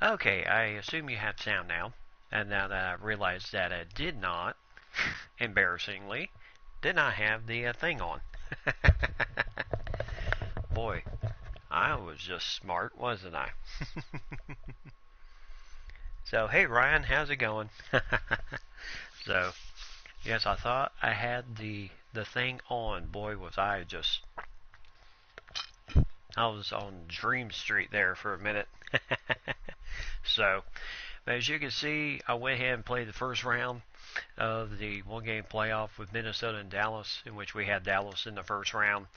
Okay, I assume you have sound now. And now that I realized that I did not, embarrassingly, did not have the thing on. Boy, I was just smart, wasn't I? So, hey Ryan, how's it going? So, yes, I thought I had the thing on. Boy, was I was on Dream Street there for a minute. So, as you can see, I went ahead and played the first round of the one game playoff with Minnesota and Dallas, in which we had Dallas in the first round.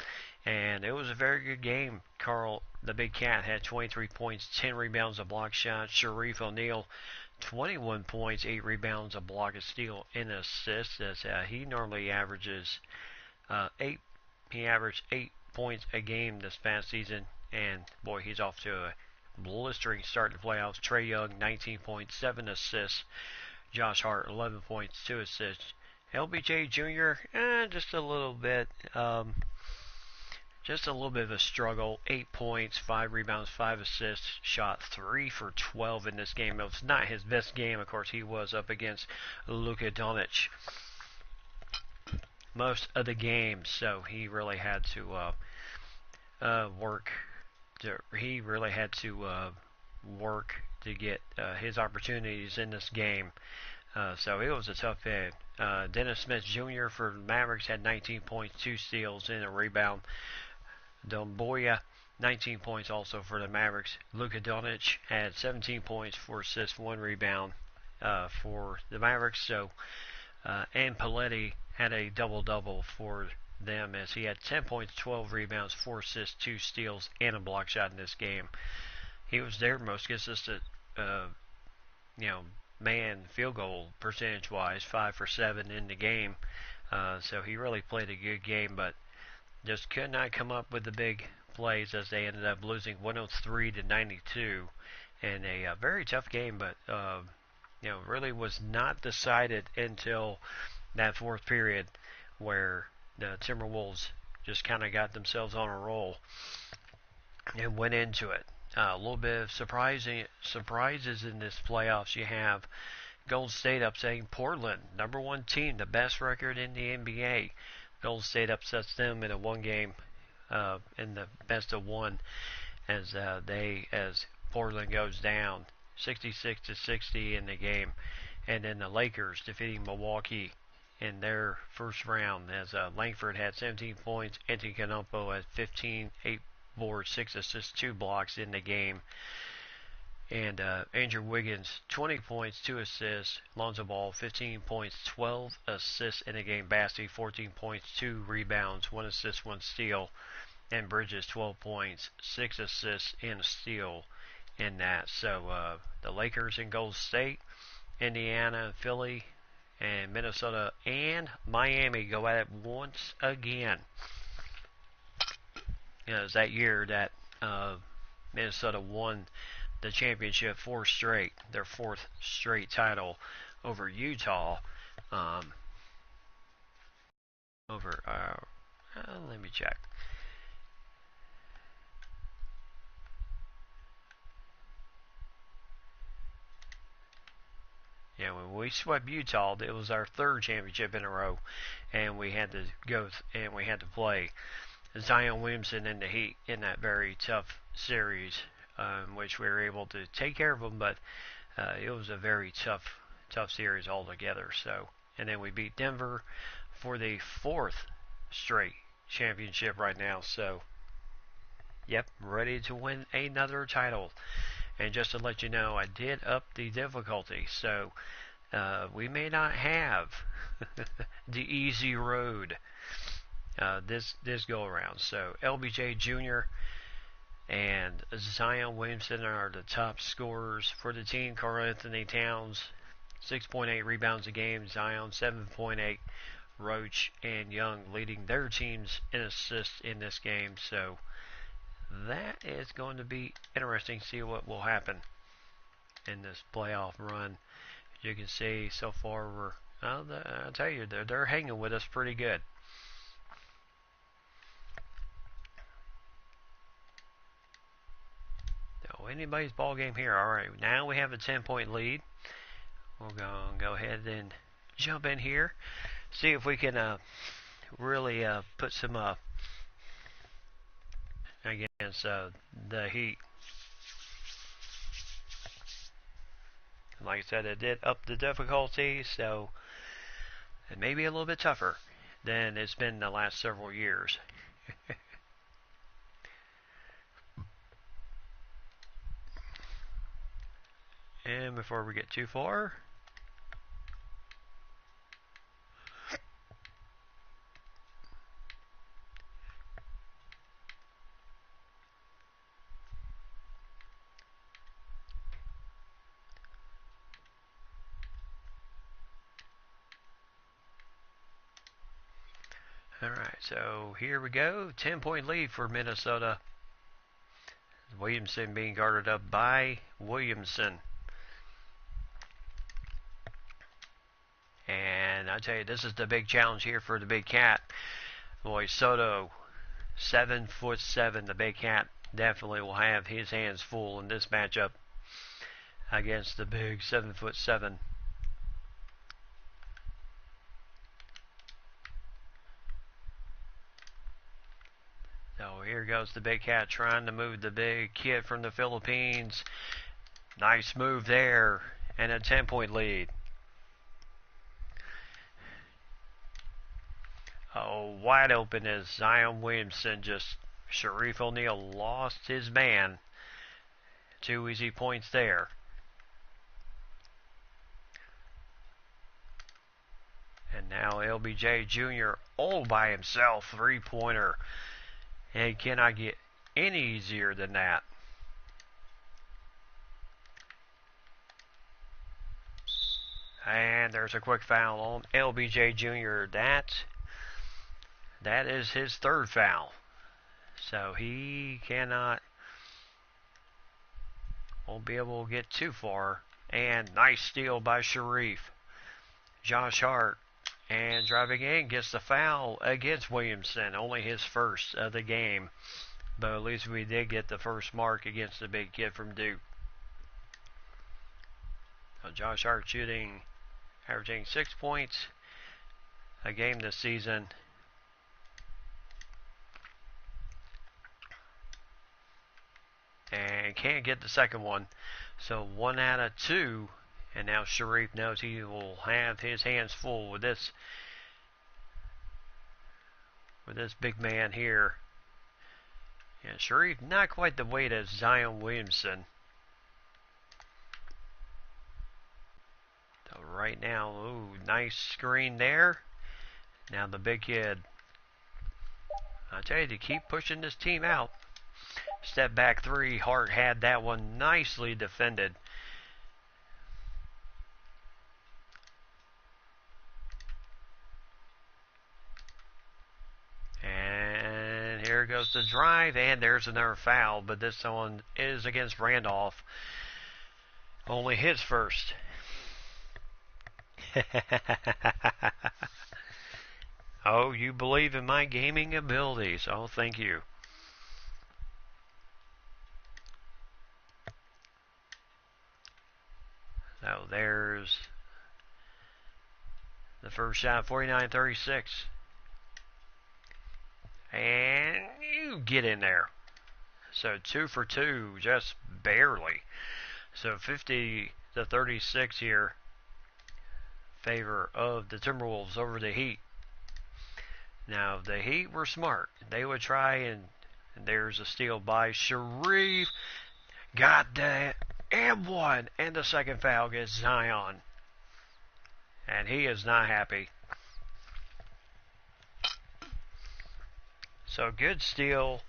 And it was a very good game. Carl, the Big Cat, had 23 points, 10 rebounds, a block shot. Sharif O'Neal, 21 points, 8 rebounds, a block, a steal, and an assist. As he normally averages 8. He averaged 8 points a game this past season, and boy, he's off to a blistering start to the playoffs. Trae Young, 19 points, 7 assists. Josh Hart, 11 points, 2 assists. LBJ Jr., just a little bit. Just a little bit of a struggle. 8 points, 5 rebounds, 5 assists. Shot 3 for 12 in this game. It was not his best game. Of course, he was up against Luka Doncic most of the game, so he really had to work. He really had to work to get his opportunities in this game. So it was a tough game. Dennis Smith Jr. for the Mavericks had 19 points, 2 steals, and a rebound. Domboya, 19 points also for the Mavericks. Luka Doncic had 17 points, 4 assists, 1 rebound for the Mavericks. So, and Paletti had a double-double for them as he had 10 points, 12 rebounds, 4 assists, 2 steals, and a block shot in this game. He was their most consistent, man field goal percentage-wise, 5 for 7 in the game. So he really played a good game, but just could not come up with the big plays as they ended up losing 103 to 92 in a very tough game, but really was not decided until that fourth period where the Timberwolves just kind of got themselves on a roll and went into it. A little bit of surprises in this playoffs. You have Golden State upsetting Portland, number 1 team, the best record in the NBA. Golden State upsets them in a one game, in the best of one, as Portland goes down 66 to 60 in the game, and then the Lakers defeating Milwaukee in their first round as Langford had 17 points, Anthony Canumpo had 15, 8 boards, 6 assists, 2 blocks in the game. And Andrew Wiggins, 20 points, 2 assists. Lonzo Ball, 15 points, 12 assists in the game. Bassey, 14 points, 2 rebounds, 1 assist, 1 steal. And Bridges, 12 points, 6 assists, and a steal in that. So the Lakers and Golden State, Indiana, Philly, and Minnesota, and Miami go at it once again. It was that year that Minnesota won the championship 4 straight, their 4th straight title over Utah. Let me check. Yeah, when we swept Utah, it was our 3rd championship in a row, and we had to play Zion Williamson in the Heat in that very tough series, which we were able to take care of them, but it was a very tough series altogether. So, and then we beat Denver for the 4th straight championship right now. So, yep, ready to win another title. And just to let you know, I did up the difficulty, so we may not have the easy road this go around. So LBJ Jr. and Zion Williamson are the top scorers for the team. Karl Anthony Towns, 6.8 rebounds a game. Zion, 7.8. Roach and Young leading their teams in assists in this game. So that is going to be interesting to see what will happen in this playoff run. As you can see, so far I'll tell you, they're hanging with us pretty good. So anybody's ball game here. All right, now we have a 10-point lead. We'll go ahead and jump in here, see if we can really put some against the Heat. Like I said, it did up the difficulty, so it may be a little bit tougher than it's been the last several years. And before we get too far, alright, so here we go. 10-point lead for Minnesota. Williamson being guarded up by Williamson. And I tell you, this is the big challenge here for the big cat. Boy, Soto, 7'7". The big cat definitely will have his hands full in this matchup against the big 7'7". So here goes the big cat trying to move the big kid from the Philippines. Nice move there, and a 10-point lead. Oh, wide open as Zion Williamson just, Sharif O'Neal lost his man. 2 easy points there. And now LBJ Jr. all by himself, 3-pointer. And he cannot get any easier than that. And there's a quick foul on LBJ Jr. That is his third foul. So he won't be able to get too far. And nice steal by Sharif. Josh Hart. And driving in gets the foul against Williamson. Only his first of the game. But at least we did get the first mark against the big kid from Duke. So Josh Hart averaging 6 points a game this season. And can't get the second one. So 1 out of 2. And now Sharif knows he will have his hands full with this big man here. Yeah, Sharif not quite the weight as Zion Williamson. So right now, ooh, nice screen there. Now the big kid. I tell you, to keep pushing this team out. Step back 3. Hart had that one nicely defended. And here goes the drive, and there's another foul, but this one is against Randolph. Only his first. Oh, you believe in my gaming abilities. Oh, thank you. So there's the first shot, 49-36. And you get in there. So 2 for 2, just barely. So 50-36 here. Favor of the Timberwolves over the Heat. Now, if the Heat were smart, they would try and there's a steal by Sharif. Got that. And one. And the second foul gets Zion. And he is not happy. So good steal.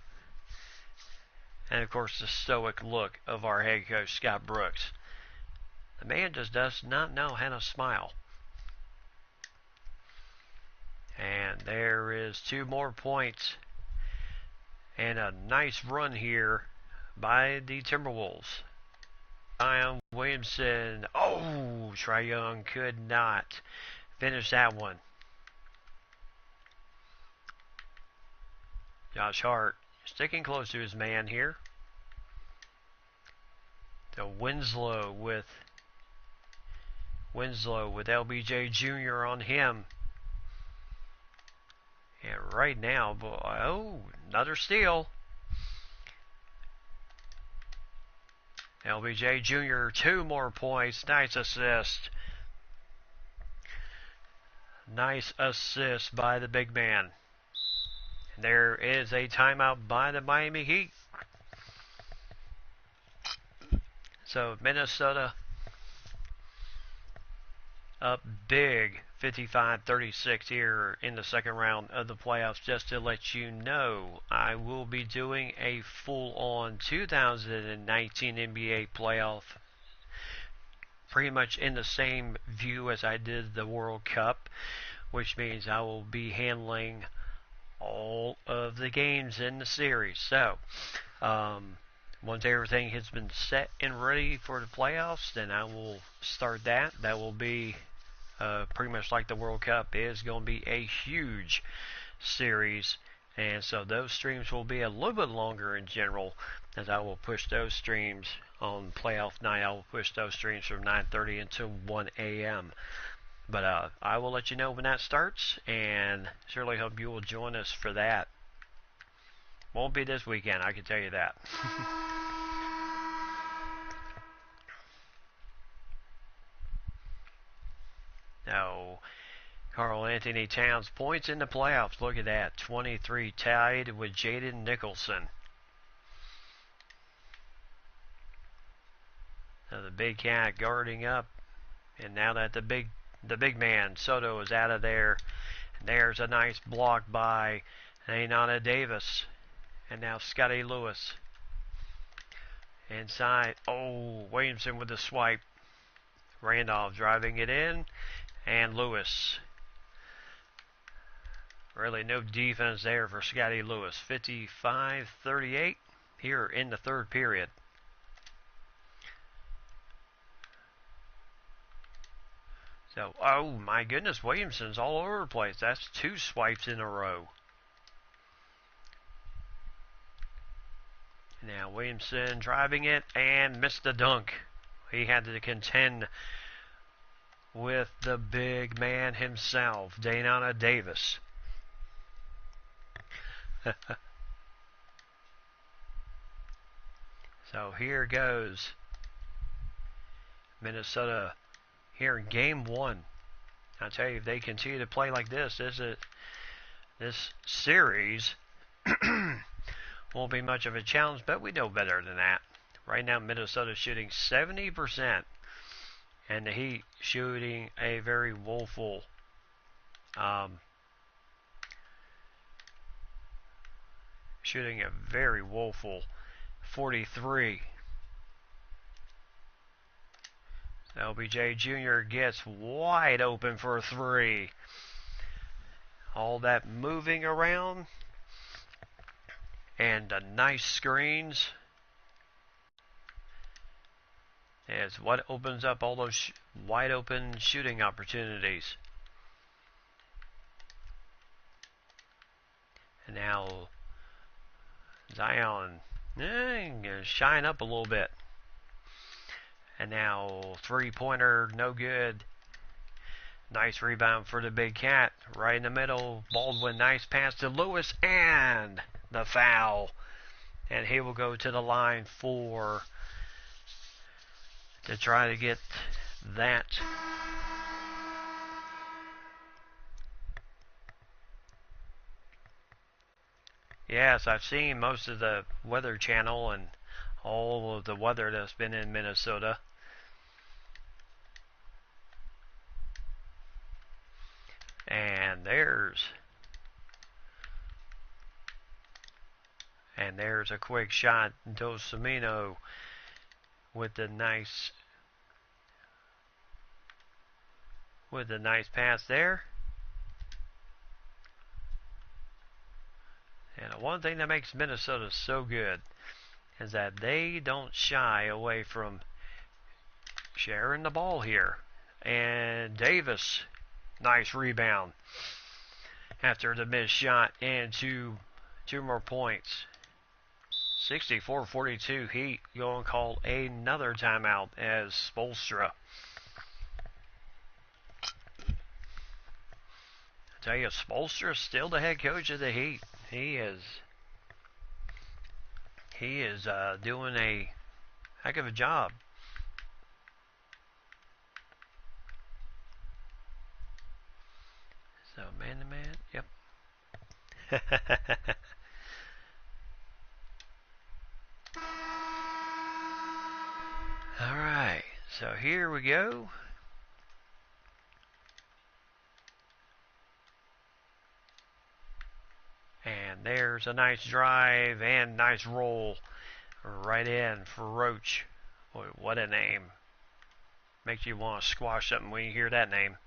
And of course the stoic look of our head coach, Scott Brooks. The man just does not know how to smile. And there is 2 more points. And a nice run here by the Timberwolves. Zion Williamson. Oh, Trae Young could not finish that one. Josh Hart sticking close to his man here. So Winslow with LBJ Jr. on him. And right now, oh, another steal. LBJ Jr. 2 more points. Nice assist. Nice assist by the big man. There is a timeout by the Miami Heat. So Minnesota up big, 55-36 here in the second round of the playoffs. Just to let you know, I will be doing a full-on 2019 NBA playoff, pretty much in the same view as I did the World Cup, which means I will be handling all of the games in the series. So, once everything has been set and ready for the playoffs, then I will start that. That will be pretty much like the World Cup. It is going to be a huge series, and so those streams will be a little bit longer in general, as I will push those streams on playoff night. I will push those streams from 9:30 until 1 a.m. But I will let you know when that starts, and certainly hope you will join us for that. Won't be this weekend, I can tell you that. Now, Karl Anthony Towns points in the playoffs. Look at that, 23, tied with Jaden Nicholson. So the big cat guarding up, and now that the big man Soto is out of there, and there's a nice block by Ainana Davis, and now Scotty Lewis inside. Oh, Williamson with the swipe. Randolph driving it in, and Lewis. Really no defense there for Scotty Lewis. 55-38 here in the third period. So, oh my goodness, Williamson's all over the place. That's 2 swipes in a row. Now Williamson driving it and missed the dunk. He had to contend with the big man himself, Ainana Davis. So here goes Minnesota here in game 1. I tell you, if they continue to play like this, this series won't be much of a challenge, but we know better than that. Right now, Minnesota shooting 70%, and the Heat shooting a very woeful 43. LBJ Jr. gets wide open for a 3. All that moving around and the nice screens is what opens up all those wide open shooting opportunities. And now Zion gonna shine up a little bit. And now 3-pointer, no good. Nice rebound for the big cat. Right in the middle. Baldwin, nice pass to Lewis, and the foul. And he will go to the line to try to get that. Yes, I've seen most of the Weather Channel and all of the weather that's been in Minnesota. And there's a quick shot. Dosamino with the nice pass there. And one thing that makes Minnesota so good is that they don't shy away from sharing the ball here. And Davis, nice rebound after the missed shot, and two more points. 64-42 Heat going to call another timeout as Spoelstra. I tell you, Spoelstra is still the head coach of the Heat. He is doing a heck of a job. So man to man, yep. All right, so here we go. And there's a nice drive and nice roll right in for Roach. Boy, what a name. Makes you want to squash something when you hear that name.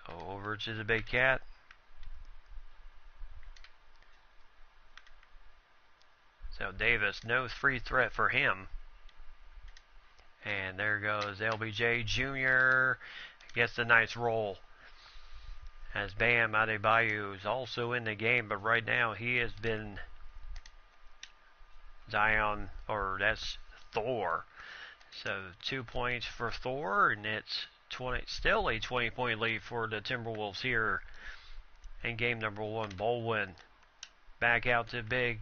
So over to the big cat. So Davis, no free threat for him. And there goes LBJ Jr. Gets a nice roll. As Bam Adebayo is also in the game, but right now he has been Zion, or that's Thor. So 2 points for Thor, and it's still a 20-point lead for the Timberwolves here in game number 1. Baldwin back out to the big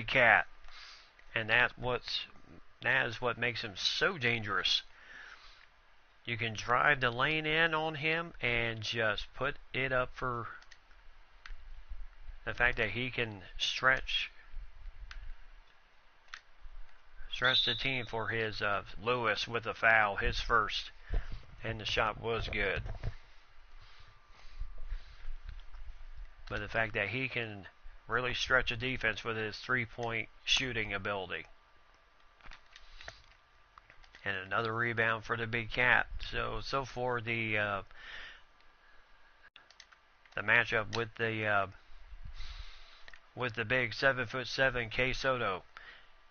cat, and that is what makes him so dangerous. You can drive the lane in on him and just put it up for the fact that he can stretch the team for his Lewis with a foul, his first, and the shot was good. But the fact that he can really stretch a defense with his three-point shooting ability. And another rebound for the big cat. So for the matchup with the big 7'7" K Soto.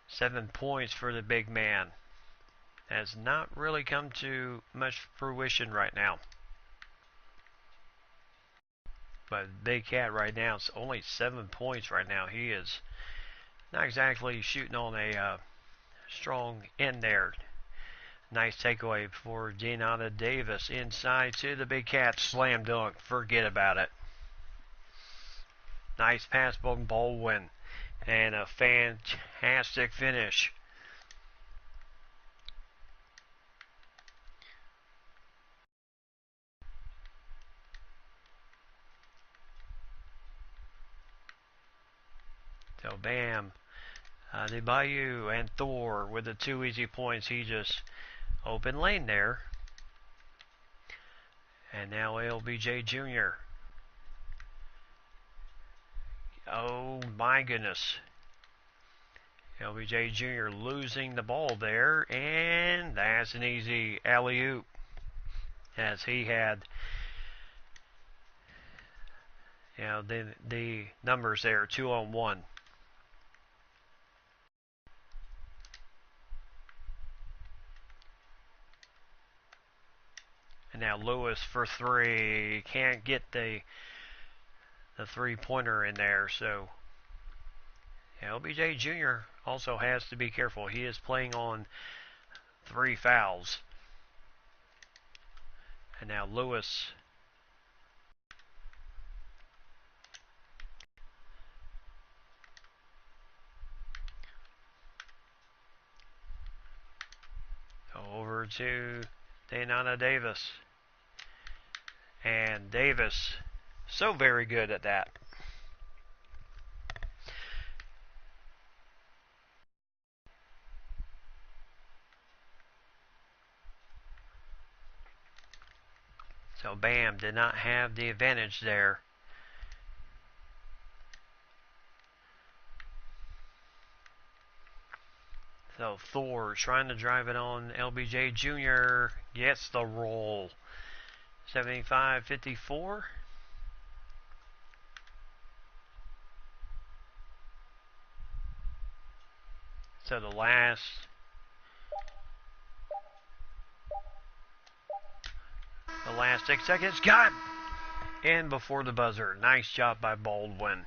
7 points for the big man. Has not really come to much fruition right now. But big cat right now, it's only 7 points right now. He is not exactly shooting on a strong end there. Nice takeaway for Deonta Davis inside to the big cat. Slam dunk. Forget about it. Nice pass from Baldwin. And a fantastic finish. So Bam, Adebayo and Thor with the 2 easy points. He just open lane there. And now LBJ Jr. Oh my goodness. LBJ Jr. losing the ball there, and that's an easy alley-oop, as he had, the numbers there, 2-on-1. And now Lewis for 3. Can't get the three-pointer in there, so LBJ Jr. also has to be careful. He is playing on 3 fouls. And now Lewis. Over to Deonta Davis. And Davis, so very good at that. So Bam did not have the advantage there. So Thor trying to drive it on LBJ Jr. Gets the roll. 75-54. So the last The last 6 seconds. Got in before the buzzer. Nice job by Baldwin.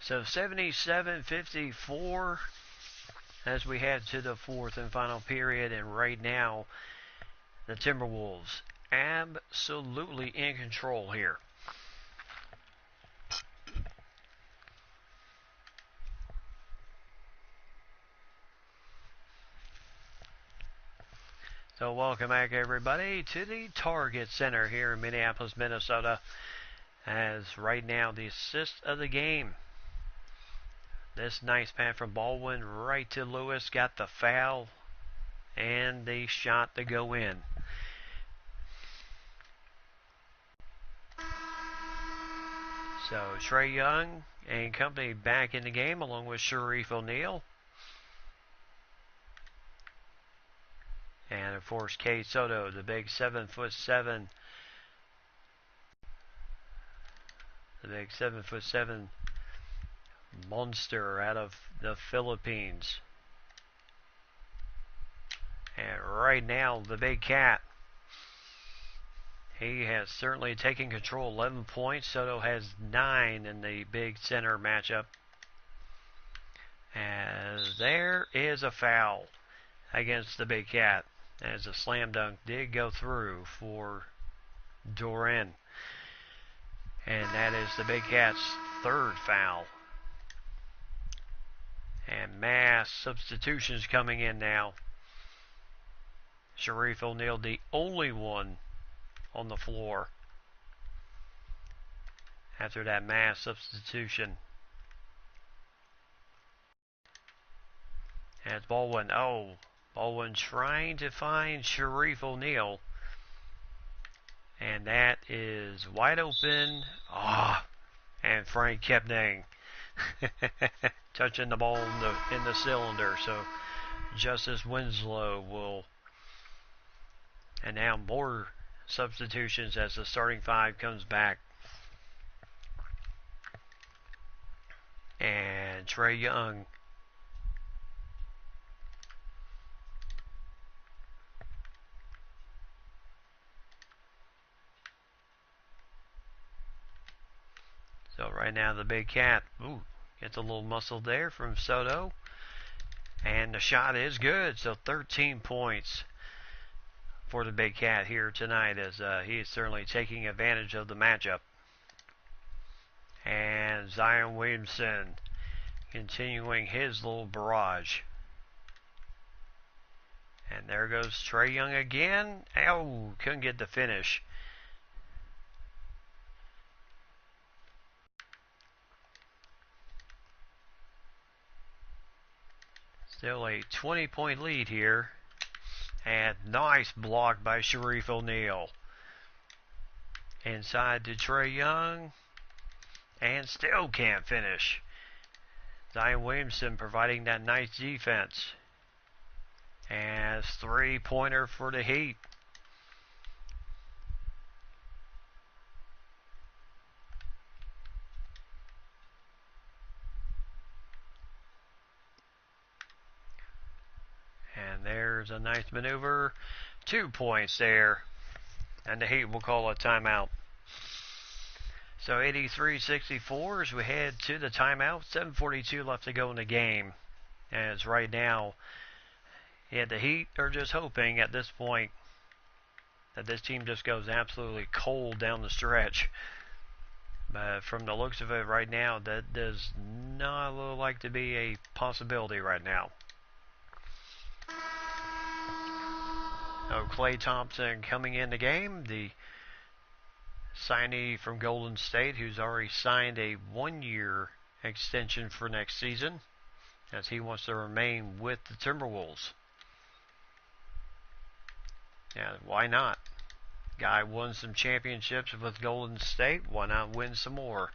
So 77-54 as we head to the fourth and final period. And right now, the Timberwolves absolutely in control here. So welcome back, everybody, to the Target Center here in Minneapolis, Minnesota. As right now, the assist of the game. This nice pass from Baldwin right to Lewis. Got the foul and the shot to go in. So Trae Young and company back in the game along with Shareef O'Neal. And of course, Kay Soto, the big 7'7", monster out of the Philippines. And right now, the big cat, he has certainly taken control. 11 points. Soto has 9 in the big center matchup. As there is a foul against the big cat, as a slam dunk did go through for Duran. And that is the big cat's third foul. And mass substitutions coming in now. Shareef O'Neal, the only one on the floor after that mass substitution. As Baldwin, Baldwin trying to find Shareef O'Neal. And that is wide open. And Frank Kepning touching the ball in the cylinder. So Justice Winslow will. And now more substitutions as the starting five comes back. And Trae Young. So right now the big cat, gets a little muscle there from Soto. And the shot is good. So 13 points for the big cat here tonight, as he is certainly taking advantage of the matchup. And Zion Williamson continuing his little barrage. And there goes Trae Young again. Couldn't get the finish. Still a 20-point lead here. And nice block by Shareef O'Neal. Inside to Trae Young. And still can't finish. Zion Williamson providing that nice defense. As three-pointer for the Heat. And there's a nice maneuver. 2 points there. And the Heat will call a timeout. So 83-64 as we head to the timeout. 7:42 left to go in the game. As right now, the Heat are just hoping at this point that this team just goes absolutely cold down the stretch. But from the looks of it right now, that does not look like to be a possibility right now. So Klay Thompson coming in the game, the signee from Golden State, who's already signed a 1-year extension for next season, as he wants to remain with the Timberwolves. Yeah, why not? Guy won some championships with Golden State. Why not win some more?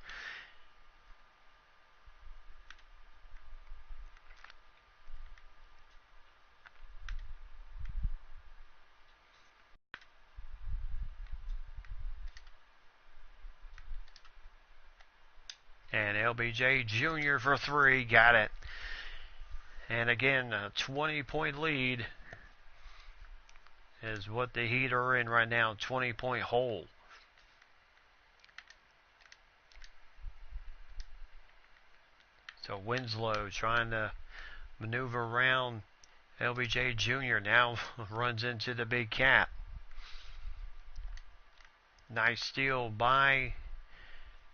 And LBJ Jr. for 3. Got it. And again, a 20-point lead is what the Heat are in right now. 20-point hole. So Winslow trying to maneuver around LBJ Jr. now runs into the big cat. Nice steal by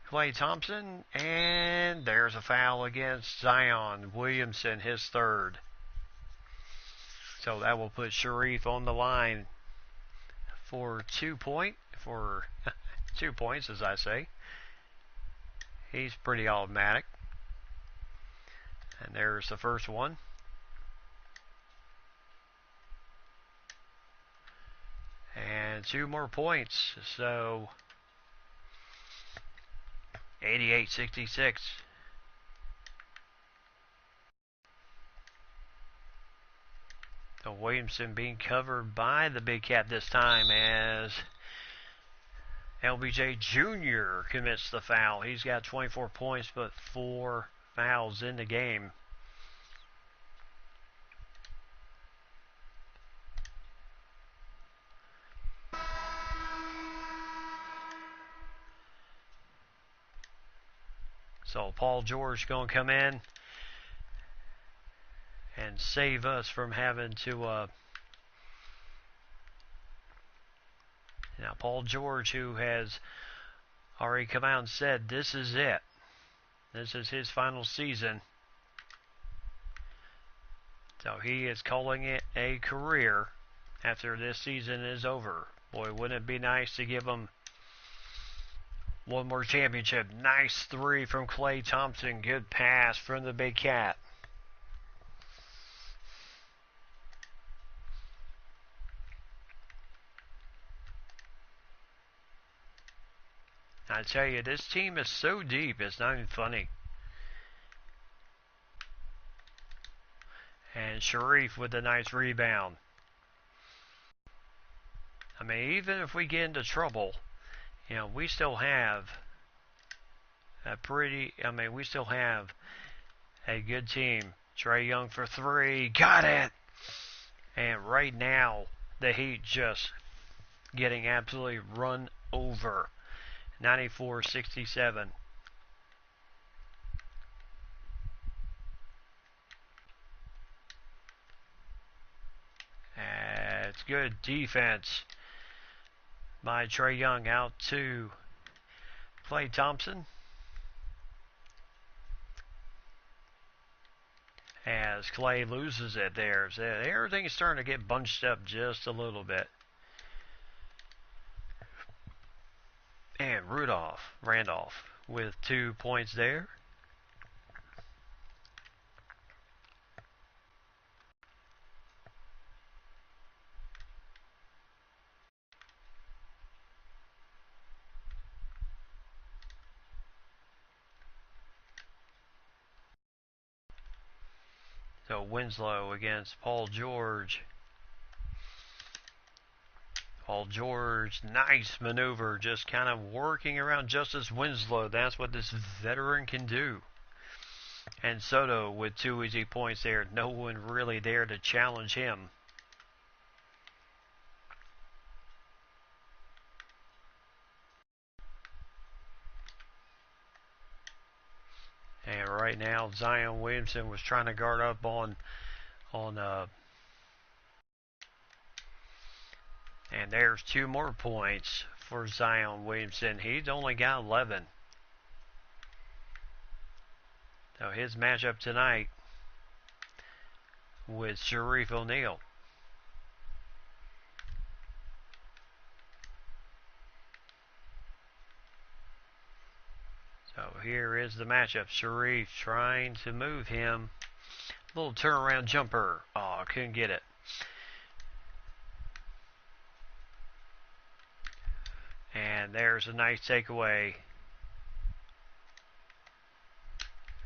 Klay Thompson, and there's a foul against Zion Williamson, his third. So that will put Sharif on the line for 2 points, as I say. He's pretty automatic. And there's the first one. And 2 more points. So 88-66. So Williamson being covered by the big cat this time as LBJ Jr. commits the foul. He's got 24 points but 4 fouls in the game. So Paul George going to come in and save us from having to now Paul George, who has already come out and said this is it. This is his final season. So he is calling it a career after this season is over. Boy, wouldn't it be nice to give him one more championship. Nice three from Klay Thompson. Good pass from the big cat. I tell you, this team is so deep, it's not even funny. And Sharif with a nice rebound. I mean, even if we get into trouble, you know, we still have we still have a good team. Trae Young for three. Got it! And right now, the Heat just getting absolutely run over. 94-67. It's good defense by Trae Young out to Klay Thompson. As Klay loses it there. So everything's starting to get bunched up just a little bit. And Randolph with 2 points there. So Winslow against Paul George. Paul George, nice maneuver, just kind of working around Justice Winslow. That's what this veteran can do. And Soto with 2 easy points there. No one really there to challenge him. And right now, Zion Williamson was trying to guard up on and there's 2 more points for Zion Williamson. He's only got 11. So his matchup tonight with Sharif O'Neal. So here is the matchup. Sharif trying to move him. Little turnaround jumper. Oh, couldn't get it. And there's a nice takeaway.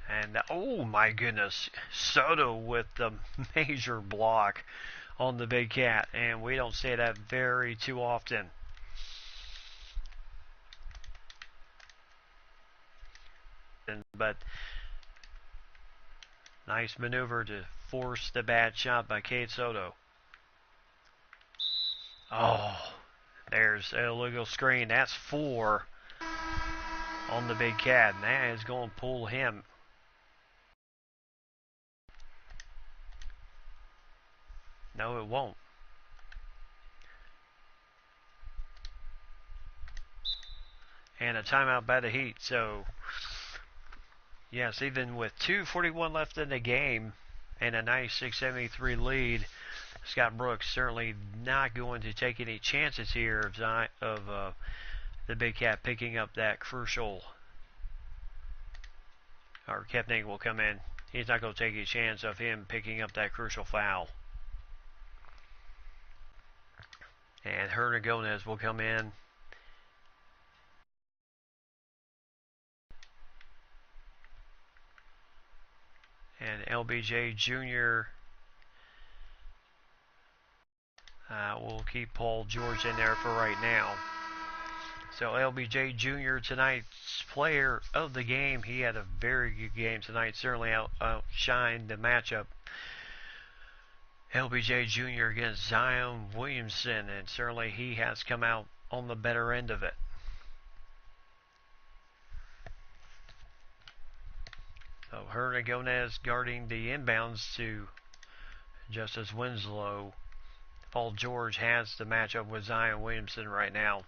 And oh my goodness, Soto with the major block on the big cat. And we don't say that very too often. But nice maneuver to force the bad shot by Cade Soto. Oh, there's an illegal screen. That's 4 on the big cat. And that is going to pull him No, it won't. And a timeout by the Heat. So, yes, even with 2:41 left in the game and a 96-73 lead, Scott Brooks certainly not going to take any chances here of the Big Cat picking up that crucial. Or Kepning will come in. He's not going to take a chance of him picking up that crucial foul. And Hernandez will come in. And LBJ Jr. We'll keep Paul George in there for right now. So LBJ Jr. tonight's player of the game. He had a very good game tonight. Certainly outshined the matchup. LBJ Jr. against Zion Williamson. And certainly he has come out on the better end of it. So Hernandez guarding the inbounds to Justice Winslow. Paul George has the matchup with Zion Williamson right now.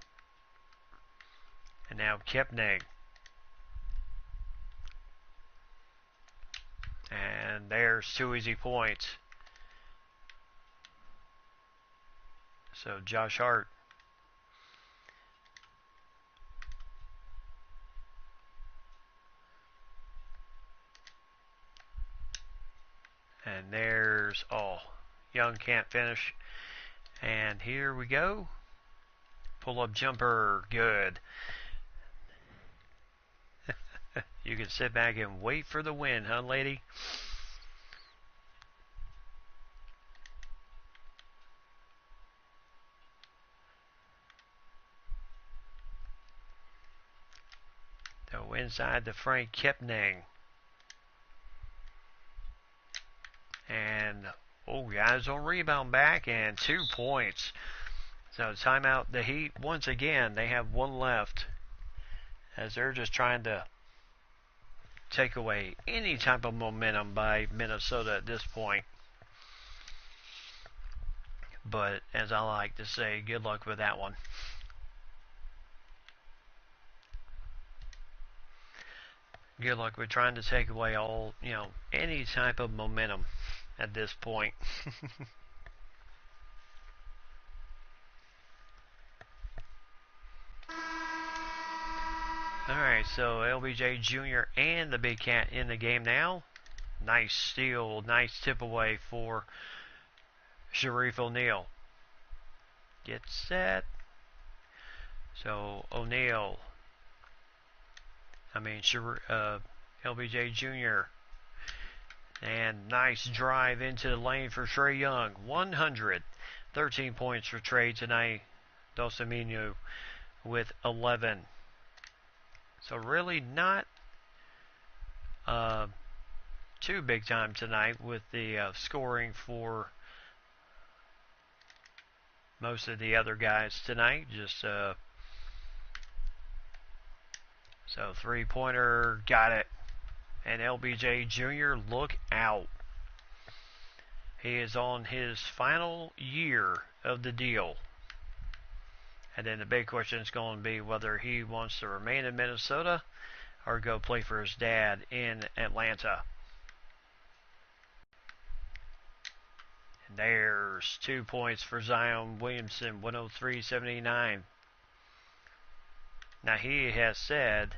And now Kepning. And there's 2 easy points. So Josh Hart. And there's, Young can't finish. And here we go. Pull-up jumper, good. You can sit back and wait for the win, huh, lady? So inside to Frank Kepning. And, guys on rebound back and 2 points. So timeout the Heat once again. They have 1 left as they're just trying to take away any type of momentum by Minnesota at this point. But as I like to say, good luck with that one. Good luck with trying to take away any type of momentum at this point. Alright, so LBJ Jr. and the Big Cat in the game now. Nice steal, nice tip away for Sharif O'Neal. Get set. So O'Neal. LBJ Jr. And nice drive into the lane for Trae Young. 113 points for Trae tonight. Dosaminu with 11. So really not too big time tonight with the scoring for most of the other guys tonight. Just so 3-pointer, got it. And LBJ Jr., look out. He is on his final year of the deal. And then the big question is going to be whether he wants to remain in Minnesota or go play for his dad in Atlanta. And there's 2 points for Zion Williamson, 103-79. Now he has said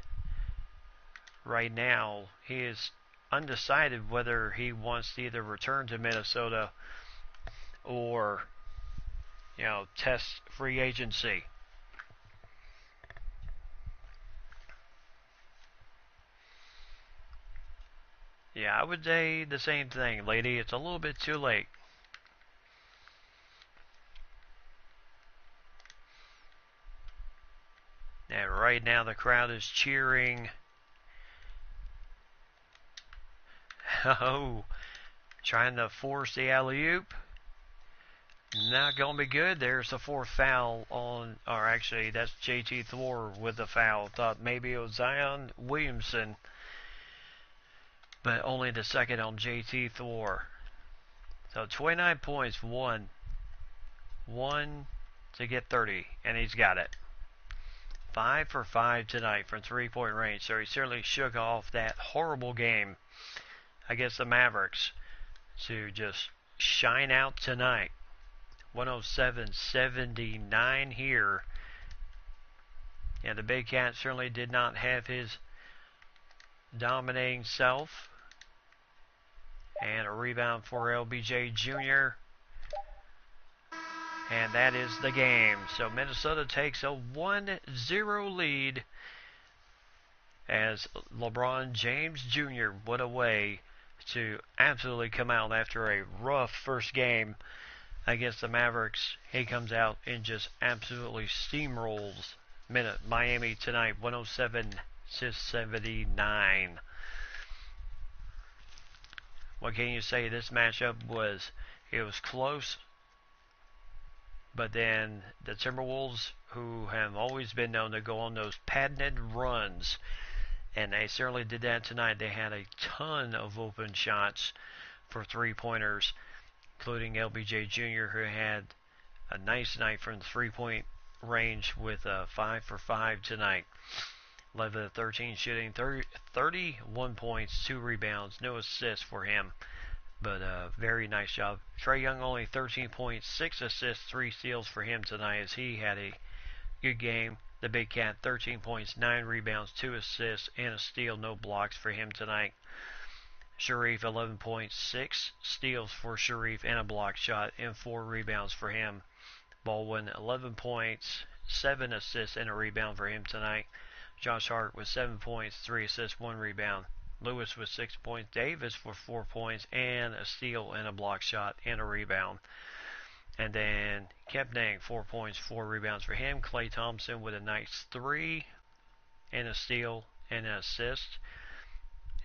right now he is undecided whether he wants to either return to Minnesota or test free agency. Yeah, I would say the same thing, lady. It's a little bit too late. And right now the crowd is cheering. Oh, trying to force the alley-oop. Not going to be good. There's the 4th foul on, or actually that's JT Thor with the foul. Thought maybe it was Zion Williamson, but only the second on JT Thor. So 29 points, one to get 30, and he's got it. 5 for 5 tonight from 3-point range, so he certainly shook off that horrible game against the Mavericks to just shine out tonight. 107-79 here. Yeah, the Big Cat certainly did not have his dominating self. And a rebound for LBJ Jr. And that is the game. So Minnesota takes a 1-0 lead as LeBron James Jr. went away to absolutely come out after a rough first game against the Mavericks. He comes out and just absolutely steamrolls Miami tonight, 107-79. What can you say? This matchup was close, but then the Timberwolves, who have always been known to go on those patented runs, and they certainly did that tonight. They had a ton of open shots for three-pointers, including LBJ Jr., who had a nice night from the three-point range with 5 for 5 tonight. 11 of 13 shooting, 31 points, 2 rebounds, no assists for him, but very nice job. Trae Young only 13 points, 6 assists, 3 steals for him tonight as he had a good game. The Big Cat 13 points, 9 rebounds, 2 assists, and a steal, no blocks for him tonight. Sharif 11 points, 6 steals for Sharif, and a block shot, and 4 rebounds for him. Baldwin 11 points, 7 assists, and a rebound for him tonight. Josh Hart with 7 points, 3 assists, 1 rebound. Lewis with 6 points. Davis for 4 points and a steal and a block shot and a rebound. And then Kepnang, 4 points, 4 rebounds for him. Klay Thompson with a nice 3 and a steal and an assist,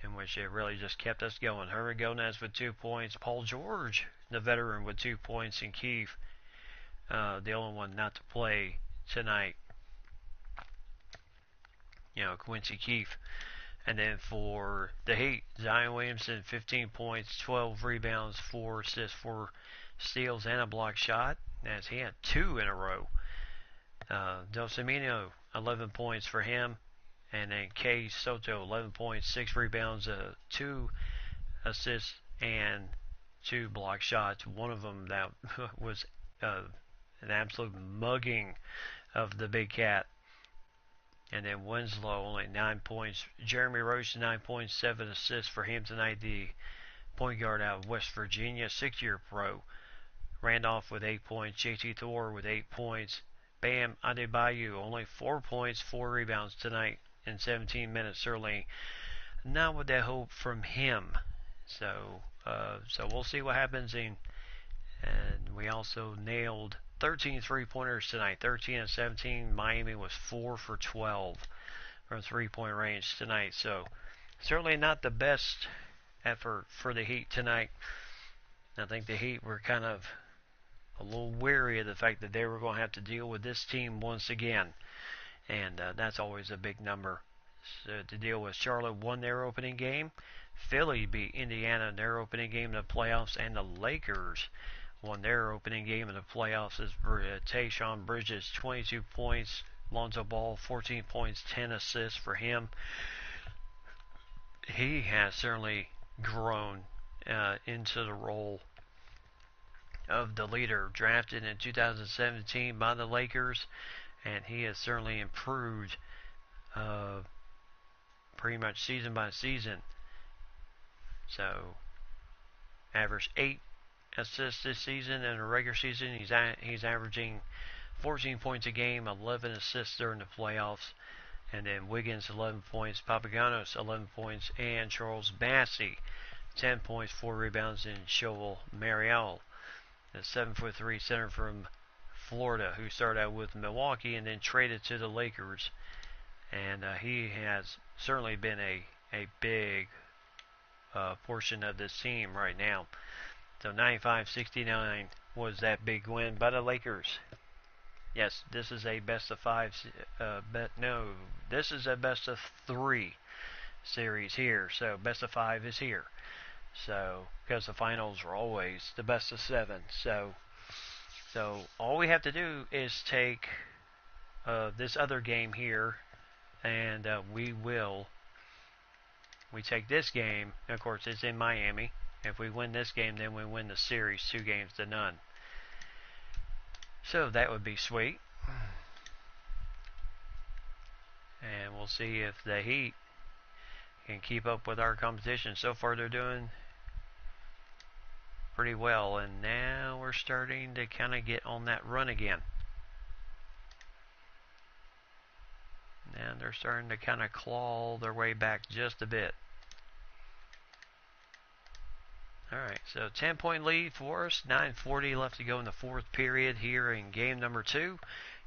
in which it really just kept us going. Herman Gomez with 2 points. Paul George, the veteran, with 2 points. And Keefe, the only one not to play tonight. Quincy Keefe. And then for the Heat, Zion Williamson, 15 points, 12 rebounds, 4 assists, 4 steals, and a block shot, as he had 2 in a row. Dosemino, 11 points for him. And then Kay Soto, 11 points, 6 rebounds, 2 assists, and 2 block shots. One of them that was an absolute mugging of the Big Cat. And then Winslow, only 9 points. Jeremy Roach, 9 points, 7 assists for him tonight. The point guard out of West Virginia, 6-year pro. Randolph with 8 points. JT Thor with 8 points. Bam Adebayo, only 4 points, 4 rebounds tonight in 17 minutes. Certainly not what they hope from him. So we'll see what happens. And we also nailed 13 three-pointers tonight, 13 and 17. Miami was 4 for 12 from three-point range tonight. So certainly not the best effort for the Heat tonight. I think the Heat were kind of a little weary of the fact that they were going to have to deal with this team once again. And that's always a big number to deal with. Charlotte won their opening game. Philly beat Indiana in their opening game in the playoffs. And the Lakers won their opening game in the playoffs as Tayshaun Bridges, 22 points. Lonzo Ball, 14 points, 10 assists for him. He has certainly grown into the role of the leader, drafted in 2017 by the Lakers, and he has certainly improved pretty much season by season. So, averaged 8 assists this season. In the regular season, he's averaging 14 points a game, 11 assists during the playoffs. And then Wiggins, 11 points, Papagiannis, 11 points, and Charles Bassey, 10 points, 4 rebounds, and Shovel Marial, the 7'3" center from Florida, who started out with Milwaukee and then traded to the Lakers. And he has certainly been a big portion of this team right now. So 95-69 was that big win by the Lakers. Yes, this is a best of 5. This is a best of 3 series here. So best of 5 is here. So, because the finals are always the best of 7. So all we have to do is take this other game here, and we take this game. Of course, it's in Miami. If we win this game, then we win the series 2-0. So that would be sweet. And we'll see if the Heat can keep up with our competition. So far, they're doing pretty well, and now we're starting to kind of get on that run again. And they're starting to kind of claw their way back just a bit. Alright, so 10-point lead for us. 9:40 left to go in the fourth period here in game number 2.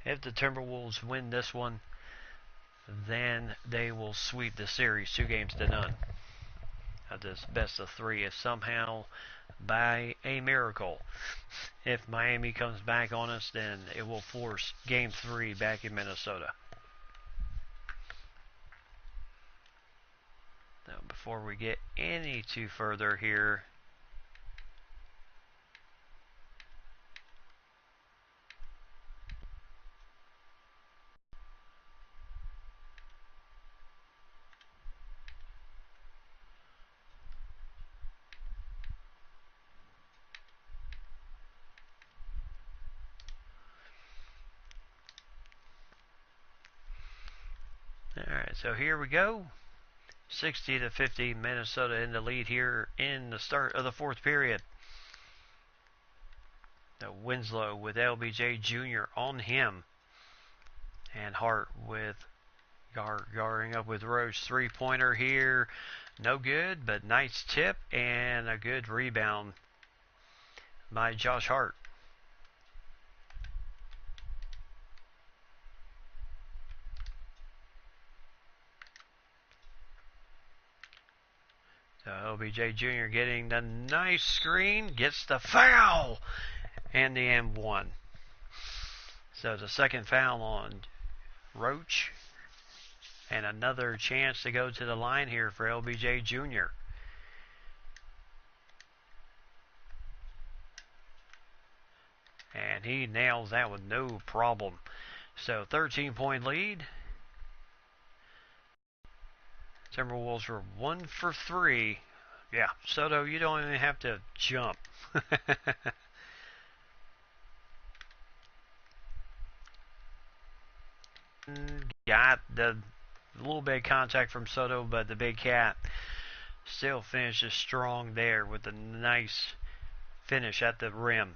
If the Timberwolves win this one, then they will sweep the series 2-0 at this best of 3. If somehow, by a miracle, if Miami comes back on us, then it will force game 3 back in Minnesota. Now, before we get any too further here, alright, so here we go. 60-50, Minnesota in the lead here in the start of the fourth period. Now Winslow with LBJ Jr. on him. And Hart with guarding up with Roach. 3-pointer here. No good, but nice tip and a good rebound by Josh Hart. So LBJ Jr. getting the nice screen, gets the foul, and the M1. So the second foul on Roach, and another chance to go to the line here for LBJ Jr. And he nails that with no problem. So 13-point lead. Timberwolves were 1 for 3. Yeah, Soto, you don't even have to jump. Got the little bit of contact from Soto, but the big cat still finishes strong there with a nice finish at the rim.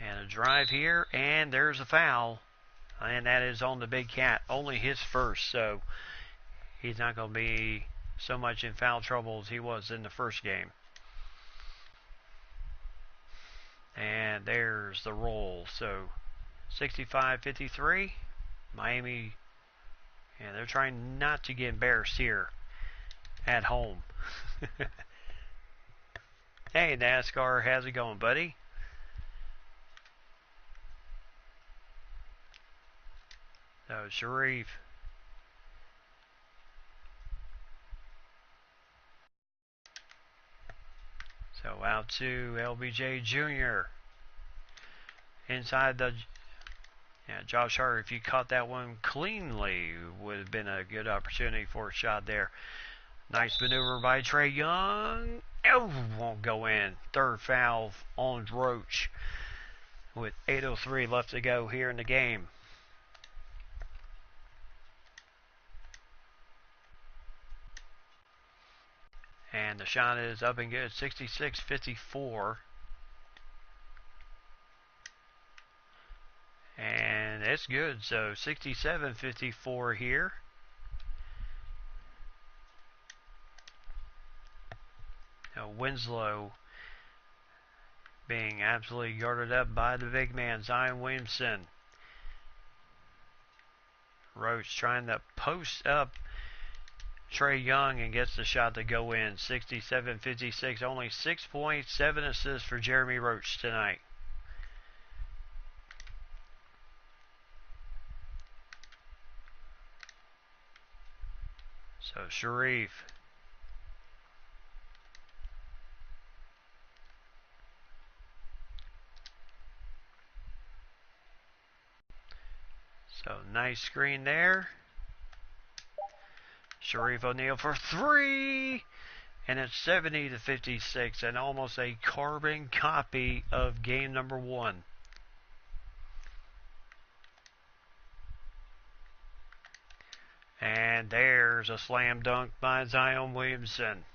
And a drive here, and there's a foul. And that is on the big cat. Only his first, so he's not going to be so much in foul trouble as he was in the first game. And there's the roll. So 65-53. Miami, and they're trying not to get embarrassed here at home. Hey, NASCAR, how's it going, buddy? So Sharif. So out to LBJ Jr. Inside the... Yeah, Josh Hart, if you caught that one cleanly, would have been a good opportunity for a shot there. Nice maneuver by Trae Young. Oh, won't go in. Third foul on Roach with 8:03 left to go here in the game. And the shot is up and good, 66-54. And it's good, so 67-54 here. Now Winslow being absolutely guarded up by the big man, Zion Williamson. Roach trying to post up Trae Young and gets the shot to go in. 67-56. Only 6 points, 7 assists for Jeremy Roach tonight. So Sharif So nice screen there. Shareef O'Neal for three. And it's 70-56 and almost a carbon copy of game number 1. And there's a slam dunk by Zion Williamson.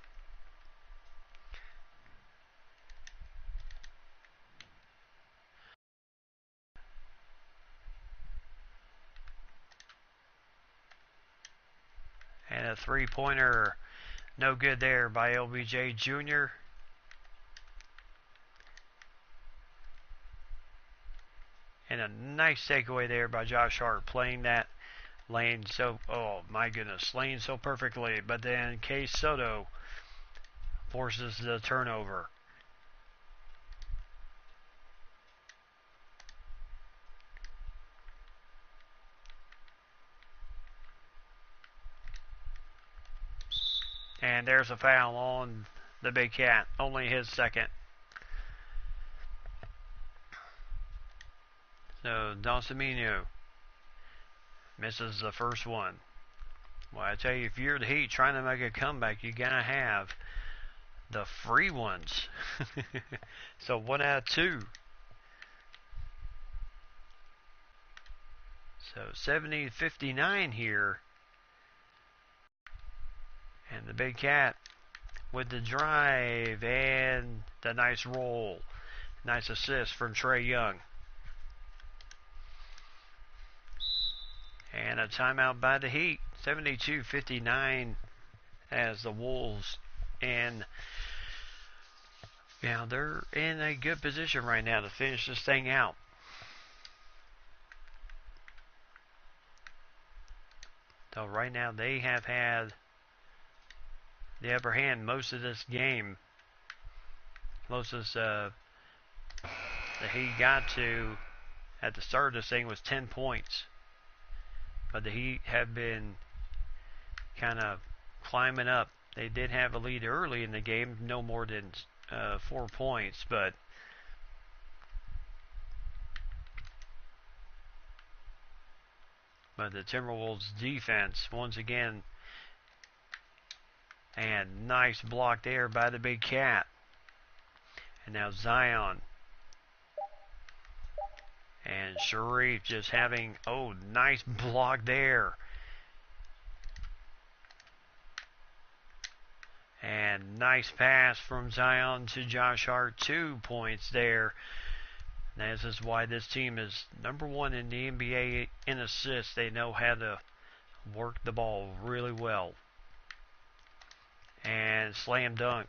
And a three-pointer, no good there by LBJ Jr. And a nice takeaway there by Josh Hart, playing that lane so, oh my goodness, lane so perfectly. But then Case Soto forces the turnover. And there's a foul on the Big Cat, only his second. So Donsamino misses the first one. Well, I tell you, if you're the Heat trying to make a comeback, you gotta have the free ones. So 1 out of 2. So 70-59 here. And the Big Cat with the drive and the nice roll. Nice assist from Trae Young. And a timeout by the Heat. 72-59 as the Wolves. And yeah, they're in a good position right now to finish this thing out. So right now they have had the upper hand most of this game. Most of this, the Heat got to at the start of this thing was 10 points. But the Heat have been kind of climbing up. They did have a lead early in the game, no more than 4 points, but the Timberwolves defense once again, and nice block there by the Big Cat. And now Zion and Shareef just having, oh, nice block there. And nice pass from Zion to Josh Hart. 2 points there. And this is why this team is number 1 in the NBA in assists. They know how to work the ball really well. And slam dunk.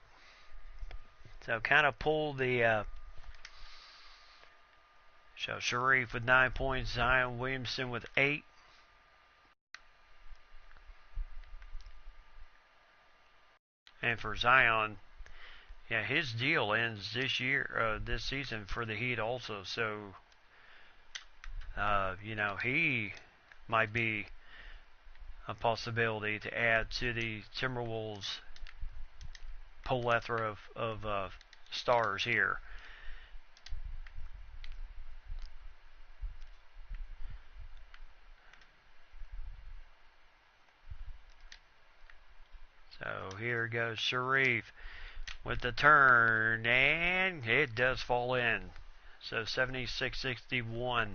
So kind of pull the so Shareef with 9 points, Zion Williamson with 8. And for Zion, yeah, his deal ends this season for the Heat also. So, you know, he might be a possibility to add to the Timberwolves plethora of stars here. So here goes Shareef with the turn, and it does fall in. So 76-61.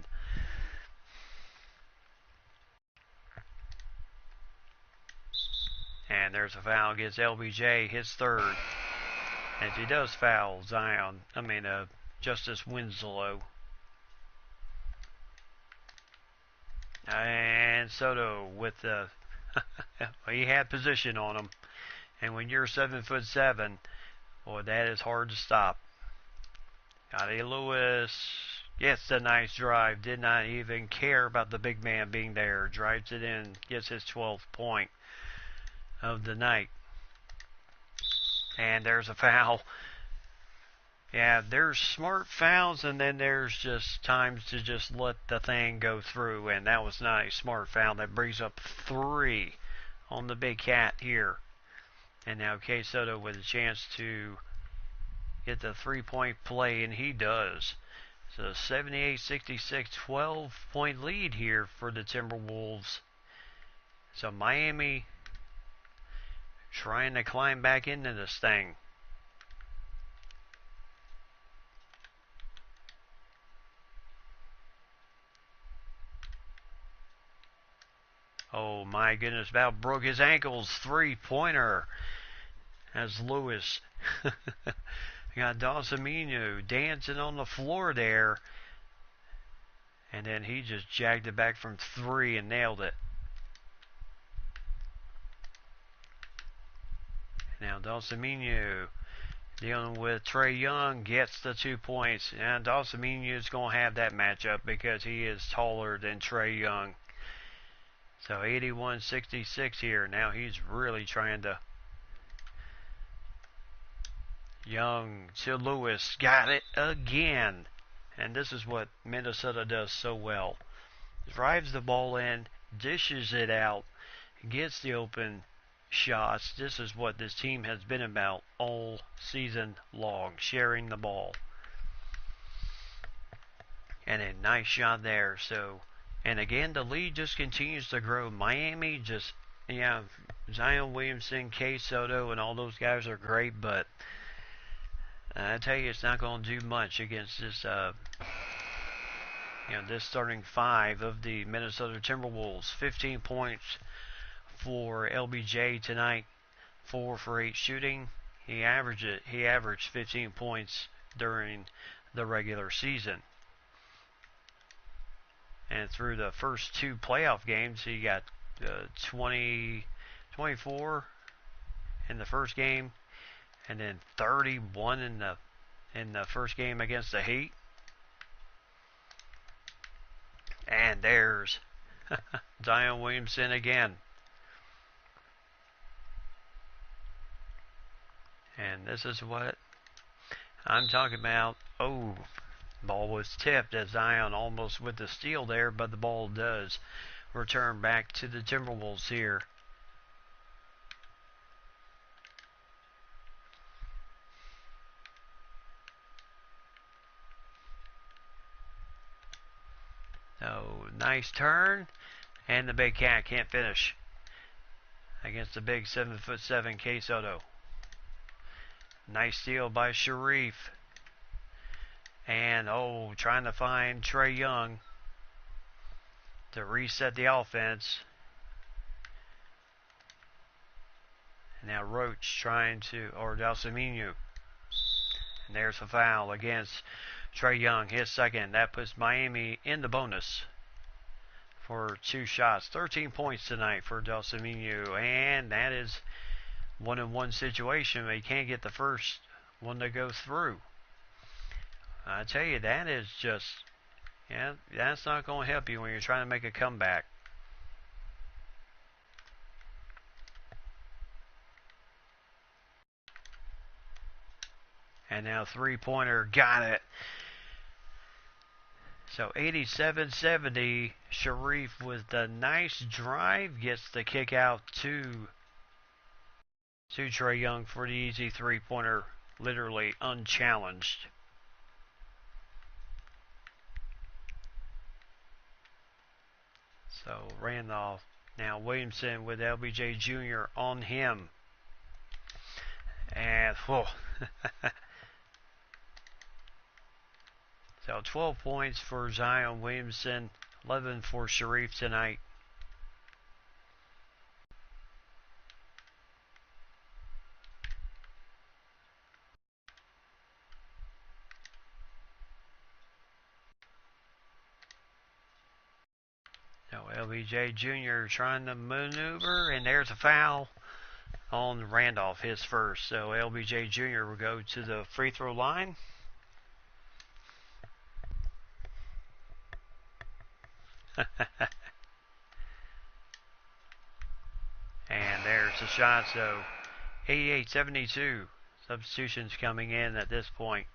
And there's a foul against LBJ, his third. And if he does foul Justice Winslow. And Soto with the he had position on him. And when you're 7'7", boy, that is hard to stop. Scottie Lewis gets a nice drive. Did not even care about the big man being there. Drives it in. Gets his 12th point of the night. And there's a foul. Yeah, there's smart fouls, and then there's just times to just let the thing go through. And that was not a smart foul. That brings up 3 on the Big Cat here. And now K. Soto with a chance to get the 3-point play, and he does. So 78-66, 12-point lead here for the Timberwolves. So Miami trying to climb back into this thing. Oh my goodness, about broke his ankles. Three-pointer as Lewis. Got Dawson dancing on the floor there. And then he just jacked it back from three and nailed it. Now Dawson dealing with Trae Young, gets the 2 points. And Dawson is going to have that matchup because he is taller than Trae Young. So 81-66 here. Now he's really trying to. Young to Lewis. Got it again. And this is what Minnesota does so well. Drives the ball in, dishes it out, gets the open shots. This is what this team has been about all season long, sharing the ball. And a nice shot there. So, and again, the lead just continues to grow. Miami just, Zion Williamson, K. Soto, and all those guys are great, but I tell you, it's not going to do much against this, this starting five of the Minnesota Timberwolves. 15 points for LBJ tonight, 4 for 8 shooting. He averaged 15 points during the regular season. And through the first 2 playoff games, he got 24 in the first game, and then 31 in the first game against the Heat. And there's Zion Williamson again. And this is what I'm talking about. Oh, ball was tipped as Zion almost with the steal there, but the ball does return back to the Timberwolves here. So, nice turn, and the big cat can't finish against the big 7'7" K. Soto. Nice steal by Sharif. And, trying to find Trae Young to reset the offense. And now Roach trying to, or Dalsaminu. And there's a foul against Trae Young, his second. That puts Miami in the bonus for 2 shots. 13 points tonight for Dalsaminu. And that is 1-on-1 situation. They can't get the first one to go through. I tell you, that is just, that's not going to help you when you're trying to make a comeback. And now 3-pointer, got it. So 87-70, Sharif with the nice drive gets the kick out to Trae Young for the easy 3-pointer, literally unchallenged. So Randolph, now Williamson with LBJ Jr. on him. And, So 12 points for Zion Williamson, 11 for Sharif tonight. So LBJ Jr. trying to maneuver, and there's a foul on Randolph, his first. So LBJ Jr. will go to the free throw line. And there's the shot. So 88-72. Substitutions coming in at this point.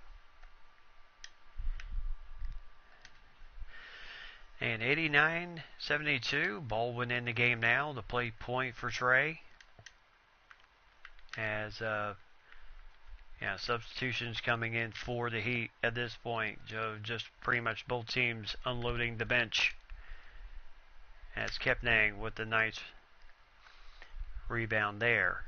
And 89-72. Baldwin in the game now to play point for Trae. As Yeah, substitutions coming in for the Heat at this point. Just pretty much both teams unloading the bench. As Kepnang with the nice rebound there.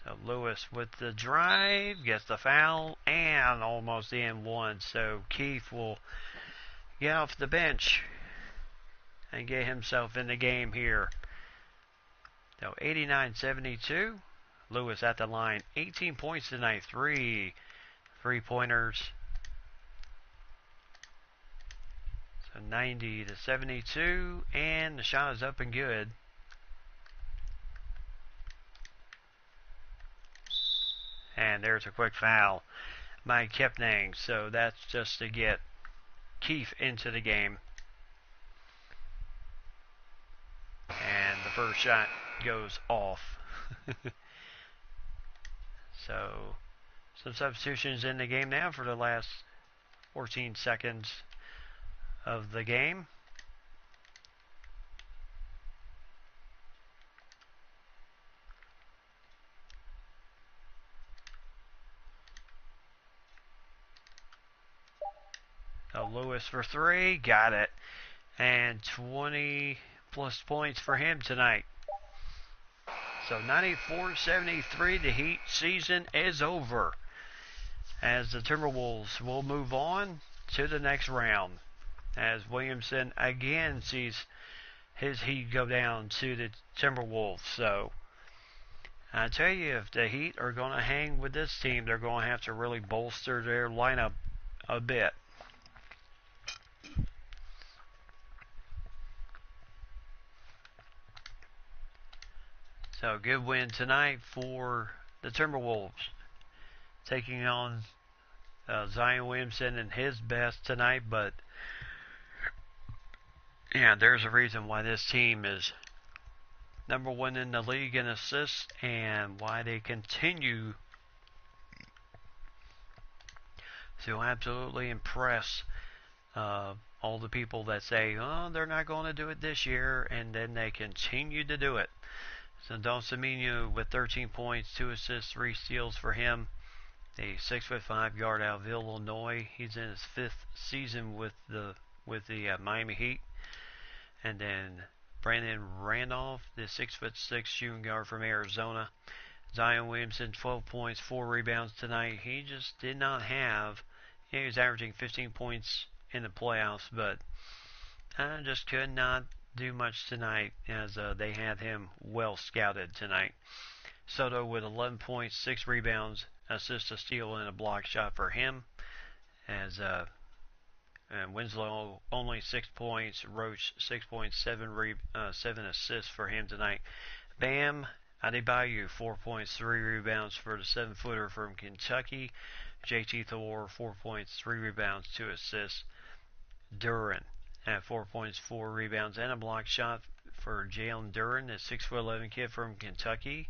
So Lewis with the drive, gets the foul, and almost in one. So Keith will get off the bench and get himself in the game here. So 89-72. Lewis at the line, 18 points tonight, 3 3-pointers. So 90-72, and the shot is up and good. And there's a quick foul by Kepnang. So that's just to get Keith into the game. And the first shot goes off. So some substitutions in the game now for the last 14 seconds of the game. So Lewis for 3, got it. And 20 plus points for him tonight. So 94-73, the Heat season is over, as the Timberwolves will move on to the next round, as Williamson again sees his Heat go down to the Timberwolves. So I tell you, if the Heat are going to hang with this team, they're going to have to really bolster their lineup a bit. So good win tonight for the Timberwolves, taking on Zion Williamson and his best tonight. But yeah, there's a reason why this team is number 1 in the league in assists, and why they continue to absolutely impress all the people that say, oh, they're not going to do it this year, and then they continue to do it. So Don Semino with 13 points, 2 assists, 3 steals for him. A 6'5" guard out of Illinois. He's in his 5th season with the Miami Heat. And then Brandon Randolph, the 6'6" shooting guard from Arizona. Zion Williamson, 12 points, 4 rebounds tonight. He just did not have. He was averaging 15 points in the playoffs, but just could not do much tonight, as they had him well scouted tonight. Soto with 11 points, 6 rebounds, assist, a steal, and a block shot for him. As and Winslow only 6 points, Roach 6 points, 7 assists for him tonight. Bam Adebayo 4 points, 3 rebounds for the 7-footer from Kentucky. JT Thor 4 points, 3 rebounds, 2 assists. Duren at 4 points, 4 rebounds, and a block shot for Jalen Duren, a 6'11" kid from Kentucky.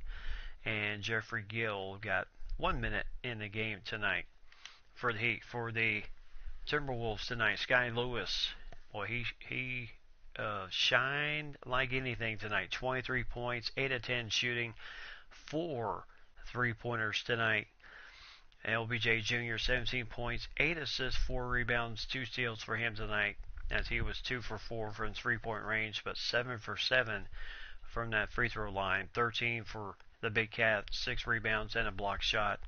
And Jeffrey Gill got 1 minute in the game tonight for the Heat. For the Timberwolves tonight, Sky Lewis, well, he shined like anything tonight. 23 points, 8 of 10 shooting, 4 3-pointers tonight. LBJ Jr., 17 points, 8 assists, 4 rebounds, 2 steals for him tonight, as he was 2 for 4 from 3-point range, but 7 for 7 from that free throw line. 13 for the Big Cat, 6 rebounds and a block shot.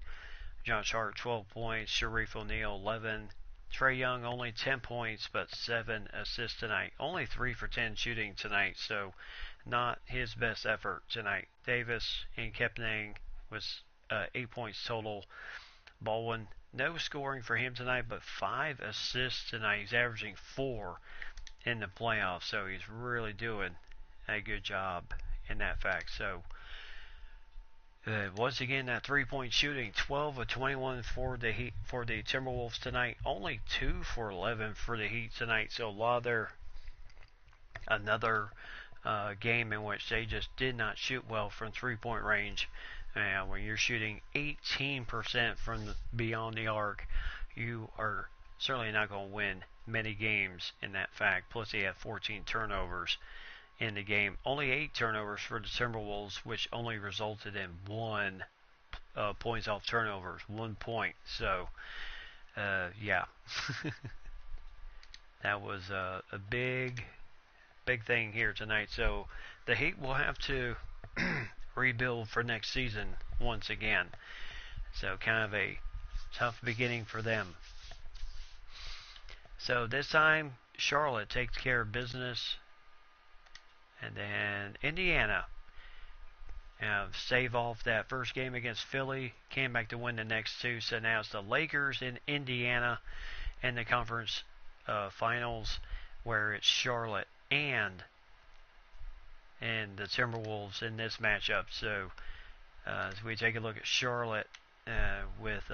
Josh Hart, 12 points. Sharif O'Neal, 11. Trae Young, only 10 points, but 7 assists tonight. Only 3 for 10 shooting tonight, so not his best effort tonight. Davis and Kepnang was 8 points total. Baldwin, no scoring for him tonight, but 5 assists tonight. He's averaging 4 in the playoffs, so he's really doing a good job in that fact. So once again, that 3-point shooting, 12 of 21 for the Heat, for the Timberwolves tonight. Only 2 for 11 for the Heat tonight. So another game in which they just did not shoot well from 3-point range. When you're shooting 18% from beyond the arc, you are certainly not going to win many games in that fact. Plus, they have 14 turnovers in the game. Only 8 turnovers for the Timberwolves, which only resulted in 1 points off turnovers, 1 point. So, yeah, that was a big thing here tonight. So the Heat will have to rebuild for next season once again. So kind of a tough beginning for them. So this time Charlotte takes care of business, and then Indiana save off that first game against Philly, came back to win the next 2. So now it's the Lakers in Indiana in the conference finals, where it's Charlotte and the Timberwolves in this matchup. So as we take a look at Charlotte with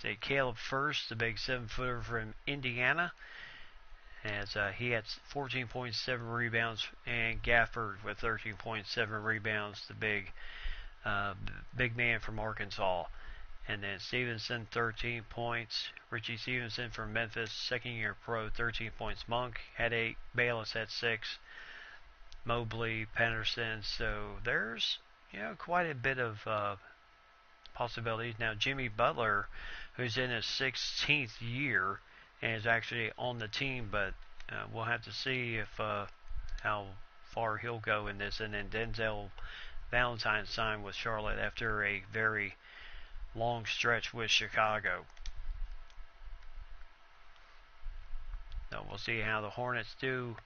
say Caleb First, the big 7-footer from Indiana, as he had 14.7 rebounds, and Gafford with 13.7 rebounds, the big man from Arkansas. And then Stevenson, 13 points. Richie Stevenson from Memphis, second-year pro, 13 points. Monk had 8. Bayless had 6. Mobley, Penderson. So there's quite a bit of possibilities. Now Jimmy Butler, who's in his 16th year and is actually on the team, but we'll have to see if how far he'll go in this. And then Denzel Valentine signed with Charlotte after a very long stretch with Chicago. So we'll see how the Hornets do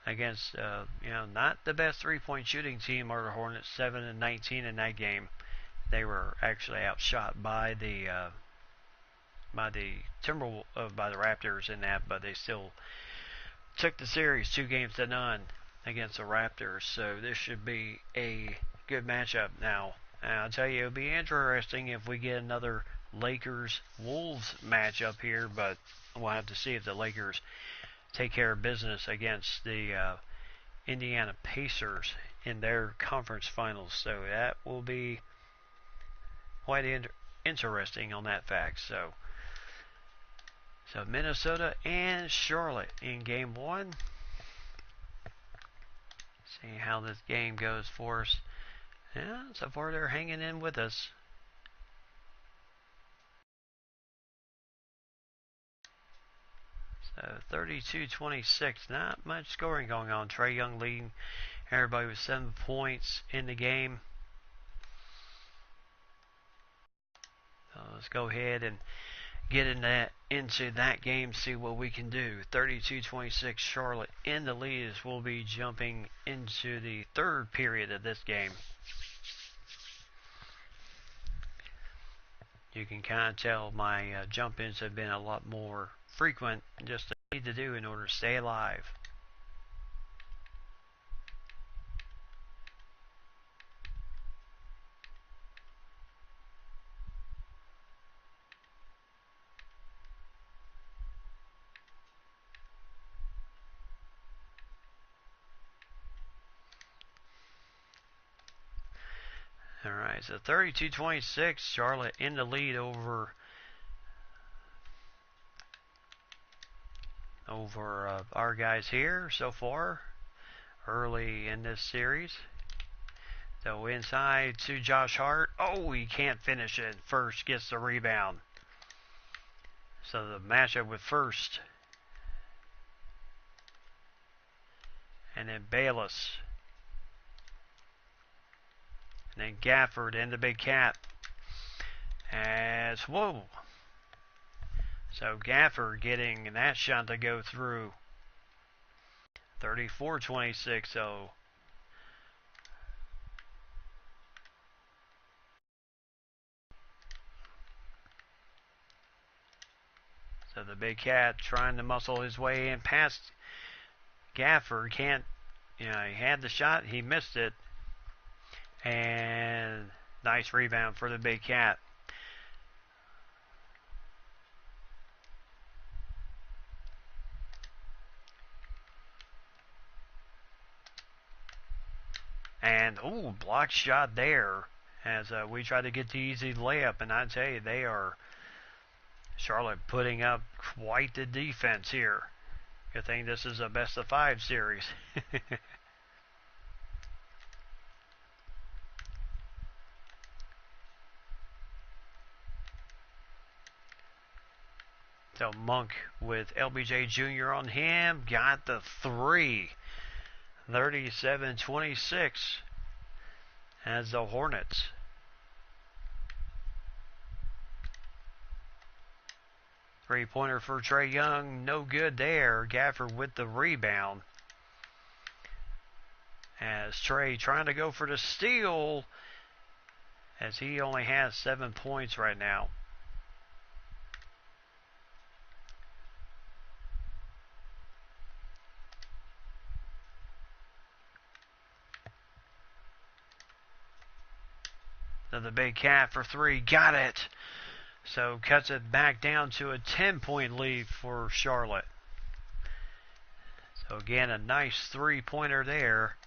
against not the best 3-point shooting team are the Hornets. 7-19 in that game. They were actually outshot by the Raptors in that, but they still took the series 2-0 against the Raptors. So this should be a good matchup. Now I'll tell you, it'll be interesting if we get another Lakers-Wolves matchup here, but we'll have to see if the Lakers take care of business against the Indiana Pacers in their conference finals. So that will be quite interesting on that fact. So Minnesota and Charlotte in game 1. See how this game goes for us. Yeah, so far they're hanging in with us. So 32-26, not much scoring going on. Trae Young leading everybody with 7 points in the game. So let's go ahead and get into that game, see what we can do. 32-26, Charlotte in the lead as we'll be jumping into the third period of this game. You can kind of tell my jump-ins have been a lot more frequent, just I need to do in order to stay alive. Alright, so 32-26, Charlotte in the lead over our guys here so far early in this series. So inside to Josh Hart. Oh, he can't finish it. First gets the rebound. So the matchup with First. And then Bayless. And then Gafford and the Big Cat. Whoa. So Gafford getting that shot to go through. 34-26. So the Big Cat trying to muscle his way in past Gafford. Can't, he had the shot, he missed it. And nice rebound for the Big Cat. And, blocked shot there as we try to get the easy layup. And I tell you, they are, Charlotte, putting up quite the defense here. Good thing this is a best of 5 series. So Monk with LBJ Jr. on him, got the three. 37-26 as the Hornets. Three-pointer for Trae Young, no good there. Gafford with the rebound. As Trae trying to go for the steal, as he only has 7 points right now. So the big cat for three, got it. So cuts it back down to a 10-point lead for Charlotte. So again, a nice three-pointer there.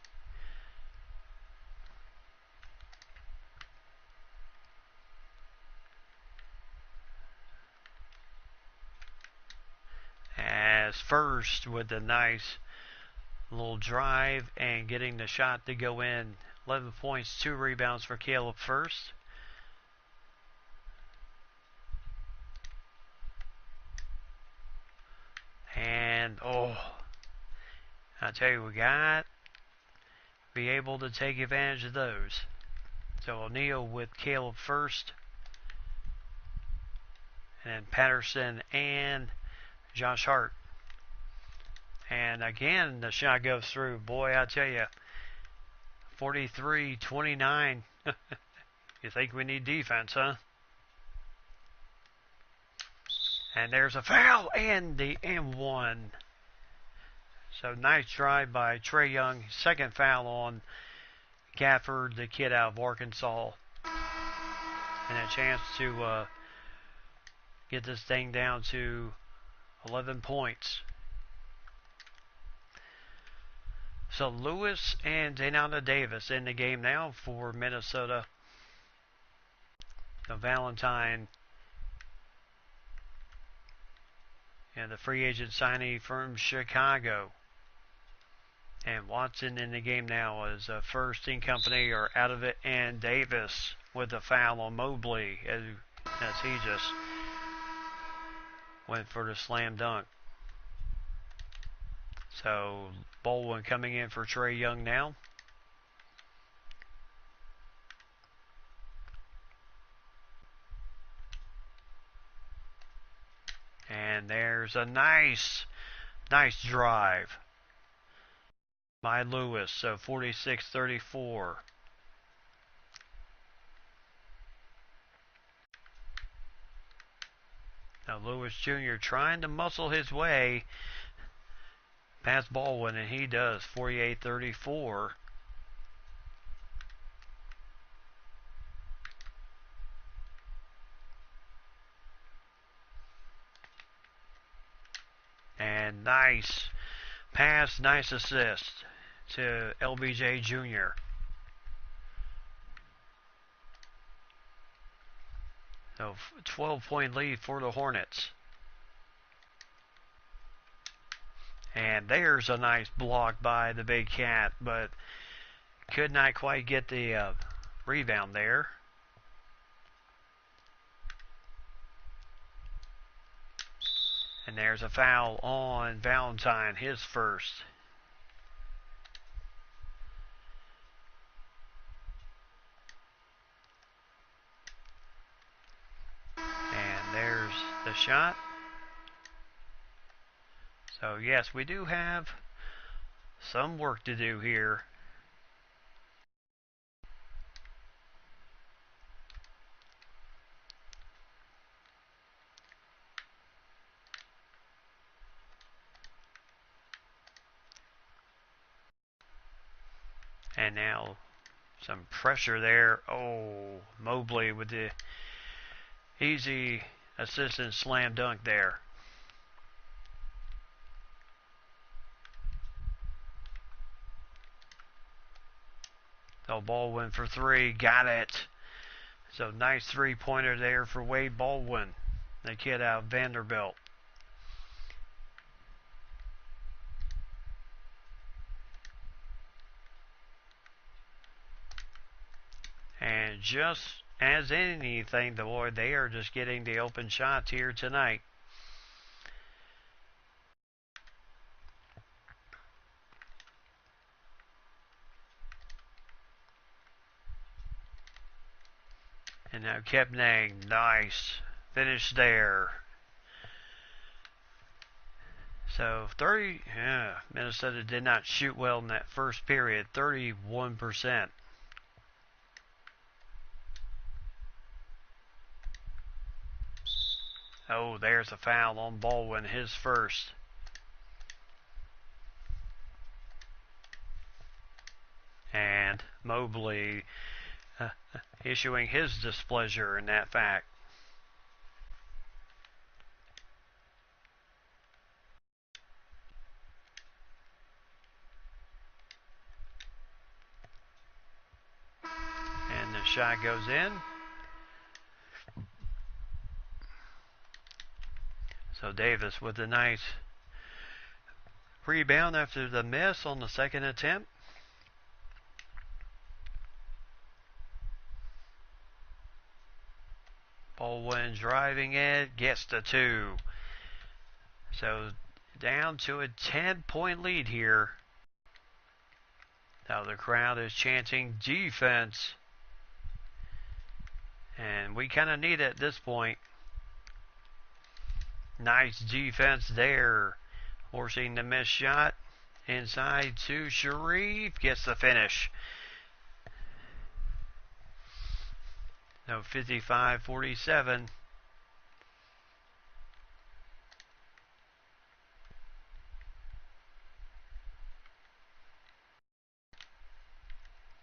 As First with a nice little drive and getting the shot to go in. 11 points, 2 rebounds for Caleb First. And, I tell you, we got be able to take advantage of those. So O'Neal with Caleb First. And then Patterson and Josh Hart. And again, the shot goes through. Boy, I tell you, 43-29. You think we need defense, huh? And there's a foul and the M1. So nice drive by Trae Young. Second foul on Gafford, the kid out of Arkansas. And a chance to get this thing down to 11 points. So Lewis and Daynana Davis in the game now for Minnesota. So Valentine and the free agent signee from Chicago. And Watson in the game now as First and company are out of it. And Davis with a foul on Mobley as he just went for the slam dunk. So Baldwin coming in for Trae Young now. And there's a nice drive by Lewis. So 46-34. Now Lewis Jr. trying to muscle his way past Baldwin, and he does. 48-34. And nice pass, nice assist to LBJ Jr. So 12-point lead for the Hornets. And there's a nice block by the big cat, but could not quite get the rebound there. And there's a foul on Valentine, his first. And there's the shot. So yes, we do have some work to do here. And now some pressure there. Oh, Mobley with the easy assist and slam dunk there. So Baldwin for three, got it. So nice three-pointer there for Wade Baldwin, the kid out of Vanderbilt. And just as anything, they are just getting the open shots here tonight. And now Kepnang, nice finish there. So Minnesota did not shoot well in that first period, 31%. Oh, there's a foul on Baldwin, his first. And Mobley issuing his displeasure in that fact. And the shot goes in. So Davis with a nice rebound after the miss on the second attempt. Baldwin driving it, gets the 2. So down to a 10-point lead here. Now the crowd is chanting defense. And we kind of need it at this point. Nice defense there. Forcing the missed shot. Inside to Sharif. Gets the finish. No, 55-47.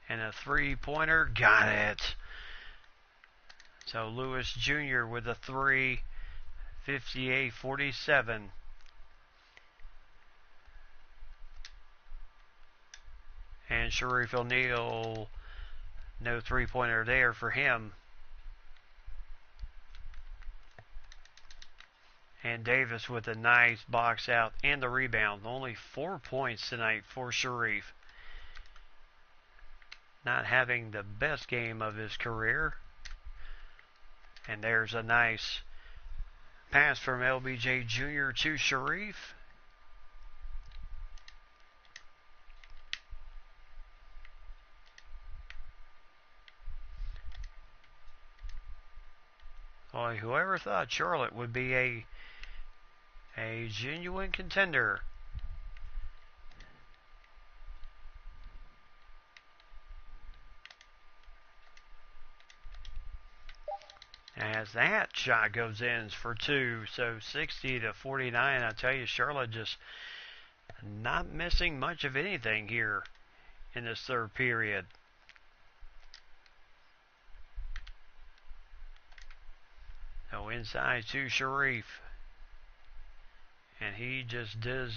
And a three-pointer. Got it. So Lewis Jr. with a 3. 58-47. And Sharif O'Neal, no three-pointer there for him. And Davis with a nice box out and the rebound. Only 4 points tonight for Sharif. Not having the best game of his career. And there's a nice pass from LBJ Jr. to Sharif. Boy, whoever thought Charlotte would be a genuine contender. As that shot goes in for 2, so 60-49. I tell you, Charlotte just not missing much of anything here in this third period. So inside to Sharif. And he just does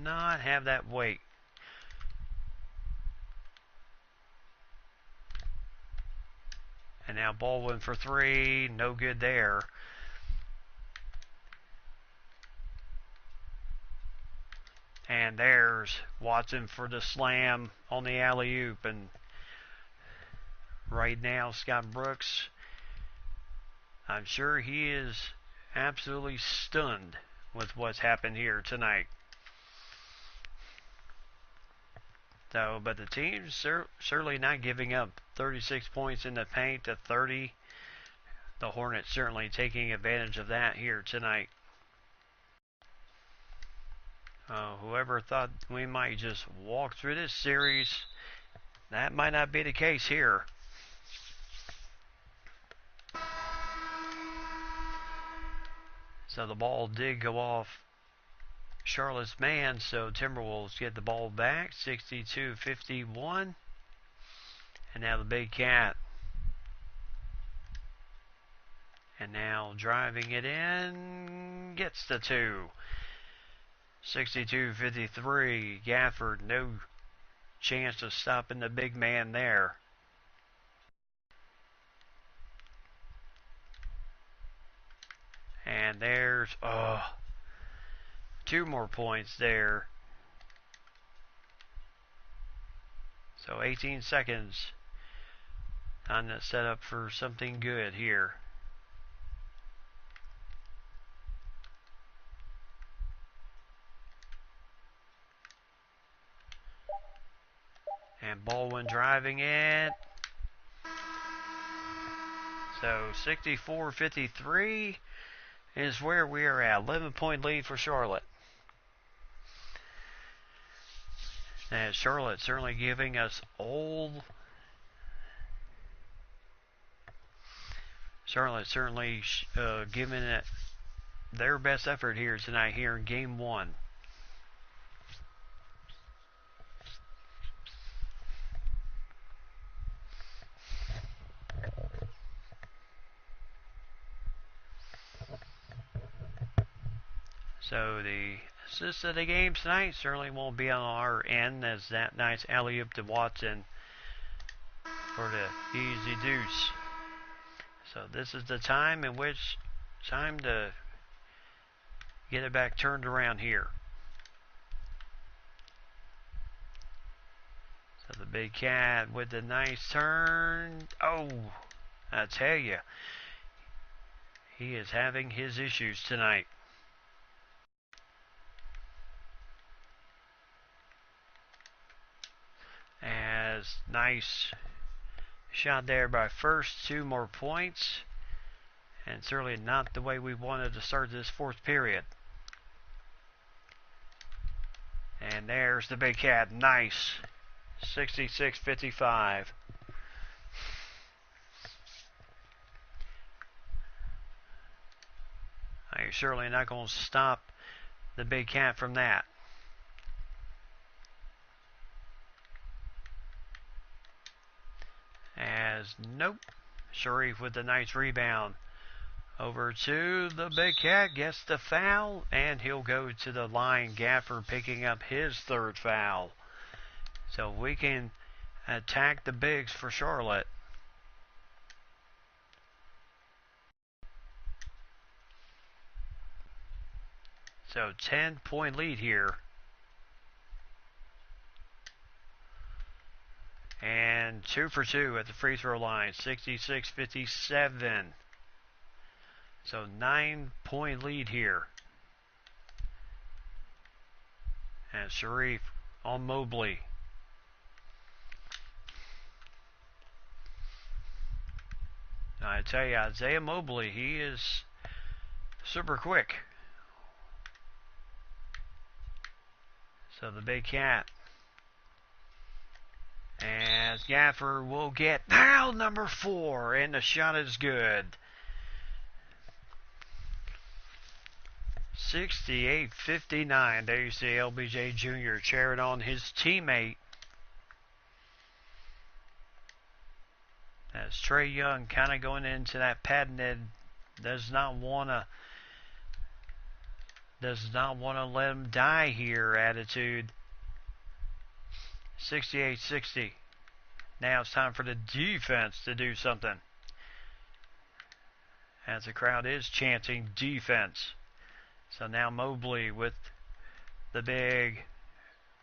not have that weight. And now Baldwin for 3. No good there. And there's Watson for the slam on the alley-oop. And right now, Scott Brooks, I'm sure he is absolutely stunned with what's happened here tonight. So, but the team's certainly not giving up. 36 points in the paint to 30. The Hornets certainly taking advantage of that here tonight. Whoever thought we might just walk through this series, that might not be the case here. So the ball did go off Charlotte's man, so Timberwolves get the ball back, 62-51. And now the Big Cat. And now driving it in, gets the 2. 62-53. Gafford, no chance of stopping the big man there. And there's 2 more points there. So 18 seconds on the setup for something good here. And Baldwin driving it. So 64-53 is where we are at. 11-point lead for Charlotte. And Charlotte certainly giving us Charlotte certainly giving it their best effort here tonight here in game one. So the assist of the game tonight certainly won't be on our end, as that nice alley-oop to Watson for the easy deuce. So this is the time to get it back turned around here. So the big cat with the nice turn. Oh, I tell you, he is having his issues tonight. As nice shot there by First, 2 more points, and certainly not the way we wanted to start this fourth period. And there's the big cat, nice, 66-55. You're certainly not going to stop the big cat from that. As nope, Sharif with the nice rebound. Over to the big cat, gets the foul, and he'll go to the line. Gaffer picking up his third foul. So we can attack the bigs for Charlotte. So 10-point lead here. And 2 for 2 at the free throw line, 66-57. So 9-point lead here. And Sharif on Mobley. I tell you, Isaiah Mobley, he is super quick. So the big cat. As Gaffer will get foul number 4, and the shot is good. 68-59. There you see LBJ Jr. cheering on his teammate. As Trae Young kind of going into that patented does not want to let him die here attitude. 68-60. Now it's time for the defense to do something, as the crowd is chanting defense. So now Mobley with the big,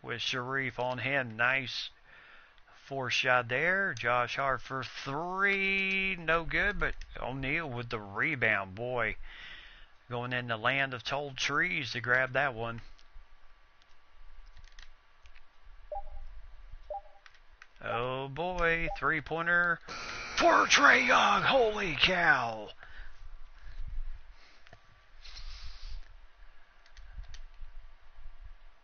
with Sharif on him. Nice 4 shot there. Josh Hart for 3, no good, but O'Neal with the rebound. Boy, going in the land of tall trees to grab that one. Oh boy, 3-pointer for Trae Young. Holy cow.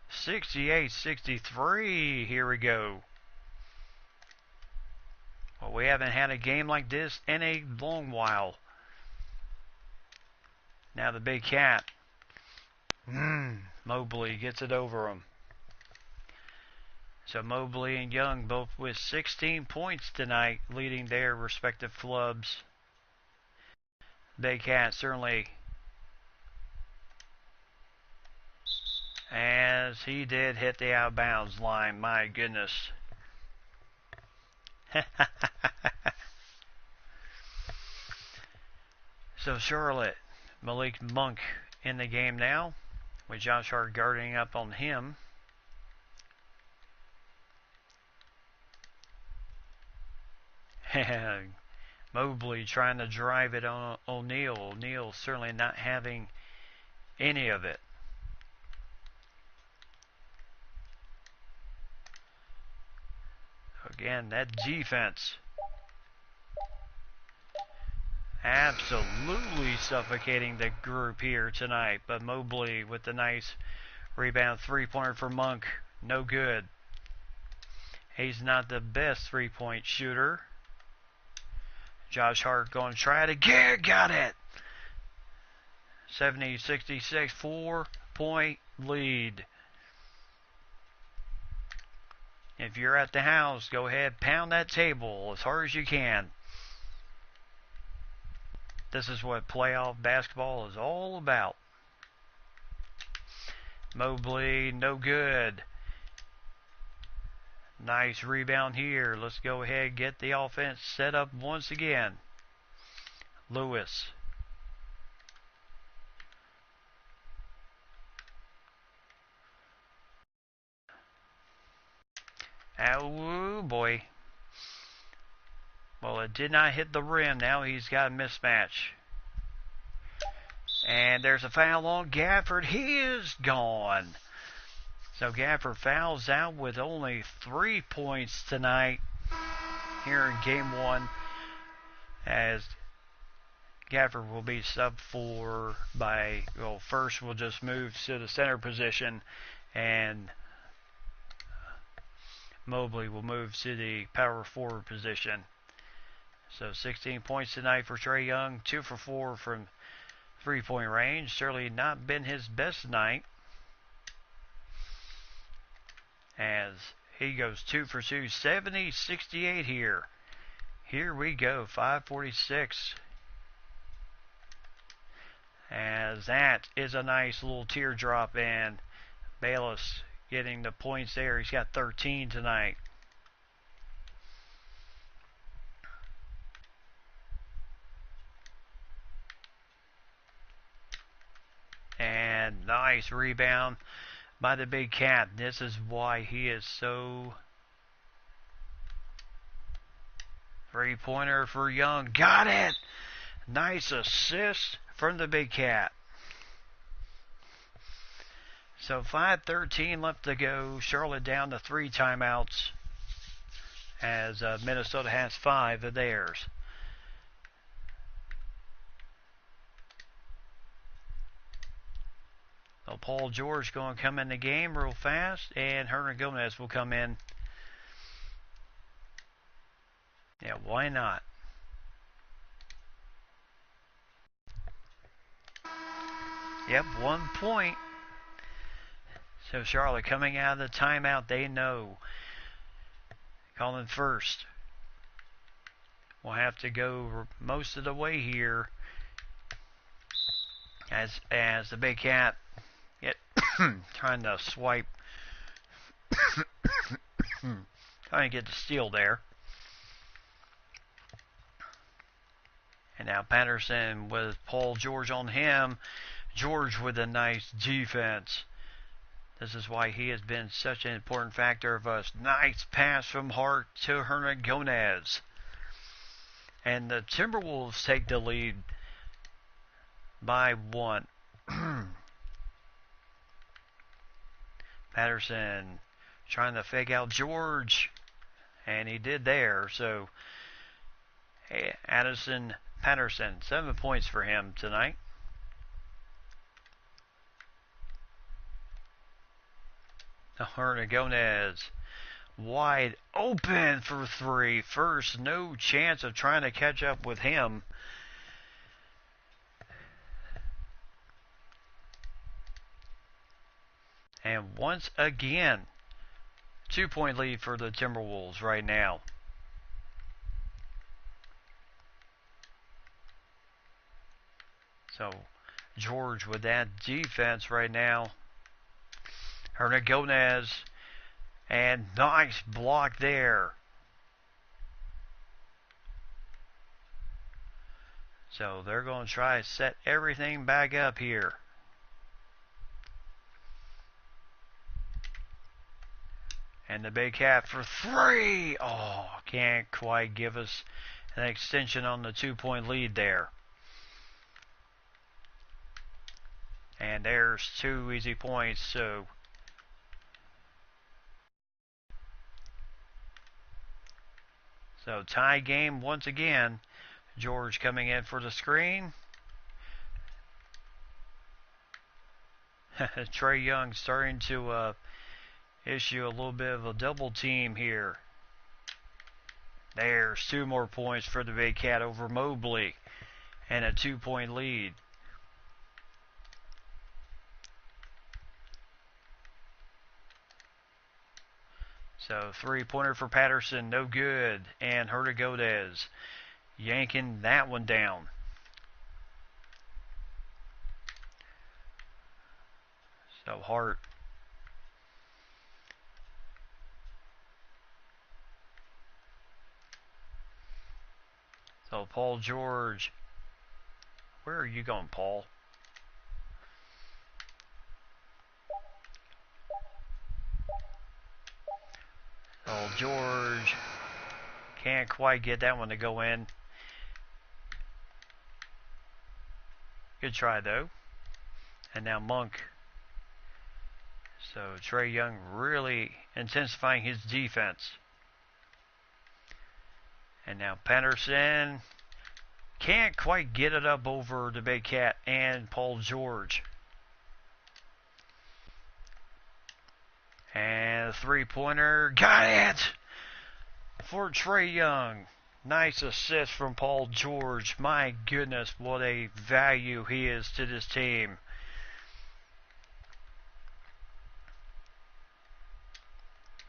$68-63. Here we go. Well, we haven't had a game like this in a long while. Now the big cat. Mobley gets it over him. So Mobley and Young both with 16 points tonight, leading their respective clubs. Big cat certainly, as he did hit the outbounds line. My goodness. So Charlotte, Malik Monk in the game now, with Josh Hart guarding up on him. Mobley trying to drive it on O'Neal. O'Neal certainly not having any of it. Again, that defense. absolutely suffocating the group here tonight. But Mobley with the nice rebound three-pointer for Monk. No good. He's not the best three-point shooter. Josh Hart going to try it again. Got it. 70-66, 4-point lead. If you're at the house, go ahead, pound that table as hard as you can. This is what playoff basketball is all about. Mobley, no good. Nice rebound here. Let's go ahead and get the offense set up once again. Lewis. Oh boy. Well, it did not hit the rim. Now he's got a mismatch. And there's a foul on Gafford. He is gone. So Gafford fouls out with only 3 points tonight here in game one, as Gafford will be sub for by, well, first we'll just move to the center position, and Mobley will move to the power forward position. So 16 points tonight for Trae Young, 2 for 4 from 3-point range. Certainly not been his best night, as he goes 2 for 2, 70-68 here. Here we go, 5:46. As that is a nice little teardrop, and Bayless getting the points there. He's got 13 tonight. And nice rebound by the big cat. This is why he is so... Three-pointer for Young. Got it! Nice assist from the big cat. So 5:13 left to go. Charlotte down to 3 timeouts, as Minnesota has 5 of theirs. So Paul George going to come in the game real fast, and Hernan Gomez will come in. Yeah, why not? Yep, 1 point. So Charlotte coming out of the timeout, they know. Calling first. We'll have to go most of the way here, as the big cat trying to swipe, trying to get the steal there. And now Patterson with Paul George on him. George with a nice defense. This is why he has been such an important factor of us. Nice pass from Hart to Hernan Gomez. And the Timberwolves take the lead by 1. Patterson trying to fake out George, and he did there. So Addison Patterson, 7 points for him tonight. Hernan Gomez wide open for 3. First, no chance of trying to catch up with him. And once again, 2-point lead for the Timberwolves right now. So George with that defense right now. Hernan Gomez, and nice block there. So they're going to try to set everything back up here. And the big cat for 3. Oh, can't quite give us an extension on the 2-point lead there. And there's 2 easy points. So tie game once again. George coming in for the screen. Trae Young starting to issue a little bit of a double team here. There's 2 more points for the Big Cat over Mobley and a 2-point lead. So 3-pointer for Patterson, no good. And Hurtagodez yanking that one down. So Hart. So Paul George. Where are you going, Paul? So George can't quite get that one to go in. Good try though. And now Monk. So Trae Young really intensifying his defense. And now Patterson can't quite get it up over the Big Cat and Paul George. And a 3-pointer. Got it! For Trae Young. Nice assist from Paul George. My goodness, what a value he is to this team.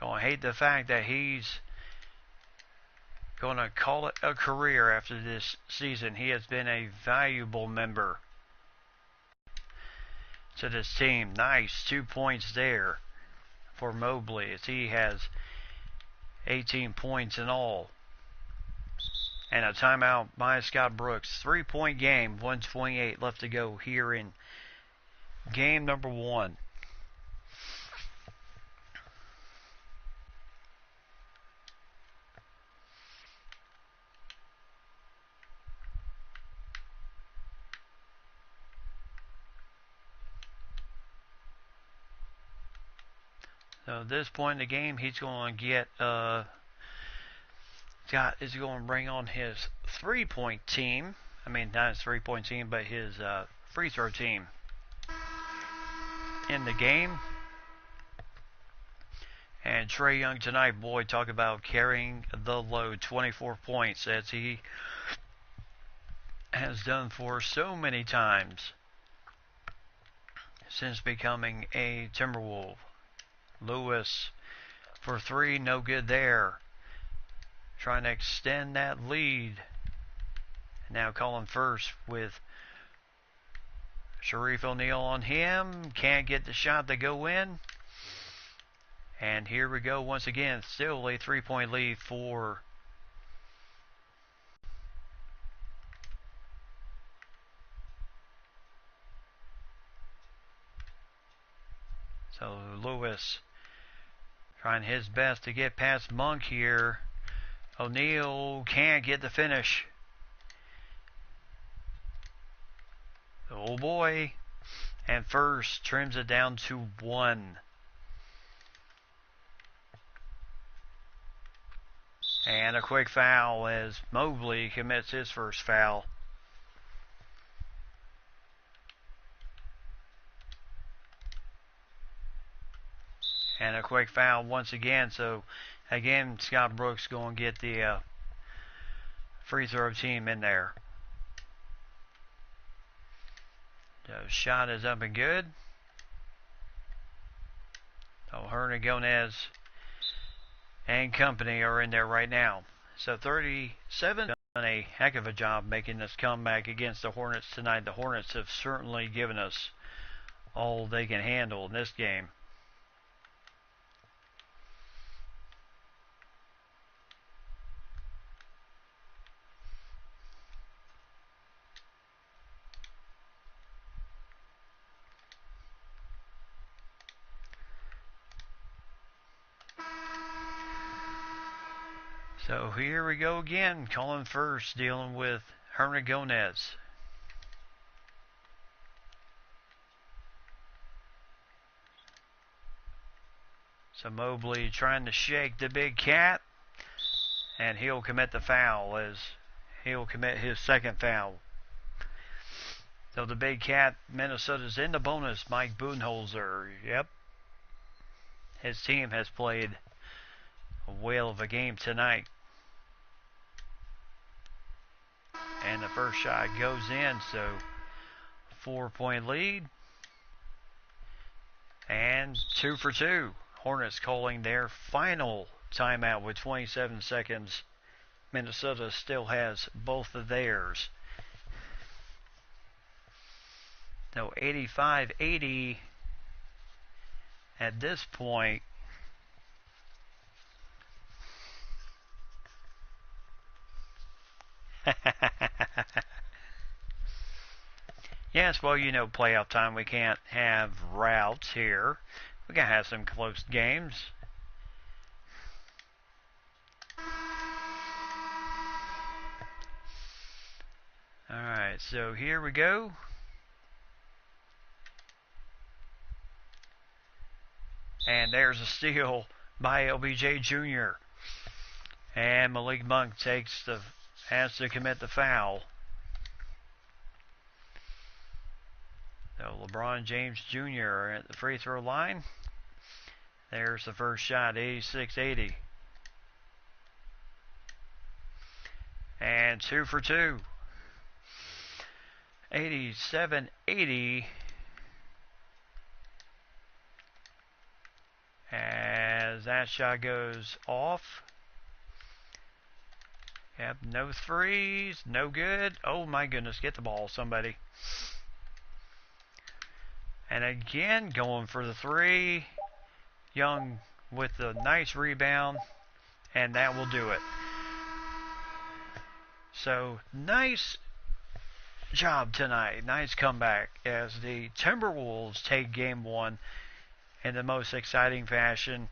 Gonna hate the fact that he's gonna call it a career after this season. He has been a valuable member to this team. Nice 2 points there for Mobley as he has 18 points in all. And a timeout by Scott Brooks. 3-point game, 1:28 left to go here in game number 1. So at this point in the game, he's going to get is going to bring on his 3-point team. I mean, not his 3-point team, but his free throw team in the game. And Trae Young tonight, boy, talk about carrying the load. 24 points as he has done for so many times since becoming a Timberwolves. Lewis for 3, no good there. Trying to extend that lead. Now calling first with Sharif O'Neal on him. Can't get the shot to go in. And here we go once again. Still a 3-point lead for so Lewis trying his best to get past Monk here. O'Neal can't get the finish. Oh boy. And first trims it down to 1. And a quick foul as Mobley commits his first foul. And a quick foul once again. So again, Scott Brooks going to get the free throw team in there. So shot is up and good. So Hurtagodez and company are in there right now. So 37 done a heck of a job making this comeback against the Hornets tonight. The Hornets have certainly given us all they can handle in this game. So here we go again, calling first, dealing with Hurtagodez. So Mobley trying to shake the Big Cat, and he'll commit the foul as he'll commit his second foul. So the Big Cat, Minnesota's in the bonus. Mike Budenholzer, yep. His team has played a whale of a game tonight. And the first shot goes in, so 4-point lead. And 2 for 2. Hornets calling their final timeout with 27 seconds. Minnesota still has both of theirs. So 85-80 at this point. Yes, well, you know, playoff time, we can't have routes here. We gotta have some close games. Alright, so here we go. And there's a steal by LBJ Jr. And Malik Monk has to commit the foul. So LeBron James Jr. at the free throw line. There's the first shot, 86-80. And 2 for 2. 87-80. As that shot goes off. Yep, no threes, no good. Oh my goodness, get the ball, somebody. And again, going for the three. Young with a nice rebound, and that will do it. So, nice job tonight. Nice comeback as the Timberwolves take game one in the most exciting fashion,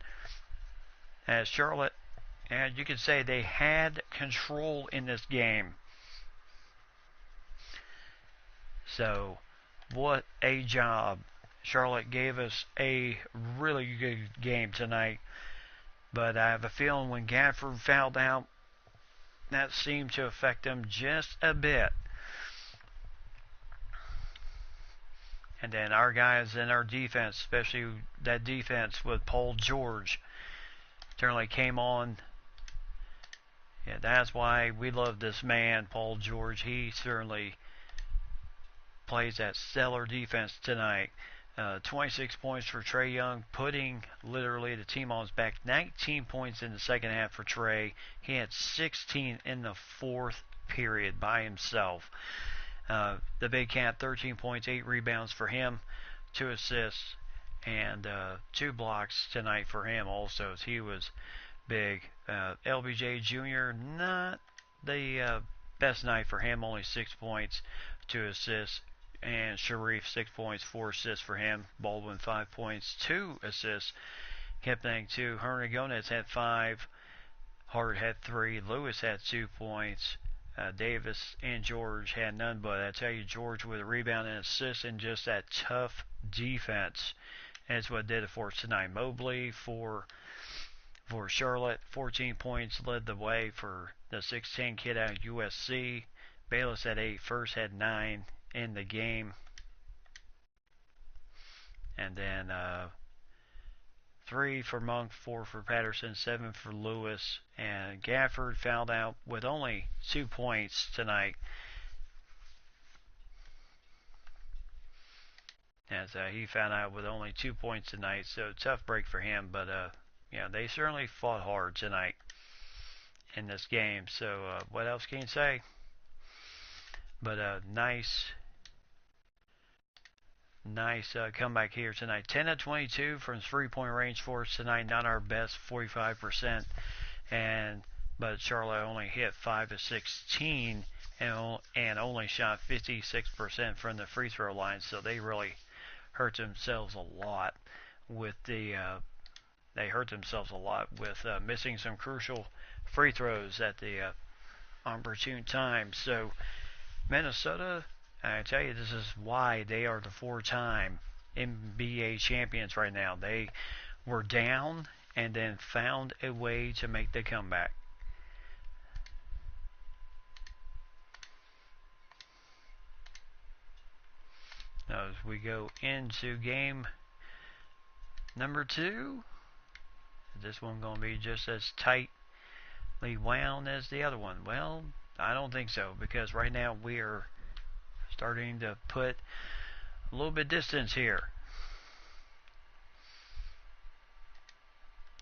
as Charlotte, and you could say they had control in this game. So, what a job. Charlotte gave us a really good game tonight. But I have a feeling when Gafford fouled out, that seemed to affect them just a bit. And then our guys in our defense, especially that defense with Paul George, certainly came on. Yeah, that's why we love this man, Paul George. He certainly plays that stellar defense tonight. 26 points for Trae Young, putting literally the team on his back. 19 points in the second half for Trae. He had 16 in the fourth period by himself. The Big Cat, 13 points, 8 rebounds for him, 2 assists, and 2 blocks tonight for him also, as he was big. LBJ Jr., not the best night for him, only 6 points, 2 assists. And Sharif, 6 points, 4 assists for him. Baldwin, 5 points, 2 assists. Kipling, 2. Hernagones had 5. Hart had 3. Lewis had 2 points. Davis and George had none, but I tell you, George with a rebound and assist and just that tough defense. That's what did it for us tonight. Mobley for Charlotte, 14 points, led the way for the 6'10" kid out of USC. Bayless had 8. First had 9 in the game. And then 3 for Monk, 4 for Patterson, 7 for Lewis. And Gafford fouled out with only 2 points tonight. As he found out with only 2 points tonight. So tough break for him. But yeah, they certainly fought hard tonight in this game. So what else can you say? But nice comeback here tonight. 10 of 22 from 3-point range for us tonight. Not our best, 45%. But Charlotte only hit 5 of 16 and only shot 56% from the free throw line. So they really hurt themselves a lot with missing some crucial free throws at the opportune time. So Minnesota, I tell you, this is why they are the 4-time NBA champions right now. They were down and then found a way to make the comeback. As we go into game number 2, is this one going to be just as tightly wound as the other one? Well, I don't think so, because right now we are starting to put a little bit distance here.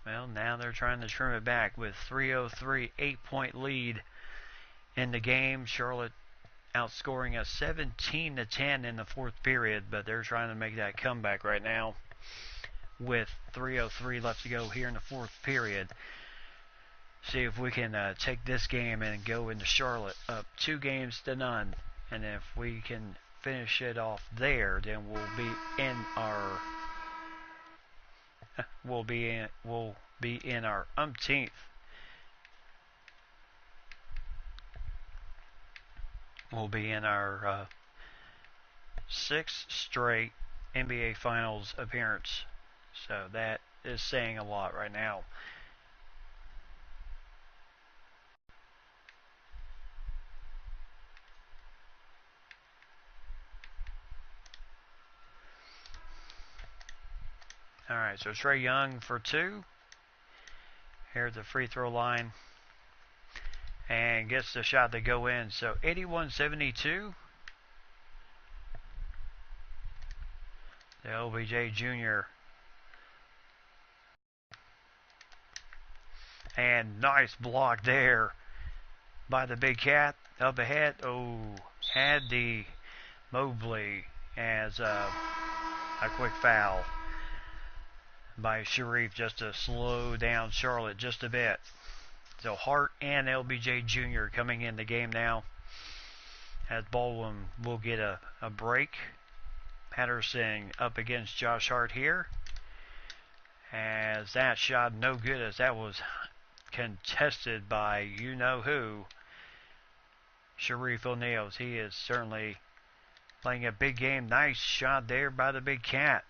Well, now they're trying to trim it back with 3:03, 8-point lead in the game. Charlotte outscoring us 17-10 in the fourth period, but they're trying to make that comeback right now with 3:03 left to go here in the fourth period. See if we can take this game and go into Charlotte up 2-0. And if we can finish it off there, then we'll be in our umpteenth sixth straight NBA Finals appearance. So that is saying a lot right now. Alright, so Trae Young for 2 here at the free throw line, and gets the shot to go in. So 81-72. The LBJ Jr. And nice block there by the big cat up ahead. Oh, had the Mobley as a quick foul by Sharif just to slow down Charlotte just a bit. So Hart and LBJ Jr. coming in the game now, as Baldwin will get a break. Patterson up against Josh Hart here, as that shot no good, as that was contested by you-know-who, Sharif O'Neal. He is certainly playing a big game. Nice shot there by the big cat.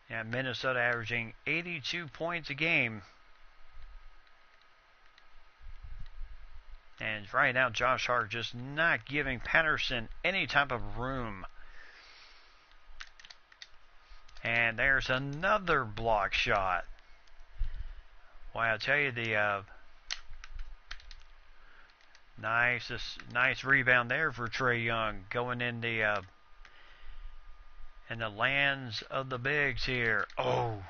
And Minnesota averaging 82 points a game. And right now, Josh Hart just not giving Patterson any type of room. And there's another block shot. Well, I'll tell you, the nice rebound there for Trae Young, going in the lands of the bigs here. Oh,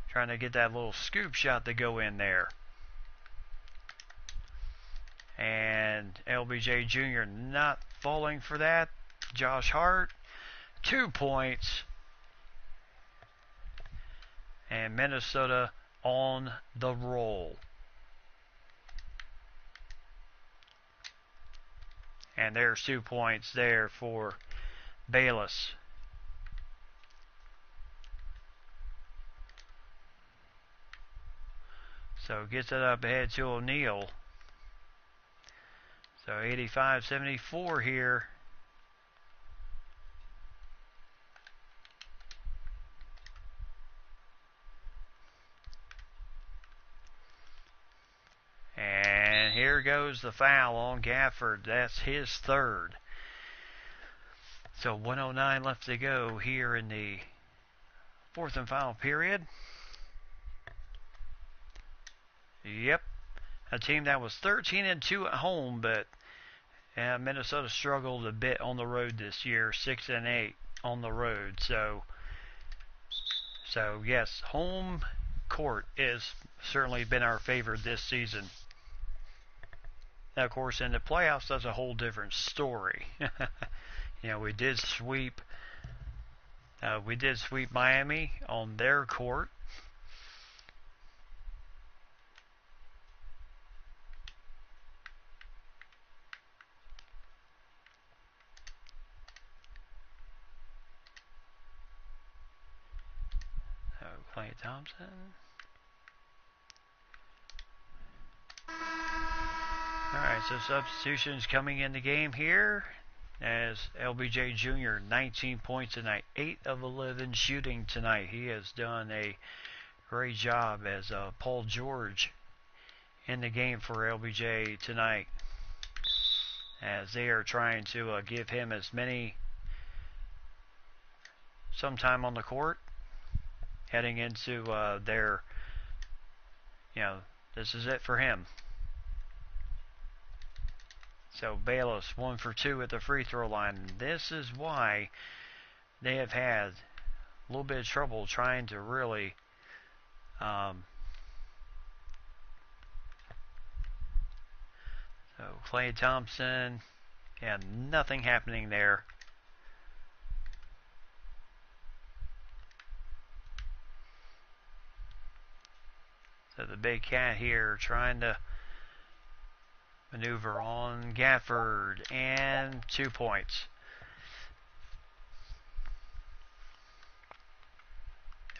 trying to get that little scoop shot to go in there. And LBJ Jr. not falling for that. Josh Hart, 2 points. And Minnesota on the roll. And there's 2 points there for Bayless. So gets it up ahead to O'Neal. So 85-74 here. And here goes the foul on Gafford. That's his third. So 1:09 left to go here in the fourth and final period. Yep. A team that was 13-2 at home, but Minnesota struggled a bit on the road this year, 6-8 on the road. So yes, home court has certainly been our favorite this season. Now, of course, in the playoffs, that's a whole different story. You know, we did sweep Miami on their court. Clay Thompson. Alright, so substitutions coming in the game here, as LBJ Jr. 19 points tonight, 8 of 11 shooting tonight. He has done a great job as Paul George in the game for LBJ tonight. as they are trying to give him some time on the court, heading into their, this is it for him. So Bayless 1 for 2 at the free throw line. This is why they have had a little bit of trouble trying to really so Klay Thompson, nothing happening there. So the big cat here trying to maneuver on Gafford, and 2 points.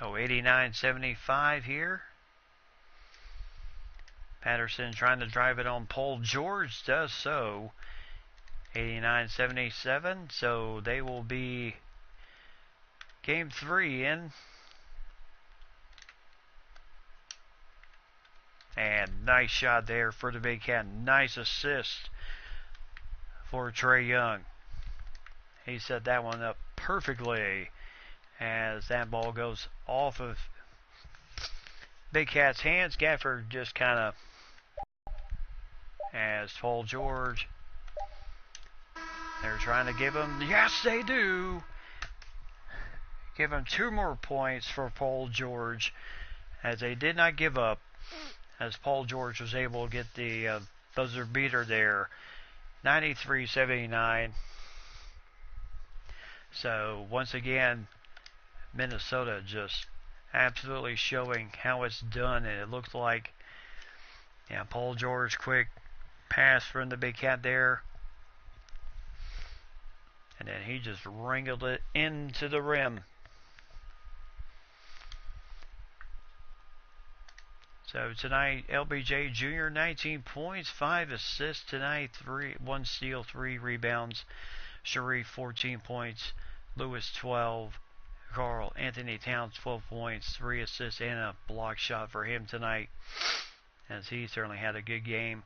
Oh, 89-75 here. Patterson trying to drive it on Paul George, does so. 89-77, so they will be game 3 in. And nice shot there for the big cat. Nice assist for Trae Young. He set that one up perfectly as that ball goes off of big cat's hands. Gafford just kind of, as Paul George, they're trying to give him, yes they do, give him 2 more points for Paul George, as they did not give up, as Paul George was able to get the buzzer beater there, 93-79. So once again, Minnesota just absolutely showing how it's done, and it looked like, Paul George, quick pass from the big cat there, and then he just wrangled it into the rim. So tonight, LBJ Jr. 19 points, 5 assists tonight, 1 steal, 3 rebounds. Sharif 14 points, Lewis 12, Karl Anthony Towns 12 points, 3 assists and a block shot for him tonight, as he certainly had a good game.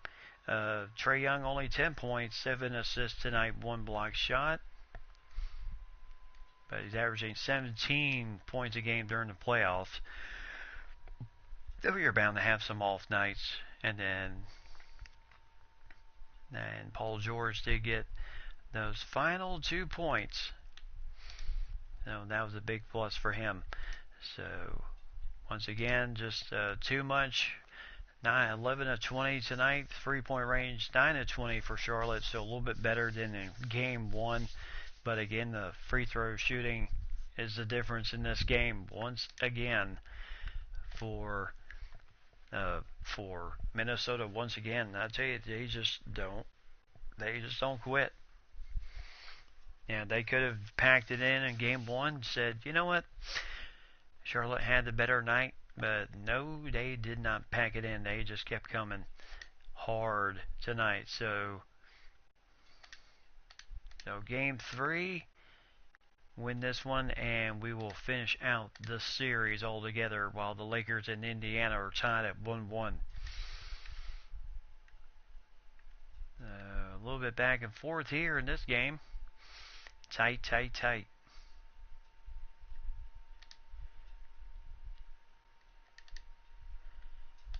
Trae Young only 10 points, 7 assists tonight, 1 block shot. But he's averaging 17 points a game during the playoffs. So you're bound to have some off nights. And Paul George did get those final 2 points. So that was a big plus for him. So once again, just too much. 11 of 20 tonight, 3-point range, 9 of 20 for Charlotte, so a little bit better than in game 1. But again, the free throw shooting is the difference in this game once again for Minnesota. Once again, I tell you, they just don't quit. They could have packed it in game 1, said, you know what, Charlotte had the better night, but no, they did not pack it in. They just kept coming hard tonight. So game 3, win this one, and we will finish out the series altogether, while the Lakers and Indiana are tied at 1-1. A little bit back and forth here in this game. Tight.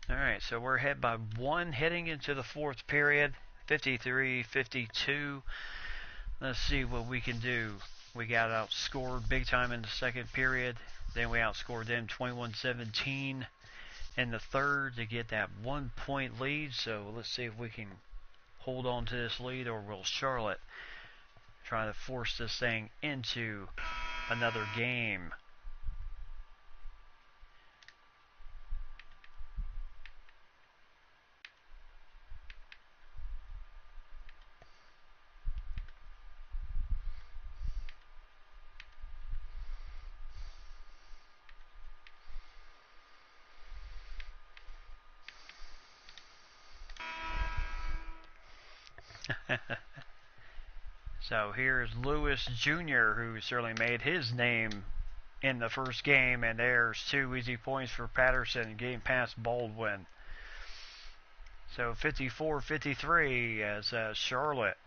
Alright, so we're ahead by 1 heading into the 4th period. 53-52. Let's see what we can do. We got outscored big time in the 2nd period. Then we outscored them 21-17 in the 3rd to get that 1-point lead. So let's see if we can hold on to this lead, or will Charlotte try to force this thing into another game. So here's Lewis Jr., who certainly made his name in the first game, and there's 2 easy points for Patterson, getting past Baldwin. So 54-53 as Charlotte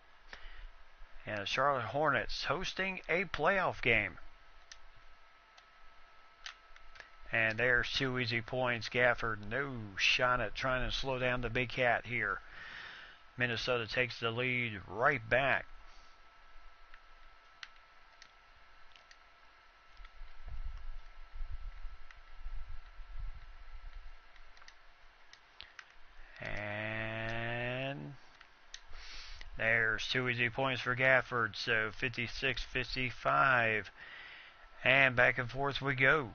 And the Charlotte Hornets hosting a playoff game. And there's 2 easy points. Gafford, no shot at trying to slow down the Big Cat here. Minnesota takes the lead right back. And there's 2 easy points for Gafford. So 56-55. And back and forth we go.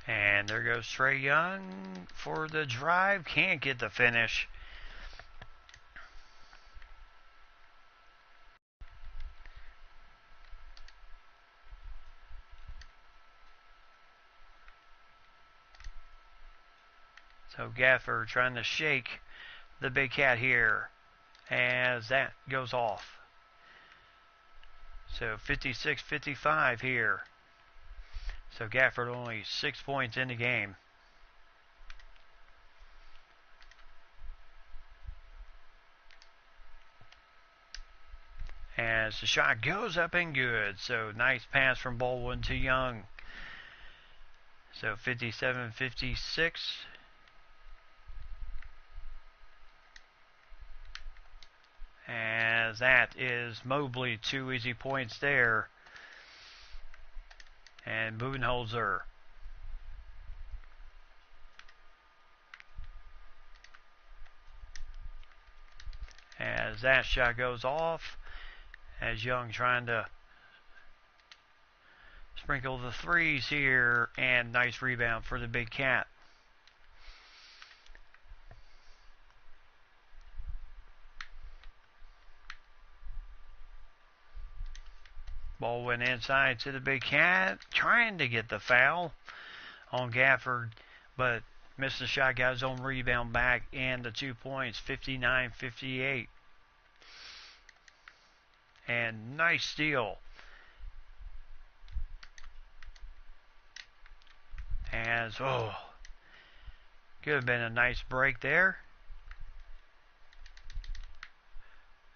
And there goes Trae Young for the drive. Can't get the finish. So Gafford trying to shake the Big Cat here as that goes off. So 56-55 here. So Gafford only 6 points in the game. As the shot goes up and good. So nice pass from Baldwin to Young. So 57-56. As that is Mobley, 2 easy points there. And Budenholzer. As that shot goes off. As Young trying to sprinkle the threes here. And nice rebound for the Big Cat. Ball went inside to the Big Cat, trying to get the foul on Gafford, but missed the shot, got his own rebound back, and the 2 points, 59-58. And nice steal. As, could have been a nice break there.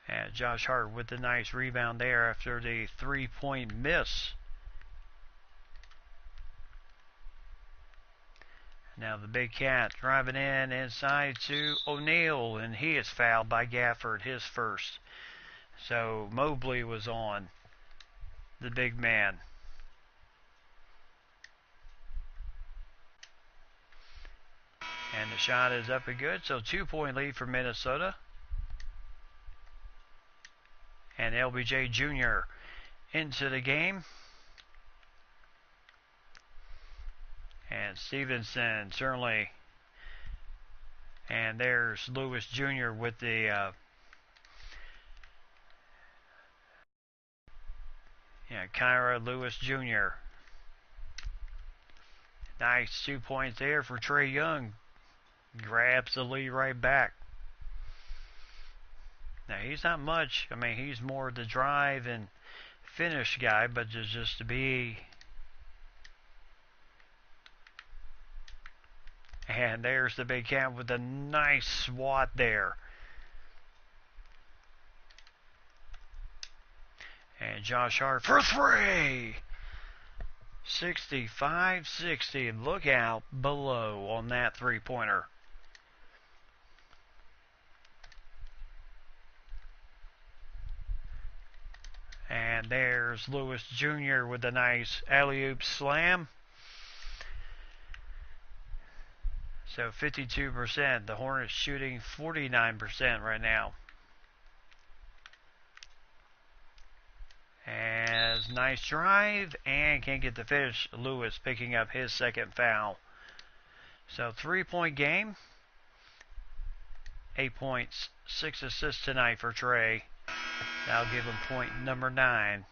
And Josh Hart with the nice rebound there after the 3-point miss. Now the Big Cat driving in inside to O'Neal, and he is fouled by Gafford, his first. So Mobley was on the big man. And the shot is up and good, so 2-point lead for Minnesota. And LBJ Jr. into the game. And Stevenson certainly. And there's Lewis Jr. with the Kyra Lewis Jr. Nice 2 points there for Trae Young. Grabs the lead right back. Now he's not much. I mean, he's more the drive and finish guy, but just to be. And there's the Big Cat with a nice swat there. And Josh Hart for 3. 65-60. Look out below on that 3-pointer. And there's Lewis Jr. with a nice alley-oop slam. So 52%. The Hornets shooting 49% right now. As nice drive and can't get the finish. Lewis picking up his second foul. So 3-point game. 8 points, 6 assists tonight for Trae. That'll give him point number 9.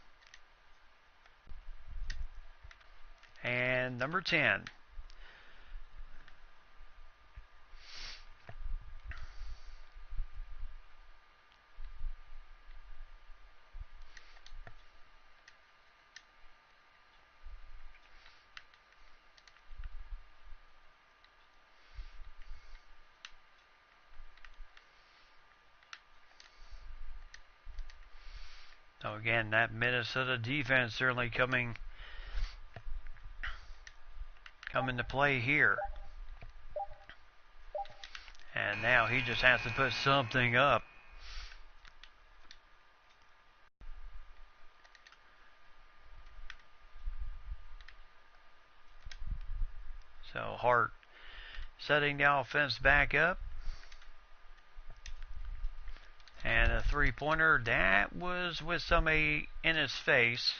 And number 10. So again, that Minnesota defense certainly coming to play here. And now he just has to put something up. So Hart setting the offense back up. And a three-pointer, that was with somebody in his face.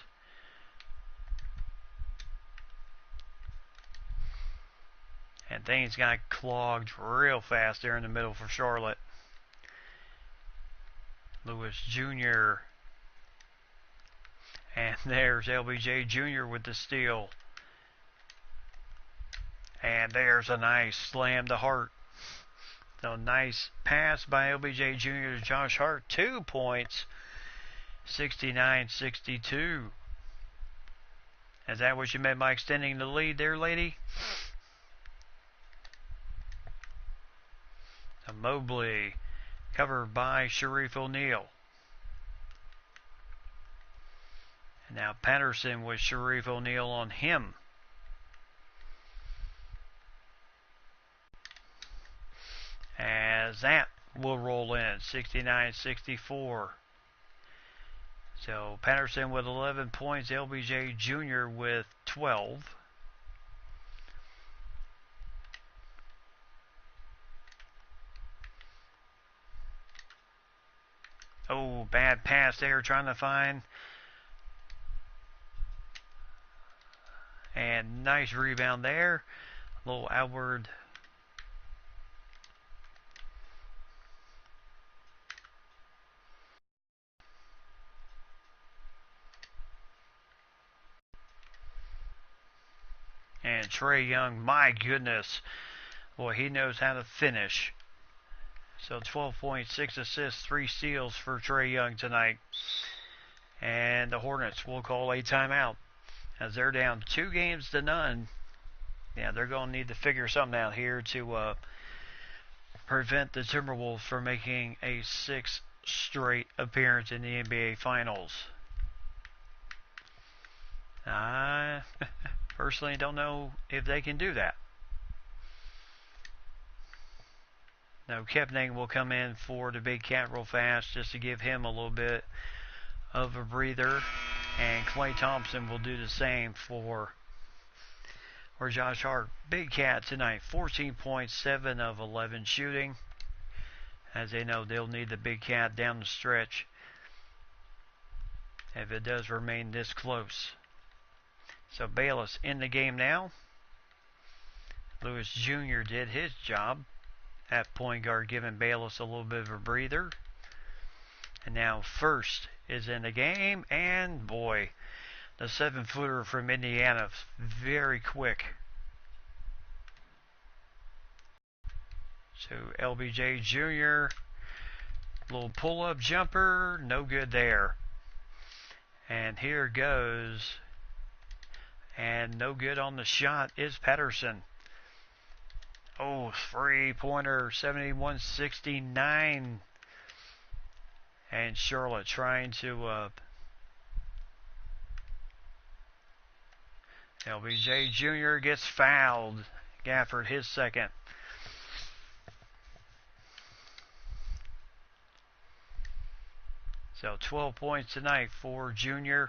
And things got clogged real fast there in the middle for Charlotte. Lewis Jr. And there's LBJ Jr. with the steal. And there's a nice slam to Hart. So nice pass by LBJ Jr. to Josh Hart. 2 points. 69-62. Is that what you meant by extending the lead there, lady? So Mobley covered by Sharif O'Neal. And now Patterson with Sharif O'Neal on him. As that will roll in, 69-64. So Patterson with 11 points, LBJ Jr. with 12. Oh, bad pass there, trying to find. And nice rebound there. A little outward. And Trae Young, my goodness. Boy, he knows how to finish. So 12 points, 6 assists, 3 steals for Trae Young tonight. And the Hornets will call a timeout as they're down 2-0. Yeah, they're going to need to figure something out here to prevent the Timberwolves from making a 6th straight appearance in the NBA Finals. I personally don't know if they can do that. Now, Kepning will come in for the big cat real fast just to give him a little bit of a breather. And Klay Thompson will do the same for Josh Hart. Big cat tonight, 14 points, 7 of 11 shooting. As they know, they'll need the big cat down the stretch if it does remain this close. So Bayless in the game now. Lewis Jr. did his job at point guard, giving Bayless a little bit of a breather. And now First is in the game, and boy, the 7-footer from Indiana, very quick. So LBJ Jr., little pull-up jumper, no good there. And here goes, and no good on the shot is Patterson. Oh, three-pointer, 71-69. And Charlotte trying to LBJ Jr. gets fouled. Gafford his second. So 12 points tonight for Jr.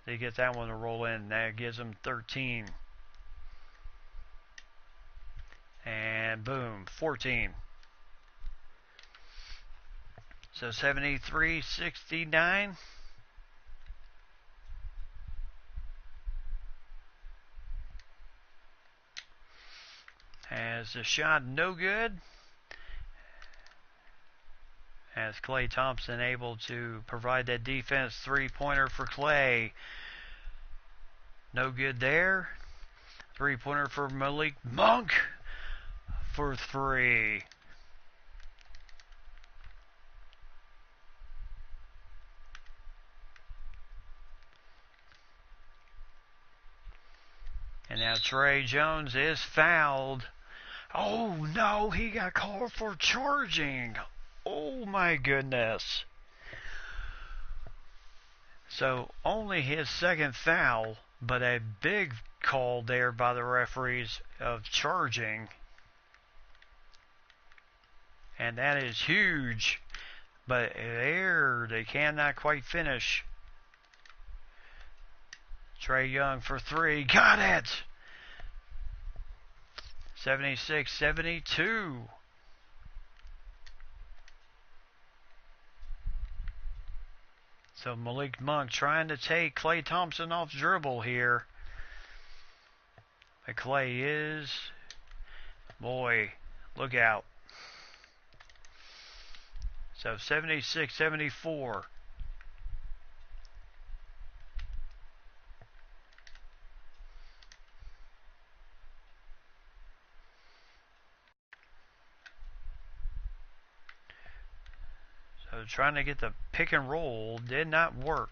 They get that one to roll in. That gives him 13. And boom, 14. So 73-69. As the shot no good. As Klay Thompson able to provide that defense three-pointer for Klay. No good there. Three-pointer for Malik Monk for 3. And now Trey Jones is fouled. Oh no, he got called for charging. Oh my goodness. So only his second foul, but a big call there by the referees of charging. And that is huge. But there, they cannot quite finish. Trae Young for three. Got it! 76-72. So Malik Monk trying to take Klay Thompson off dribble here. But Klay is... Boy, look out. So 76-74. So trying to get the pick and roll did not work.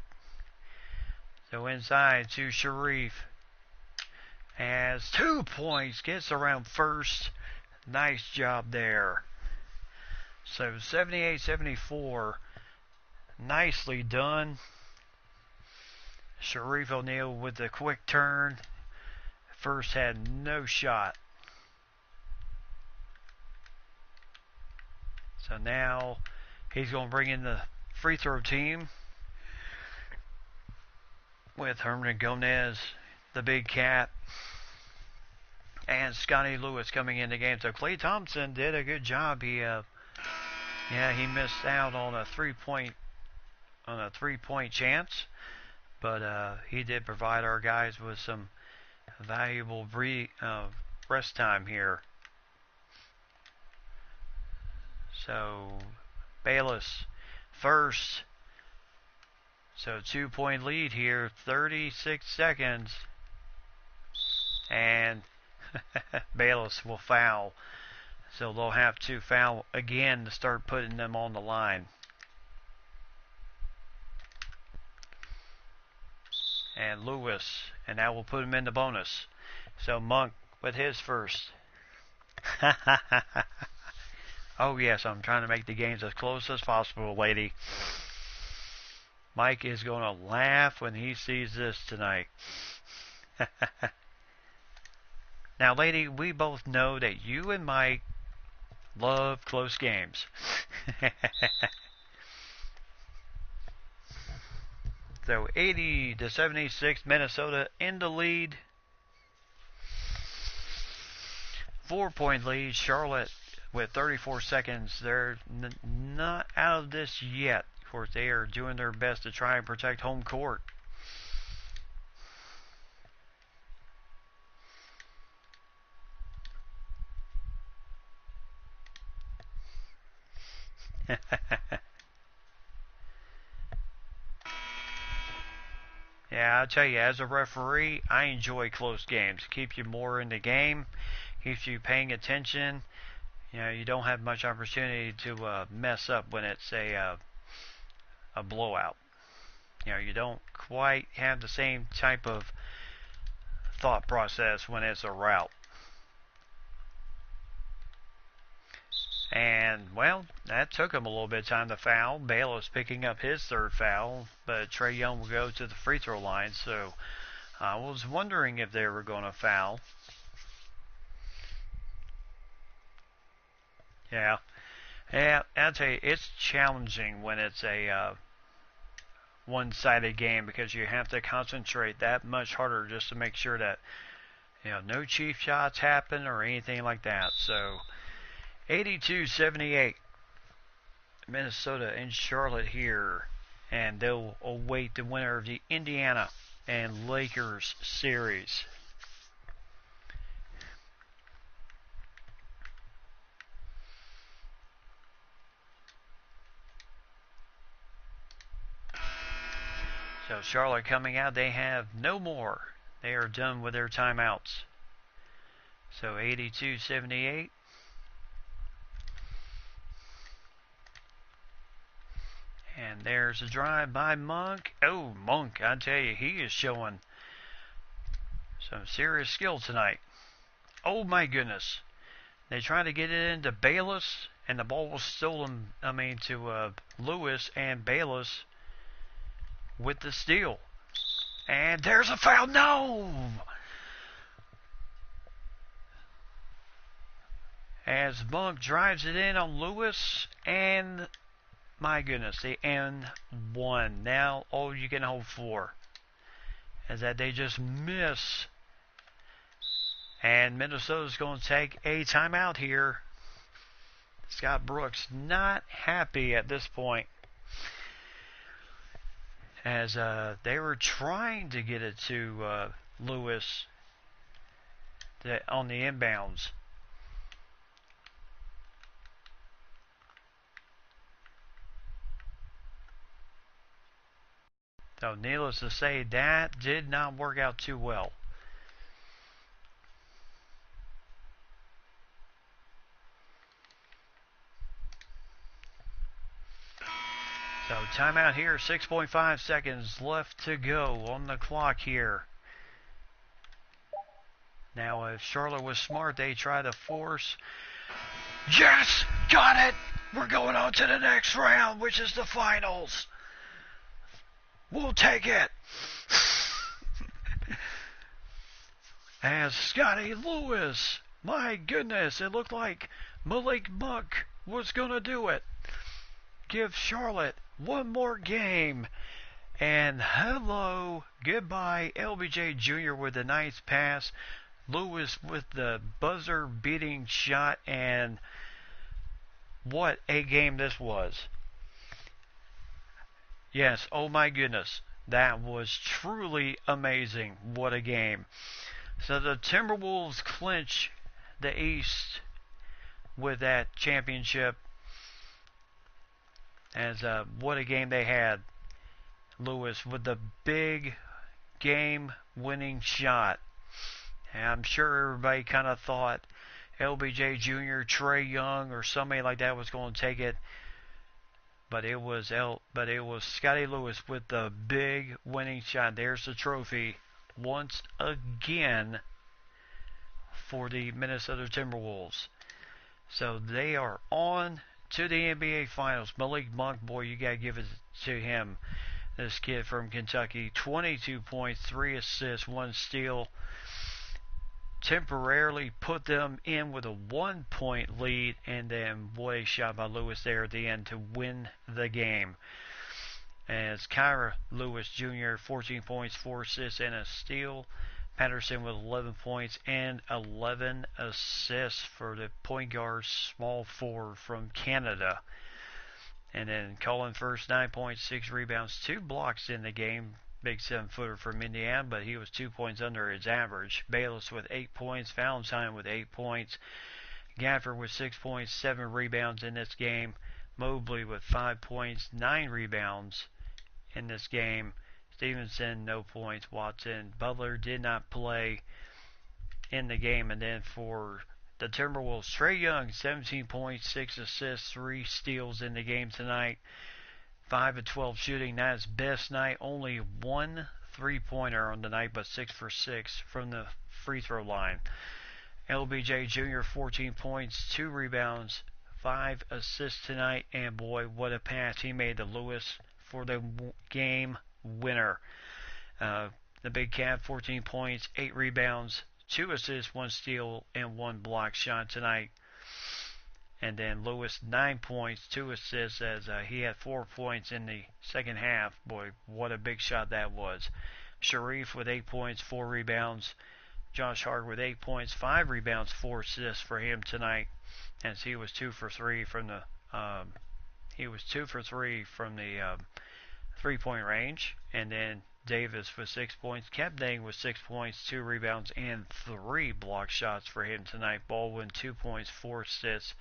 So inside to Sharif. Has 2 points. Gets around first. Nice job there. So 78-74. Nicely done. Sharif O'Neal with the quick turn. First had no shot. So now he's going to bring in the free throw team with Herman Gomez, the big cat, and Scotty Lewis coming in the game. So Klay Thompson did a good job. He missed out on a three-point chance, but he did provide our guys with some valuable rest time here. So Bayless first. So 2-point lead here, 36 seconds. And Bayless will foul. So they'll have to foul again to start putting them on the line. And Lewis, and that will put him in the bonus. So Monk with his first. Oh yes, I'm trying to make the games as close as possible, lady. Mike is going to laugh when he sees this tonight. Now, lady, we both know that you and Mike love close games. So 80-76, Minnesota in the lead. 4-point lead, Charlotte with 34 seconds. They're not out of this yet. Of course, they are doing their best to try and protect home court. Yeah, I'll tell you, as a referee, I enjoy close games. It keeps you more in the game, keeps you paying attention. You know, you don't have much opportunity to mess up when it's a blowout. You know, you don't quite have the same type of thought process when it's a rout. And, well, that took him a little bit of time to foul. Bayless picking up his third foul, but Trae Young will go to the free throw line. So I was wondering if they were going to foul. Yeah, I'll tell you, it's challenging when it's a one-sided game because you have to concentrate that much harder just to make sure that, you know, no cheap shots happen or anything like that. So 82-78, Minnesota and Charlotte here, and they'll await the winner of the Indiana and Lakers series. So Charlotte coming out, they have no more. They are done with their timeouts. So 82-78. And there's a drive by Monk. Oh, Monk, I tell you, he is showing some serious skill tonight. Oh my goodness. They tried to get it into Bayless, and the ball was stolen, to Lewis, and Bayless with the steal. And there's a foul. No! As Monk drives it in on Lewis, and my goodness, the N1. Now all you can hope for is that they just miss. And Minnesota's going to take a timeout here. Scott Brooks not happy at this point, as they were trying to get it to Lewis on the inbounds. So needless to say, that did not work out too well. So timeout here, 6.5 seconds left to go on the clock here. Now if Charlotte was smart, they try to force. Yes! Got it! We're going on to the next round, which is the finals. We'll take it. As Scotty Lewis, my goodness, it looked like Malik Monk was going to do it. Give Charlotte one more game. And hello, goodbye, LBJ Jr. with a nice pass. Lewis with the buzzer-beating shot, and what a game this was. Yes, oh my goodness, that was truly amazing. What a game. So the Timberwolves clinch the East with that championship. As what a game they had. Lewis with the big game-winning shot. And I'm sure everybody kind of thought LBJ Jr., Trae Young, or somebody like that was going to take it. But it was Scotty Lewis with the big winning shot. There's the trophy once again for the Minnesota Timberwolves. So they are on to the NBA Finals. Malik Monk, boy, you got to give it to him. This kid from Kentucky, 22 points, 3 assists, 1 steal. Temporarily put them in with a 1-point lead, and then what a shot by Lewis there at the end to win the game. As Kyra Lewis Jr., 14 points, 4 assists, and a steal. Patterson with 11 points and 11 assists for the point guard small forward from Canada. And then Colin First, 9 points, 6 rebounds, 2 blocks in the game. Big 7-footer from Indiana, but he was 2 points under his average. Bayless with 8 points. Valentine with 8 points. Gafford with 6 points, 7 rebounds in this game. Mobley with 5 points, 9 rebounds in this game. Stevenson, no points. Watson, Butler did not play in the game. And then for the Timberwolves, Trae Young, 17 points, 6 assists, 3 steals in the game tonight. 5 of 12 shooting, not his best night. Only 1 3-pointer on the night, but 6 for 6 from the free throw line. LBJ Jr., 14 points, 2 rebounds, 5 assists tonight. And boy, what a pass he made to Lewis for the game winner. The big cat, 14 points, 8 rebounds, 2 assists, 1 steal, and 1 block shot tonight. And then Lewis, 9 points, 2 assists, as he had 4 points in the second half. Boy, what a big shot that was. Sharif with 8 points, 4 rebounds. Josh Hart with 8 points, 5 rebounds, 4 assists for him tonight, as he was 2 for 3 from the 3-point range. And then Davis with 6 points. Kepdang with 6 points, 2 rebounds, and 3 block shots for him tonight. Baldwin, 2 points, 4 assists.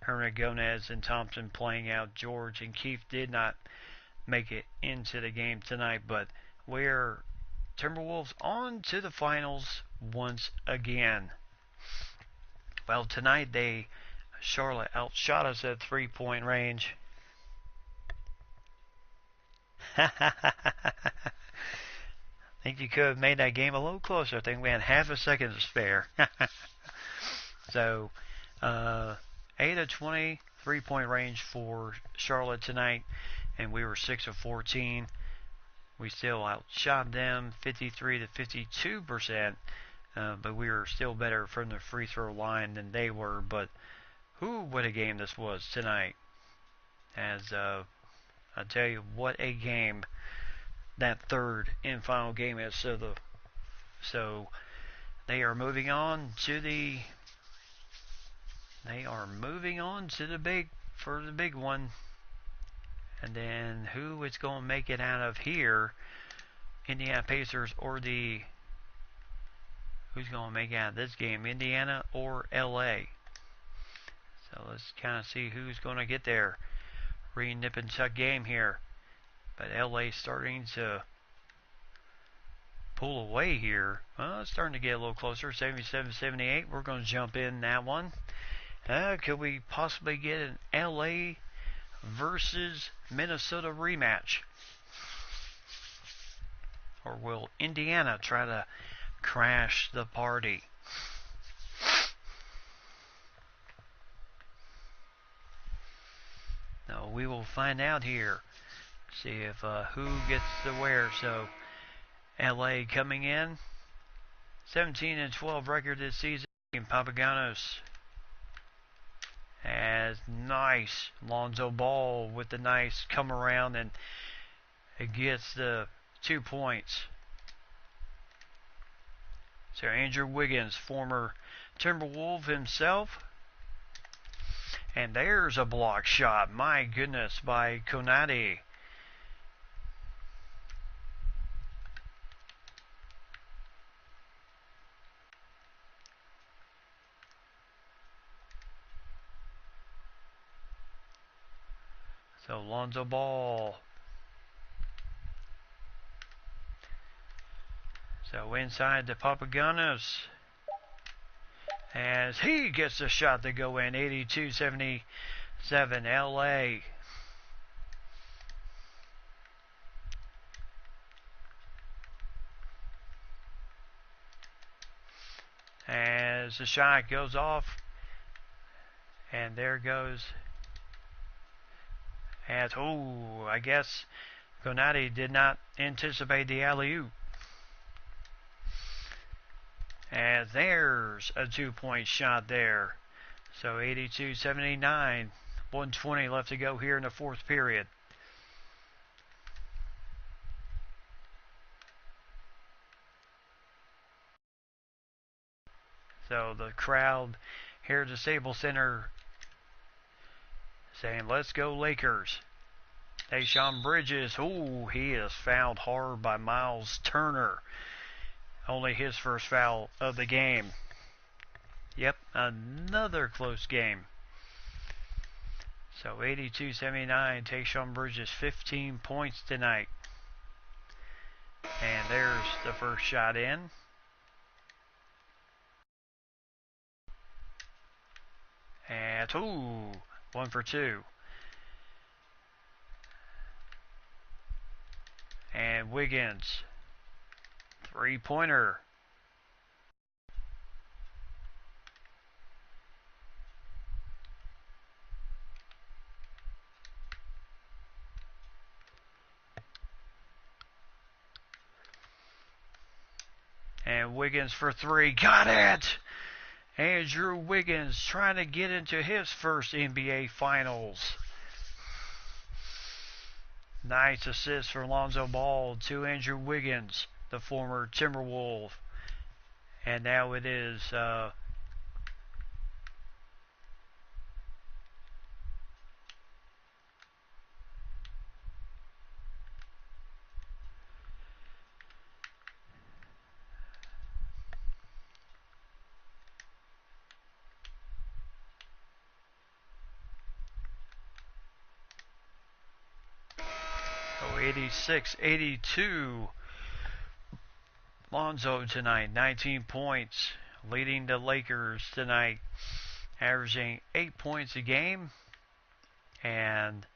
Hernan Gomez and Thompson playing out. George and Keefe did not make it into the game tonight, but we're Timberwolves on to the finals once again. Well, tonight Charlotte outshot us at 3-point range. I think you could have made that game a little closer. I think we had half a second to spare. So, 8 of 20, 3-point range for Charlotte tonight, and we were 6 of 14. We still outshot them 53 to 52%, but we were still better from the free throw line than they were. But what a game this was tonight. As I tell you, what a game that third and final game is. So they are moving on to the big one. And then who is going to make it out of here? Indiana Pacers or who's going to make it out of this game? Indiana or LA? So let's kind of see who's going to get there. Nip and tuck game here. But LA starting to pull away here. Well, it's starting to get a little closer. 77-78. We're going to jump in that one. Could we possibly get an LA versus Minnesota rematch? Or will Indiana try to crash the party? No, we will find out here. See if who gets the where. So LA coming in, 17-12 record this season. Papaganos has nice Lonzo Ball with the nice come around, and it gets the 2 points. So Andrew Wiggins, former Timberwolf himself. And there's a block shot. My goodness, by Konate. So Lonzo Ball. So inside the Papaganos. As he gets the shot to go in. 82-77 LA. As the shot goes off. And there goes. I guess Konate did not anticipate the alley-oop. And there's a 2-point shot there. So 82-79, 1:20 left to go here in the fourth period. So the crowd here at the Staples Center saying, let's go Lakers. Tayshaun Bridges, he is fouled hard by Miles Turner. Only his first foul of the game. Yep, another close game. So 82-79, Tayshaun Bridges 15 points tonight. And there's the first shot in. And 1 for 2. And Wiggins, 3-pointer. And Wiggins for 3. Got it! Andrew Wiggins trying to get into his first NBA Finals. Nice assist for Lonzo Ball to Andrew Wiggins, the former Timberwolf. And now it is so 86-82. Lonzo tonight, 19 points, leading the Lakers tonight, averaging 8 points a game and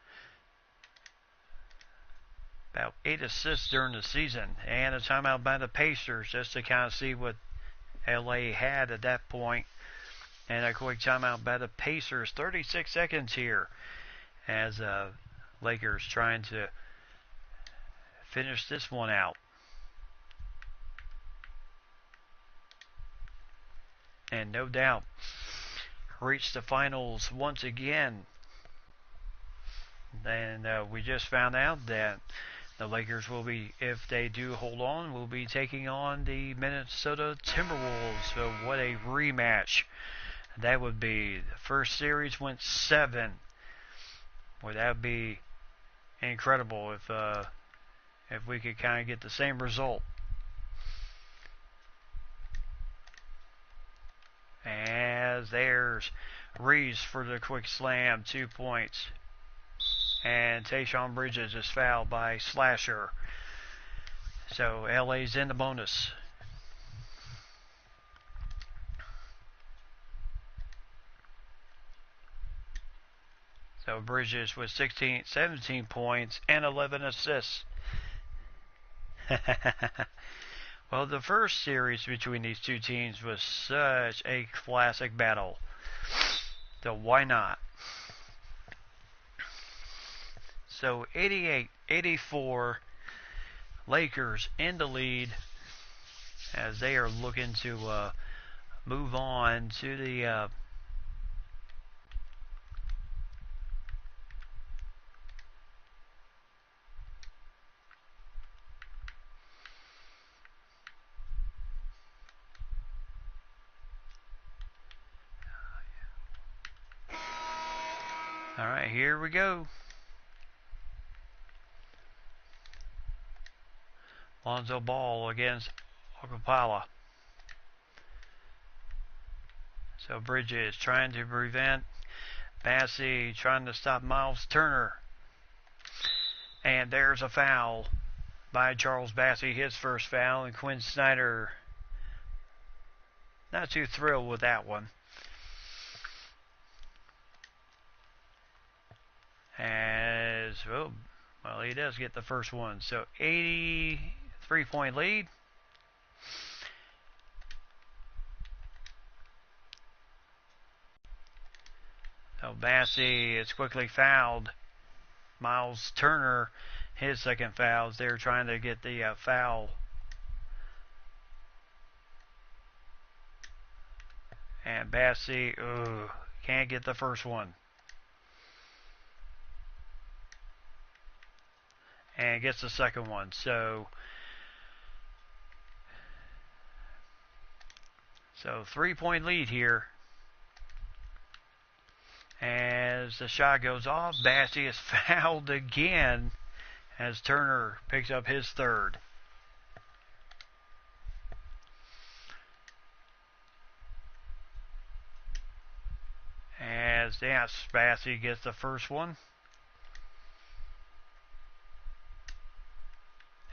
about 8 assists during the season. And a timeout by the Pacers just to kind of see what LA had at that point. And a quick timeout by the Pacers. 36 seconds here as Lakers trying to finish this one out. And no doubt, reach the finals once again. And we just found out that the Lakers will be, if they do hold on, will be taking on the Minnesota Timberwolves. So what a rematch that would be. The first series went 7. Well, that would be incredible if we could kind of get the same result. As there's Reeves for the quick slam, 2 points. And Tayshaun Bridges is fouled by Slasher. So LA's in the bonus. So Bridges with 17 points and 11 assists. Well, the first series between these two teams was such a classic battle. So why not? So 88-84, Lakers in the lead as they are looking to move on to the all right, here we go. Lonzo Ball against Okpala. So Bridges trying to prevent. Bassey trying to stop Miles Turner. And there's a foul by Charles Bassey, his first foul. And Quinn Snyder not too thrilled with that one. As, well, he does get the first one. So 83-point lead. So Bassey is quickly fouled. Miles Turner, his second foul, as they're trying to get the foul. And Bassey, can't get the first one. And gets the second one. So 3-point lead here. As the shot goes off, Bassey is fouled again as Turner picks up his third. As Bassey gets the first one.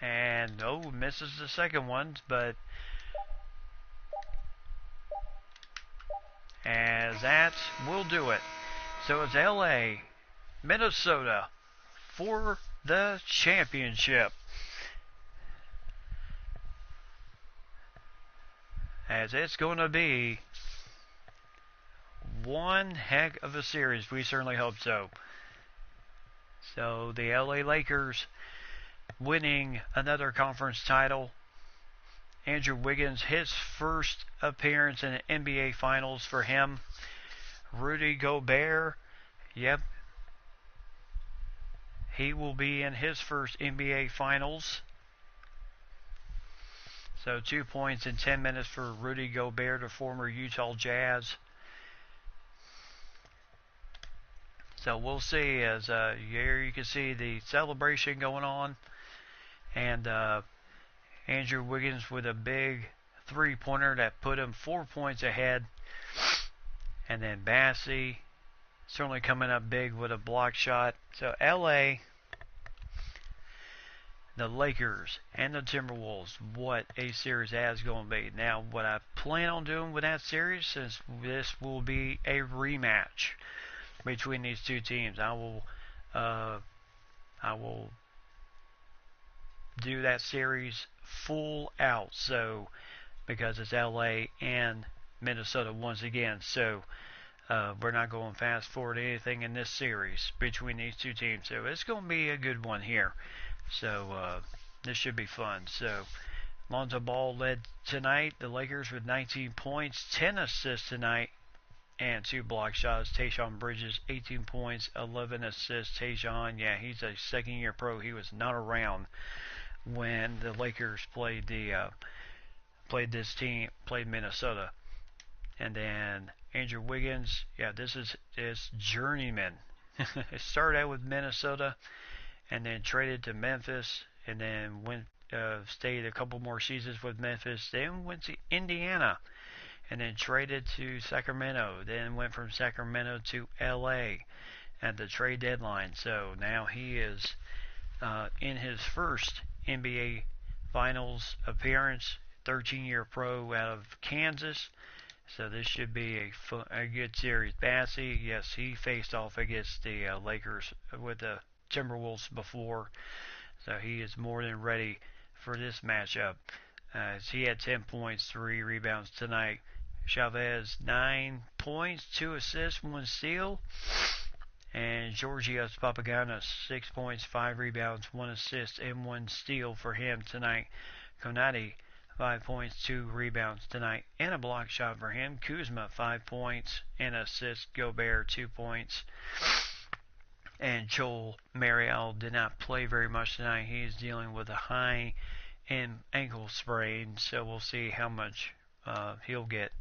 And misses the second one, but as that will do it. So it's LA, Minnesota for the championship. As it's going to be one heck of a series. We certainly hope so. So the LA Lakers winning another conference title. Andrew Wiggins, his first appearance in the NBA Finals for him. Rudy Gobert, yep, he will be in his first NBA Finals. So 2 points in 10 minutes for Rudy Gobert, the former Utah Jazz. So we'll see, as here you can see the celebration going on. And Andrew Wiggins with a big three-pointer that put him 4 points ahead. And then Bassey certainly coming up big with a block shot. So LA, the Lakers, and the Timberwolves, what a series that is going to be. Now, what I plan on doing with that series, since this will be a rematch between these two teams, I will do that series full out. So, because it's LA and Minnesota once again, so we're not going fast forward anything in this series between these two teams. So it's going to be a good one here. So this should be fun. So Lonzo Ball led tonight, the Lakers, with 19 points, 10 assists tonight, and 2 block shots. Tayshaun Bridges, 18 points, 11 assists. Tayshaun, yeah, he's a second-year pro. He was not around when the Lakers played Minnesota. And then Andrew Wiggins, yeah, this is his journeyman. It started out with Minnesota, and then traded to Memphis, and then stayed a couple more seasons with Memphis. Then went to Indiana, and then traded to Sacramento. Then went from Sacramento to LA at the trade deadline. So now he is in his first NBA Finals appearance. 13-year pro out of Kansas. So this should be a good series. Bassey, yes, he faced off against the Lakers with the Timberwolves before. So he is more than ready for this matchup. He had 10 points, 3 rebounds tonight. Chavez, 9 points, 2 assists, 1 steal. And Georgios Papagiannis, 6 points, 5 rebounds, 1 assist, and 1 steal for him tonight. Konate, 5 points, 2 rebounds tonight, and a block shot for him. Kuzma, 5 points and assist. Gobert, 2 points. And Joel Mariel did not play very much tonight. He is dealing with a high ankle sprain, so we'll see how much he'll get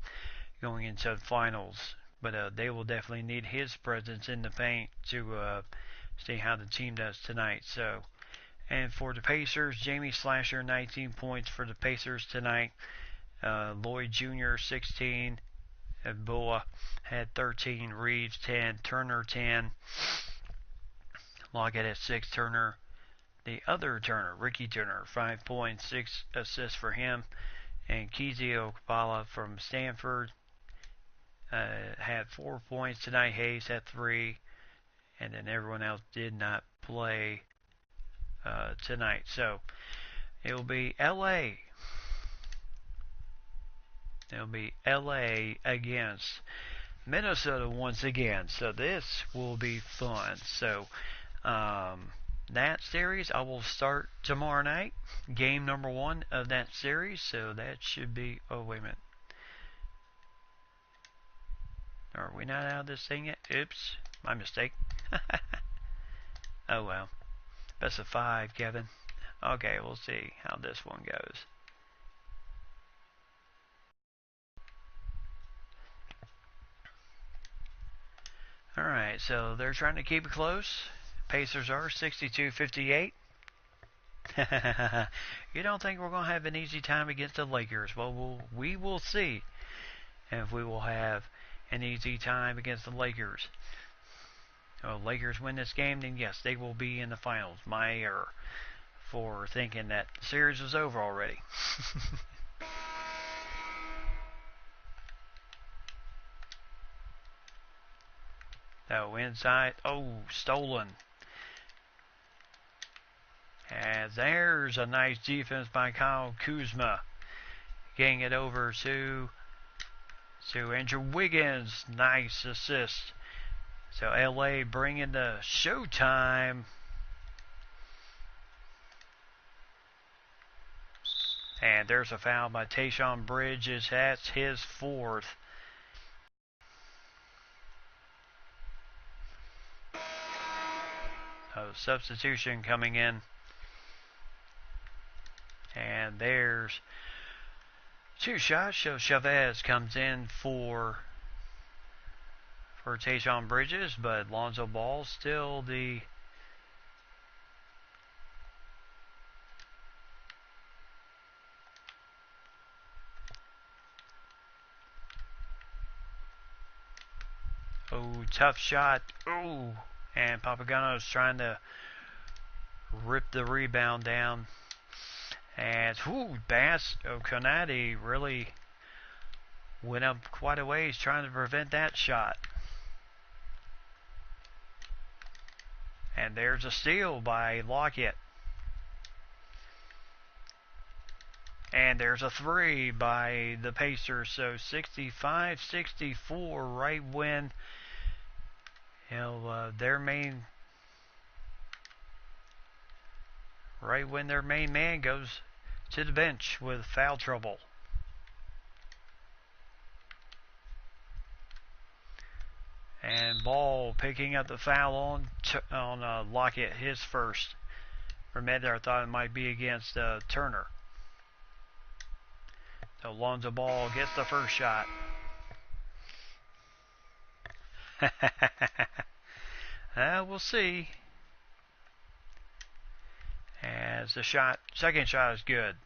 going into the finals. But they will definitely need his presence in the paint to see how the team does tonight. So, and for the Pacers, Jamie Slasher, 19 points for the Pacers tonight. Lloyd Jr., 16. Boa had 13. Reeves, 10. Turner, 10. Lockett at 6. Turner, the other Turner, Ricky Turner, 5 points, 6 assists for him. And Kizio Okpala from Stanford had 4 points tonight. Hayes had 3. And then everyone else did not play tonight. So it will be LA. It'll be LA against Minnesota once again. So this will be fun. So that series I will start tomorrow night. Game number 1 of that series. So that should be. Oh, wait a minute. Are we not out of this thing yet? Oops. My mistake. Oh well. Best of 5, Kevin. Okay, we'll see how this one goes. Alright, so they're trying to keep it close. Pacers are 62-58. You don't think we're going to have an easy time against the Lakers? Well, we will see if we will have an easy time against the Lakers. If Lakers win this game, then yes, they will be in the finals. My error for thinking that the series was over already. So inside, stolen. And there's a nice defense by Kyle Kuzma. Getting it over to Andrew Wiggins. Nice assist. So LA bringing the showtime. And there's a foul by Tayshaun Bridges. That's his 4th. Substitution coming in. And there's 2 shots. So Chavez comes in for Tayshaun Bridges, but Lonzo Ball still the tough shot. And Papagiannis trying to rip the rebound down. And Konate really went up quite a ways trying to prevent that shot. And there's a steal by Lockett. And there's a 3 by the Pacers. So 65-64 right when their main right when their main man goes to the bench with foul trouble. And Ball picking up the foul on Lockett, his first. For a minute I thought it might be against Turner. So Lonzo Ball gets the first shot. We'll see. As the second shot is good.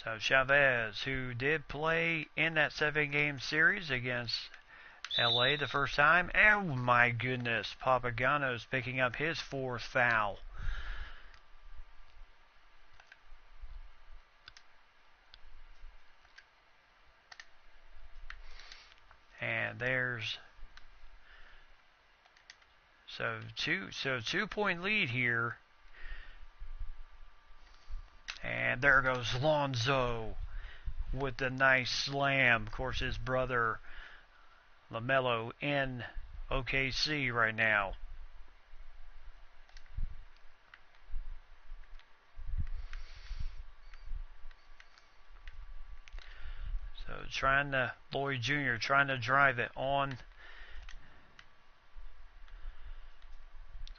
So Chavez, who did play in that 7-game series against LA the first time. Oh my goodness, Papagano's picking up his 4th foul. And there's 2-point lead here. And there goes Lonzo with the nice slam. Of course, his brother LaMelo in OKC right now. So Lloyd Jr. trying to drive it on.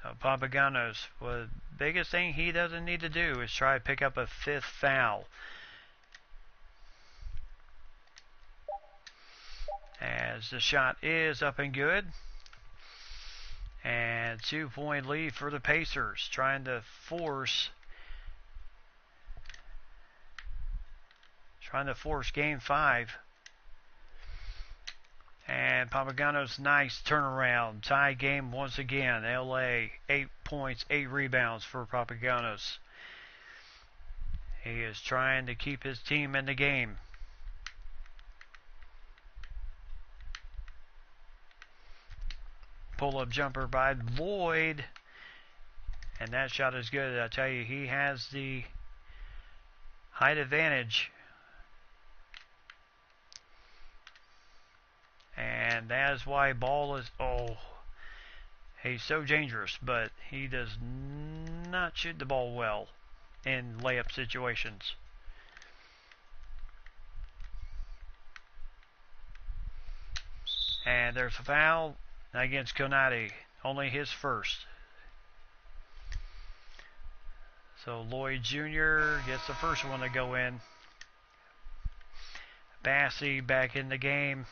So Papaganos, well, the biggest thing he doesn't need to do is try to pick up a 5th foul. As the shot is up and good. And 2-point lead for the Pacers, trying to force game 5. And Papagano's nice turnaround. Tie game once again. LA, 8 points, 8 rebounds for Papaganos. He is trying to keep his team in the game. Pull-up jumper by Lloyd. And that shot is good. I tell you, he has the height advantage. And that is why Ball is, he's so dangerous, but he does not shoot the ball well in layup situations. And there's a foul against Konate, only his first. So Lloyd Jr. gets the first one to go in. Bassey back in the game.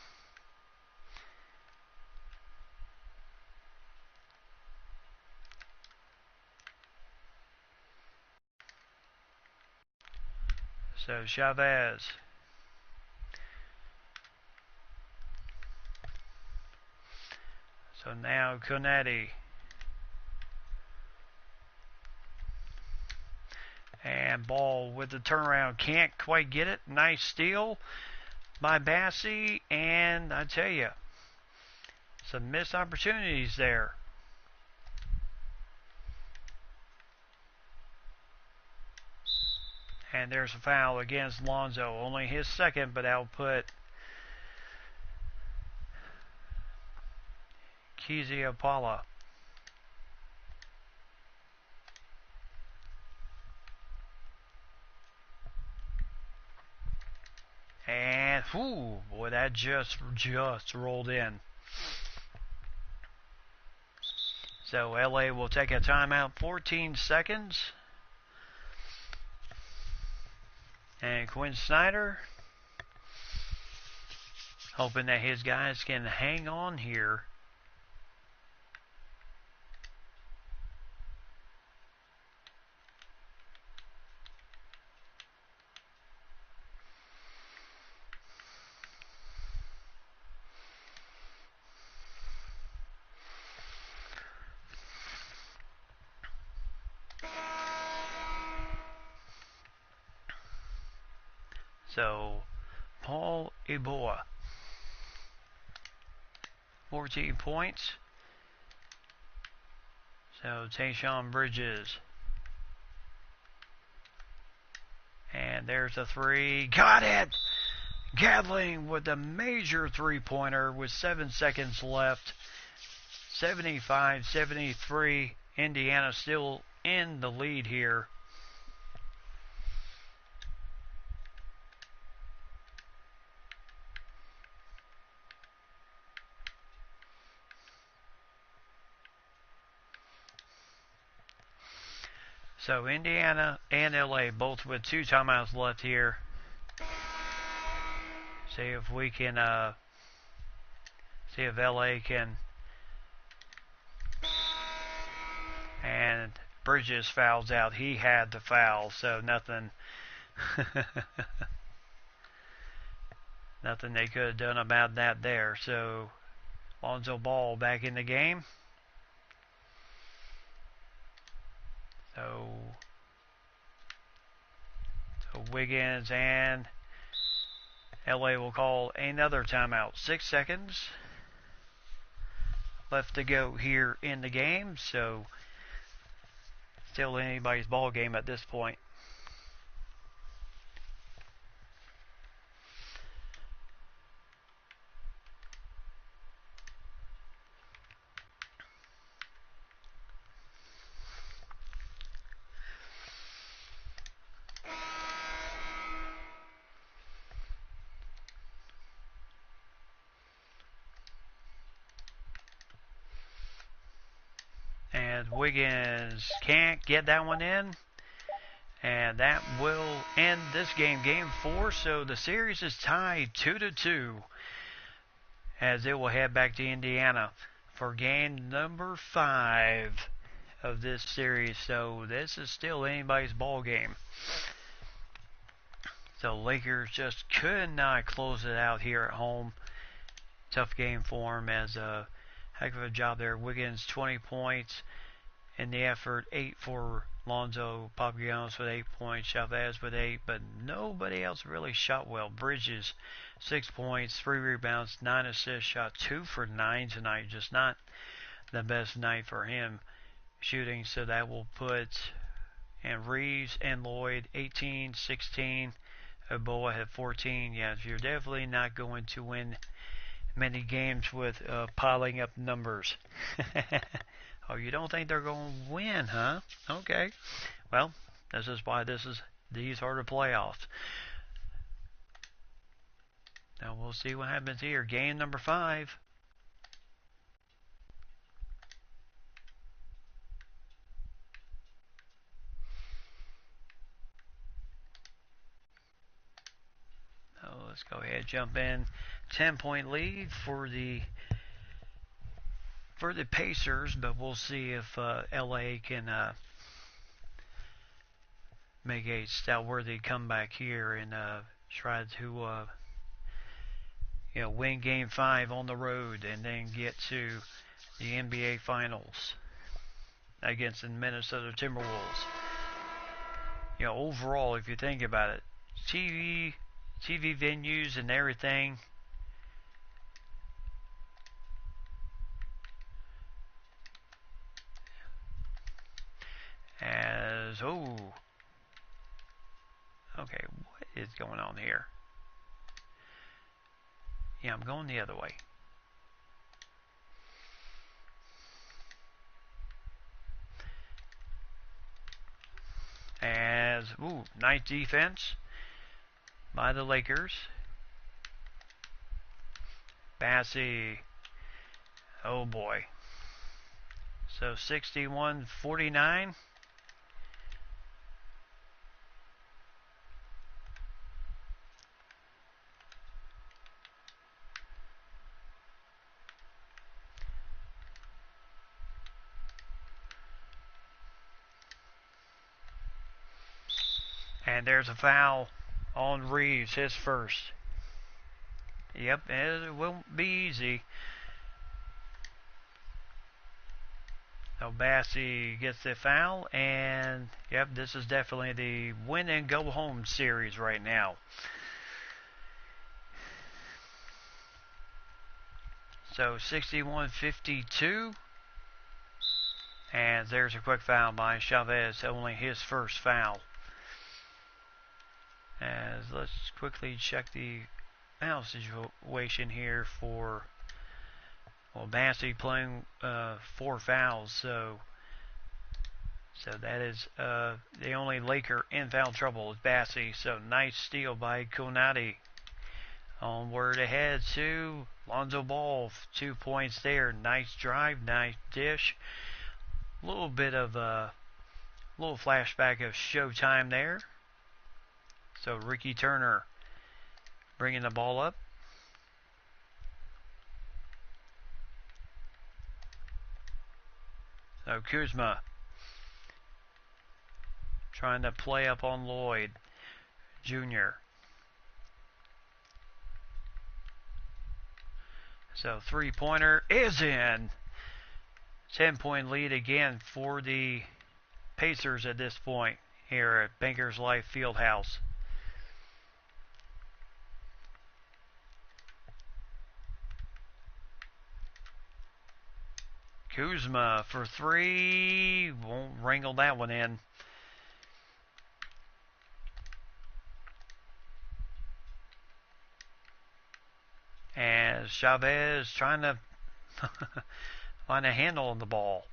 So Chavez. So now Konate. And Ball with the turnaround. Can't quite get it. Nice steal by Bassey. And I tell you, some missed opportunities there. And there's a foul against Lonzo. Only his second, but that'll put Kiziapala. And, boy, that just rolled in. So LA will take a timeout, 14 seconds. And Quinn Snyder, hoping that his guys can hang on here. So, Paul Iboa, 14 points. So, Tayshaun Bridges. And there's a 3. Got it! Gatling with a major 3-pointer with 7 seconds left. 75-73. Indiana still in the lead here. So Indiana and LA both with 2 timeouts left here. See if we can see if LA can. And Bridges fouls out. He had the foul, so nothing nothing they could have done about that there. So Lonzo Ball back in the game. So Wiggins and LA will call another timeout. 6 seconds left to go here in the game. So still anybody's ball game at this point. And Wiggins can't get that one in. And that will end this game, game 4. So the series is tied 2-2 as it will head back to Indiana for game number 5 of this series. So this is still anybody's ball game. So Lakers just could not close it out here at home. Tough game for them as a heck of a job there. Wiggins 20 points in the effort, 8 for Lonzo. Papagiannis with 8 points, Chavez with 8, but nobody else really shot well. Bridges 6 points, 3 rebounds, 9 assists, shot 2 for 9 tonight. Just not the best night for him shooting. So that will put and Reeves and Lloyd 18, 16. Oboa had 14. Yeah, you're definitely not going to win many games with piling up numbers. Oh, you don't think they're going to win, huh? Okay. Well, this is why these are the playoffs. Now we'll see what happens here. Game number 5. So let's go ahead, jump in. 10-point lead for the Pacers, but we'll see if LA can make a stout-worthy comeback here and try to win Game 5 on the road and then get to the NBA Finals against the Minnesota Timberwolves. Overall, if you think about it, TV venues and everything. Okay, what is going on here? Yeah, I'm going the other way. Nice defense by the Lakers. Bassey. Oh boy. So 61-49. And there's a foul on Reeves, his first. Yep, it won't be easy. So Bassey gets the foul, and yep, this is definitely the win and go home series right now. So 61-52. And there's a quick foul by Chavez, only his first foul. As let's quickly check the foul situation here for Well, Bassey playing 4 fouls, so that is the only Laker in foul trouble is Bassey. So nice steal by Konate. Onward ahead to Lonzo Ball. 2 points there. Nice drive, nice dish. A little bit of a little flashback of Showtime there. So Ricky Turner bringing the ball up. So Kuzma trying to play up on Lloyd Jr. So 3-pointer is in. 10-point lead again for the Pacers at this point here at Bankers Life Fieldhouse. Kuzma for 3. Won't wrangle that one in. As Chavez trying to find a handle on the ball.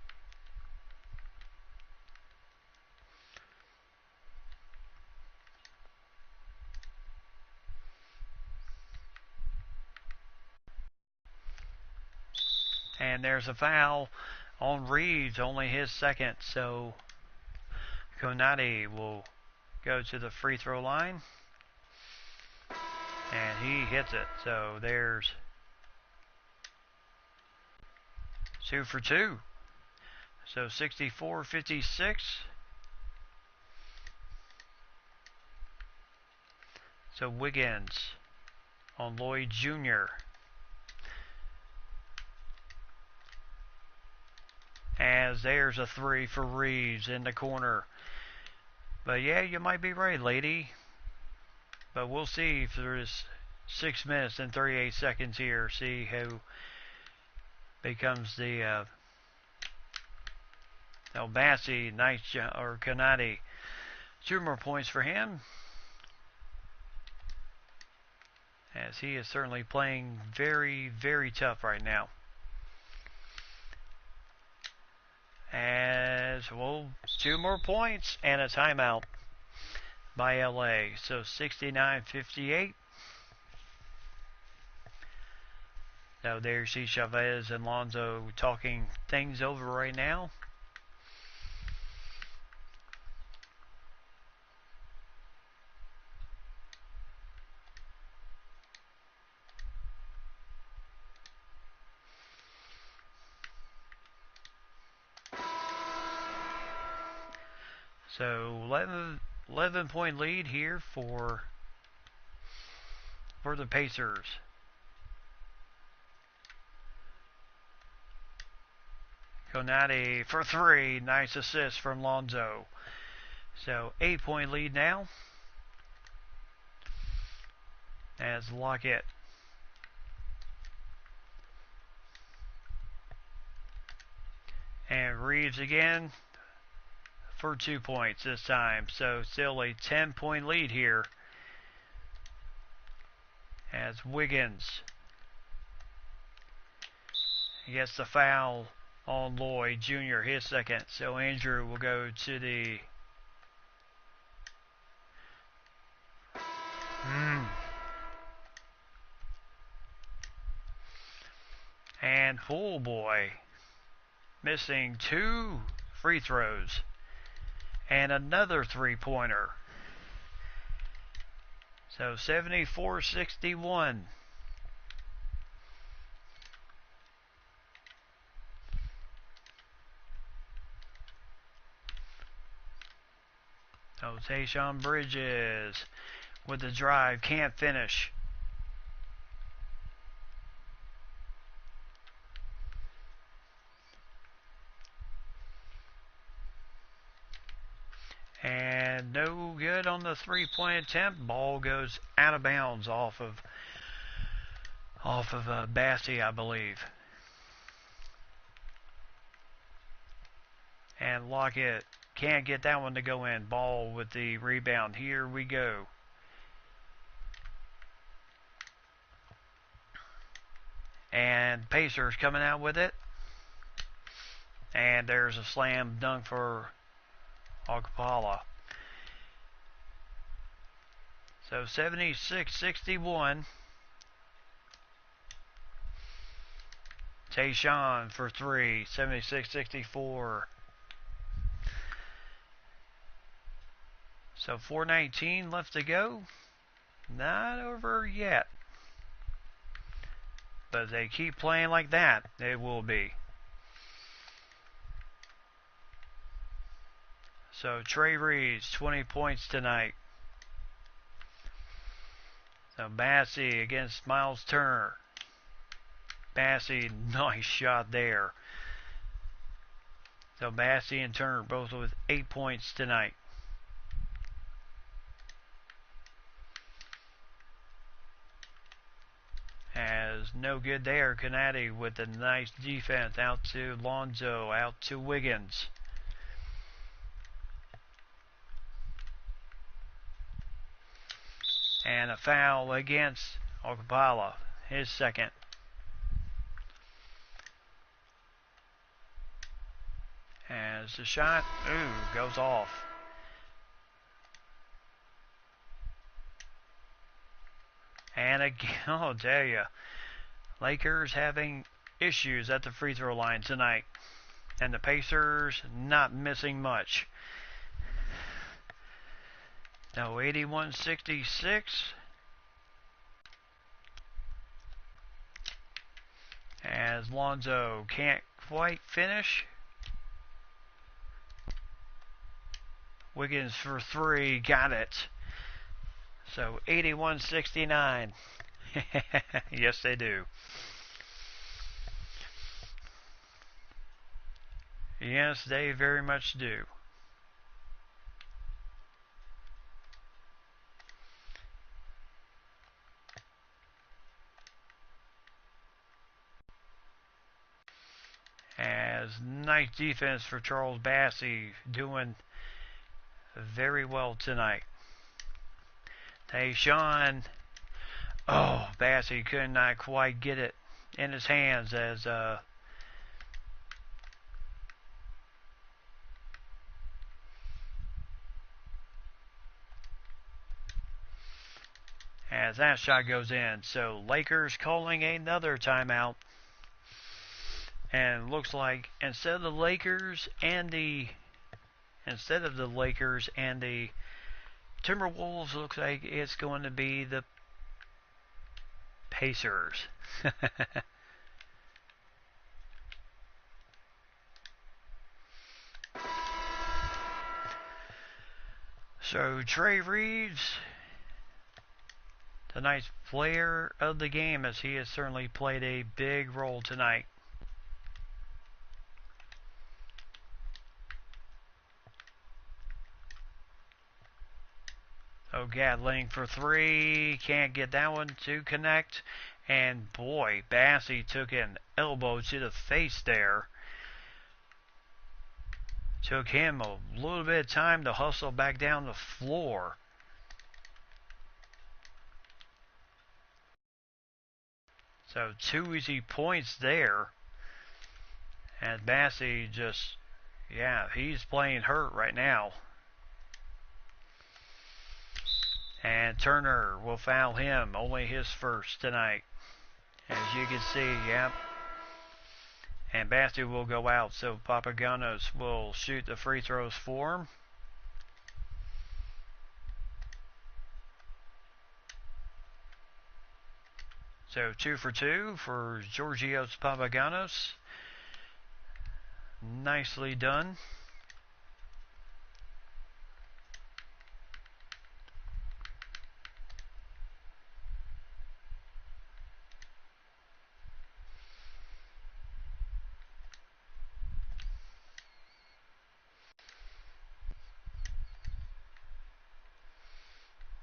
And there's a foul on Reeves, only his second. So Konate will go to the free throw line. And he hits it. So there's 2 for 2. So 64-56. So Wiggins on Lloyd Jr. As there's a 3 for Reeves in the corner. But yeah, you might be right, lady. But we'll see if there's 6 minutes and 38 seconds here. See who becomes the Bassey, nice or Konate. 2 more points for him. As he is certainly playing very, very tough right now. As well, 2 more points and a timeout by LA. So 69-58. Now there you see Chavez and Lonzo talking things over right now. So 11-point lead here for the Pacers. Konate for 3. Nice assist from Lonzo. So 8-point lead now. As Lockett and Reeves again for 2 points this time. So still a 10-point lead here. As Wiggins gets the foul on Lloyd Jr., his second. So Andrew will go to the and Pool Boy missing 2 free throws and another 3-pointer. So 74-61. So Tayshaun Bridges with the drive, can't finish. And no good on the 3-point attempt. Ball goes out of bounds off of Bassey, I believe. And Lockett can't get that one to go in. Ball with the rebound. Here we go. And Pacers coming out with it. And there's a slam dunk for Okpala. So 76-61. Tayshaun for three. 76-64. So 4:19 left to go. Not over yet. But if they keep playing like that, it will be. So Trey Reeves, 20 points tonight. So Bassey against Miles Turner. Bassey, nice shot there. So Bassey and Turner both with 8 points tonight. As no good there. Canady with a nice defense out to Lonzo, out to Wiggins. And a foul against Okpala, his second. As the shot, goes off. And again, I'll tell you, Lakers having issues at the free throw line tonight. And the Pacers not missing much. Now 81-66. As Lonzo can't quite finish. Wiggins for three, got it. So 81-69. Yes, they do. Yes, they very much do. As nice defense for Charles Bassey, doing very well tonight. Tayshaun, Bassey could not quite get it in his hands as that shot goes in. So Lakers calling another timeout. And looks like instead of the Lakers and the Timberwolves, looks like it's going to be the Pacers. So Trey Reeves, tonight's player of the game, as he has certainly played a big role tonight. So Gatling for three, can't get that one to connect. And boy, Bassey took an elbow to the face there. Took him a little bit of time to hustle back down the floor. So 2 easy points there. And Bassey just, he's playing hurt right now. And Turner will foul him, only his first tonight. As you can see, And Bassey will go out, so Papaganos will shoot the free throws for him. So 2 for 2 for Georgios Papaganos. Nicely done.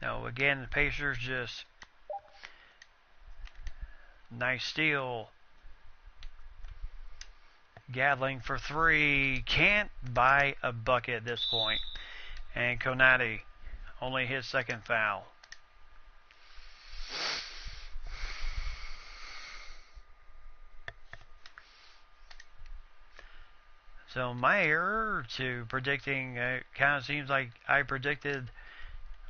Now again, the Pacers just nice steal. Gatling for three, can't buy a bucket at this point. And Konati, only his second foul. So my error to predicting, kind of seems like I predicted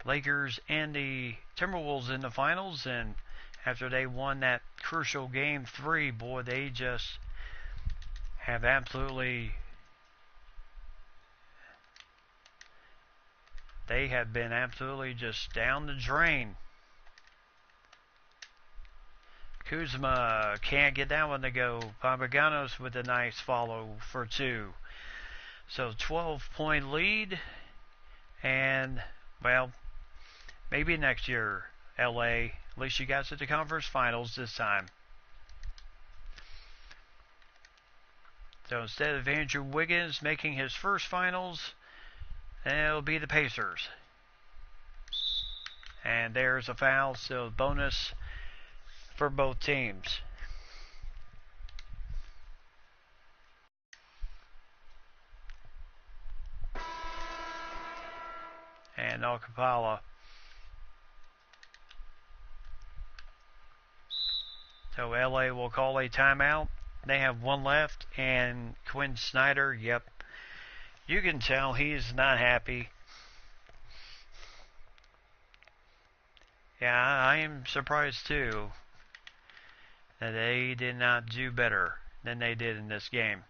Lakers and the Timberwolves in the finals, and after they won that crucial game 3, boy, they just have absolutely, they have been absolutely just down the drain. Kuzma can't get that one to go. Papagiannis with a nice follow for 2. So 12-point lead, and, well, maybe next year, LA. At least you got to the conference finals this time. So instead of Andrew Wiggins making his first finals, it'll be the Pacers. And there's a foul, so bonus for both teams. And Okapala. So LA will call a timeout. They have one left, and Quinn Snyder, yep, you can tell he's not happy. Yeah, I am surprised too that they did not do better than they did in this game.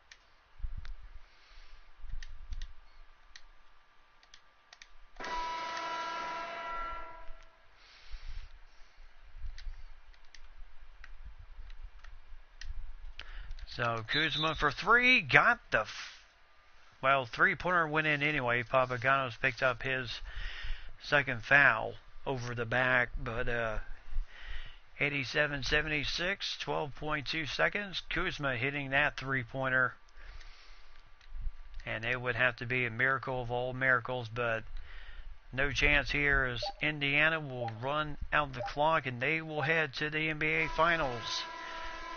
So Kuzma for 3, got the, well, 3-pointer went in anyway. Papagiannis picked up his second foul over the back, but 87-76, 12.2 seconds. Kuzma hitting that 3-pointer, and it would have to be a miracle of all miracles, but no chance here, as Indiana will run out the clock and they will head to the NBA Finals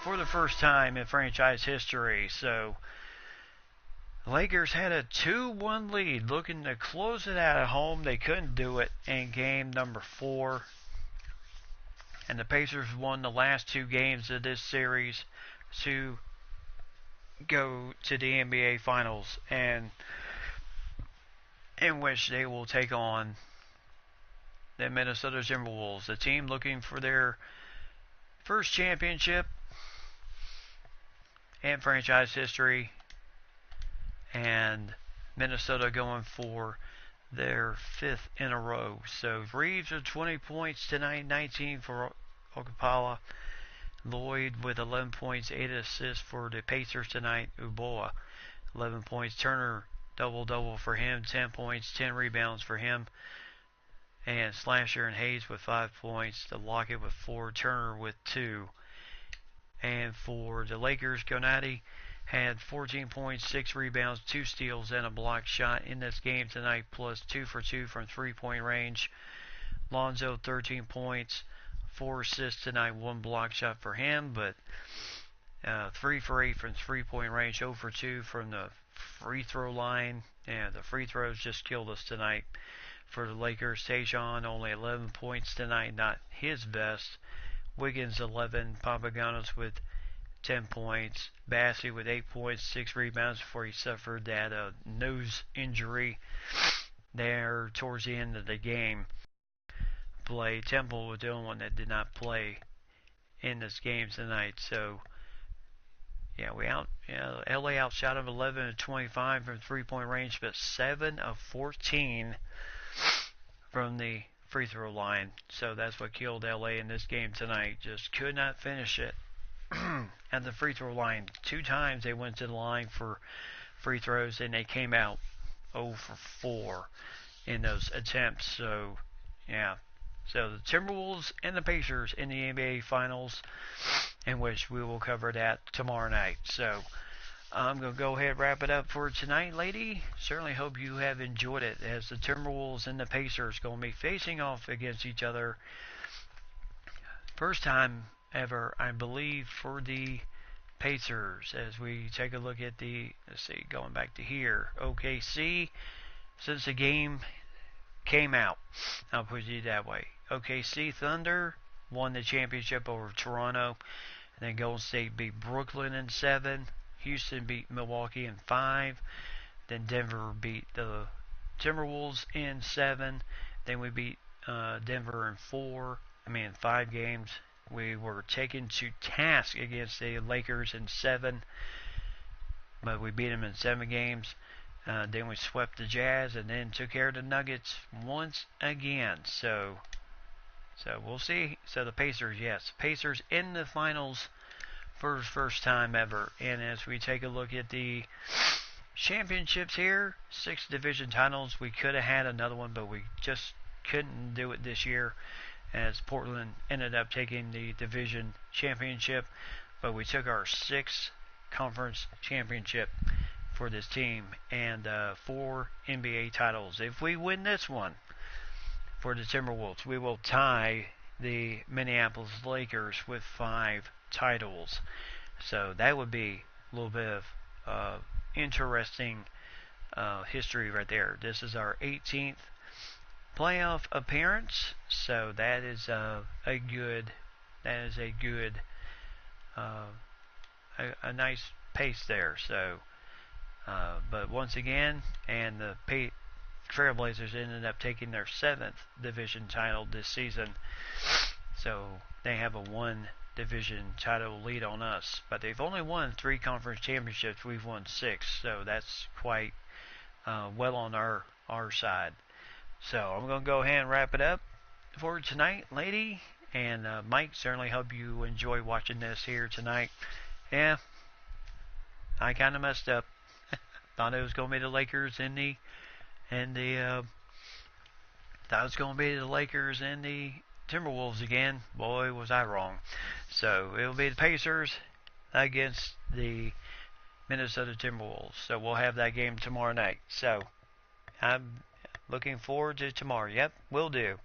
for the first time in franchise history. So Lakers had a 2-1 lead, looking to close it out at home. They couldn't do it in game number 4. And the Pacers won the last 2 games of this series to go to the NBA Finals, and in which they will take on the Minnesota Timberwolves, a team looking for their first championship in franchise history, and Minnesota going for their 5th in a row. So Reeves with 20 points tonight, 19 for Okapala. Lloyd with 11 points, 8 assists for the Pacers tonight. Uboa, 11 points. Turner, double-double for him, 10 points, 10 rebounds for him. And Slasher and Hayes with 5 points. The Lockett with 4, Turner with 2. And for the Lakers, Gonati had 14 points, 6 rebounds, 2 steals, and a block shot in this game tonight, plus 2 for 2 from 3-point range. Lonzo, 13 points, 4 assists tonight, 1 block shot for him, but 3 for 8 from 3-point range, 0 for 2 from the free throw line. And the free throws just killed us tonight for the Lakers. Tayshaun, only 11 points tonight, not his best. Wiggins, 11. Papagiannis with 10 points. Bassey with 8 points, 6 rebounds before he suffered that nose injury there towards the end of the game. Temple was the only one that did not play in this game tonight. So, yeah, LA outshot him 11 of 25 from 3-point range, but 7 of 14 from the free throw line. So that's what killed LA in this game tonight. Just could not finish it at the free throw line. 2 times they went to the line for free throws, and they came out 0 for 4 in those attempts. So, yeah. So the Timberwolves and the Pacers in the NBA Finals, in which we will cover that tomorrow night. So I'm going to go ahead and wrap it up for tonight, lady. Certainly hope you have enjoyed it, as the Timberwolves and the Pacers going to be facing off against each other. First time ever, I believe, for the Pacers, as we take a look at going back to here, OKC, since the game came out, I'll put it that way. OKC Thunder won the championship over Toronto, and then Golden State beat Brooklyn in 7. Houston beat Milwaukee in 5. Then Denver beat the Timberwolves in 7. Then we beat Denver in 5 games. We were taken to task against the Lakers in 7, but we beat them in 7 games. Then we swept the Jazz and then took care of the Nuggets once again. So we'll see. So the Pacers, yes, Pacers in the finals for the first time ever. And as we take a look at the championships here, 6 division titles. We could have had another one, but we just couldn't do it this year, as Portland ended up taking the division championship. But we took our 6th conference championship for this team, and 4 NBA titles. If we win this one for the Timberwolves, we will tie the Minneapolis Lakers with 5 titles. So that would be a little bit of interesting history right there. This is our 18th playoff appearance, so that is a nice pace there. So, but once again, and the Trailblazers ended up taking their 7th division title this season, so they have a 1 division title lead on us, but they've only won 3 conference championships. We've won 6, so that's quite well on our side. So I'm going to go ahead and wrap it up for tonight, lady. And Mike, certainly hope you enjoy watching this here tonight. Yeah, I kind of messed up. Thought it was going to be the Lakers and the Timberwolves again. Boy, was I wrong. So it'll be the Pacers against the Minnesota Timberwolves. So we'll have that game tomorrow night. So I'm looking forward to tomorrow. Yep, will do.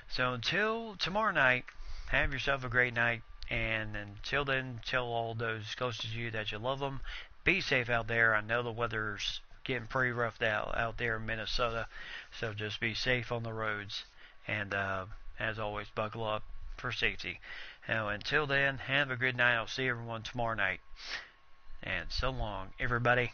So until tomorrow night, have yourself a great night. And until then, tell all those close to you that you love them. Be safe out there. I know the weather's getting pretty rough out there in Minnesota. So just be safe on the roads. And as always, buckle up for safety. Now, until then, have a good night. I'll see everyone tomorrow night. And so long, everybody.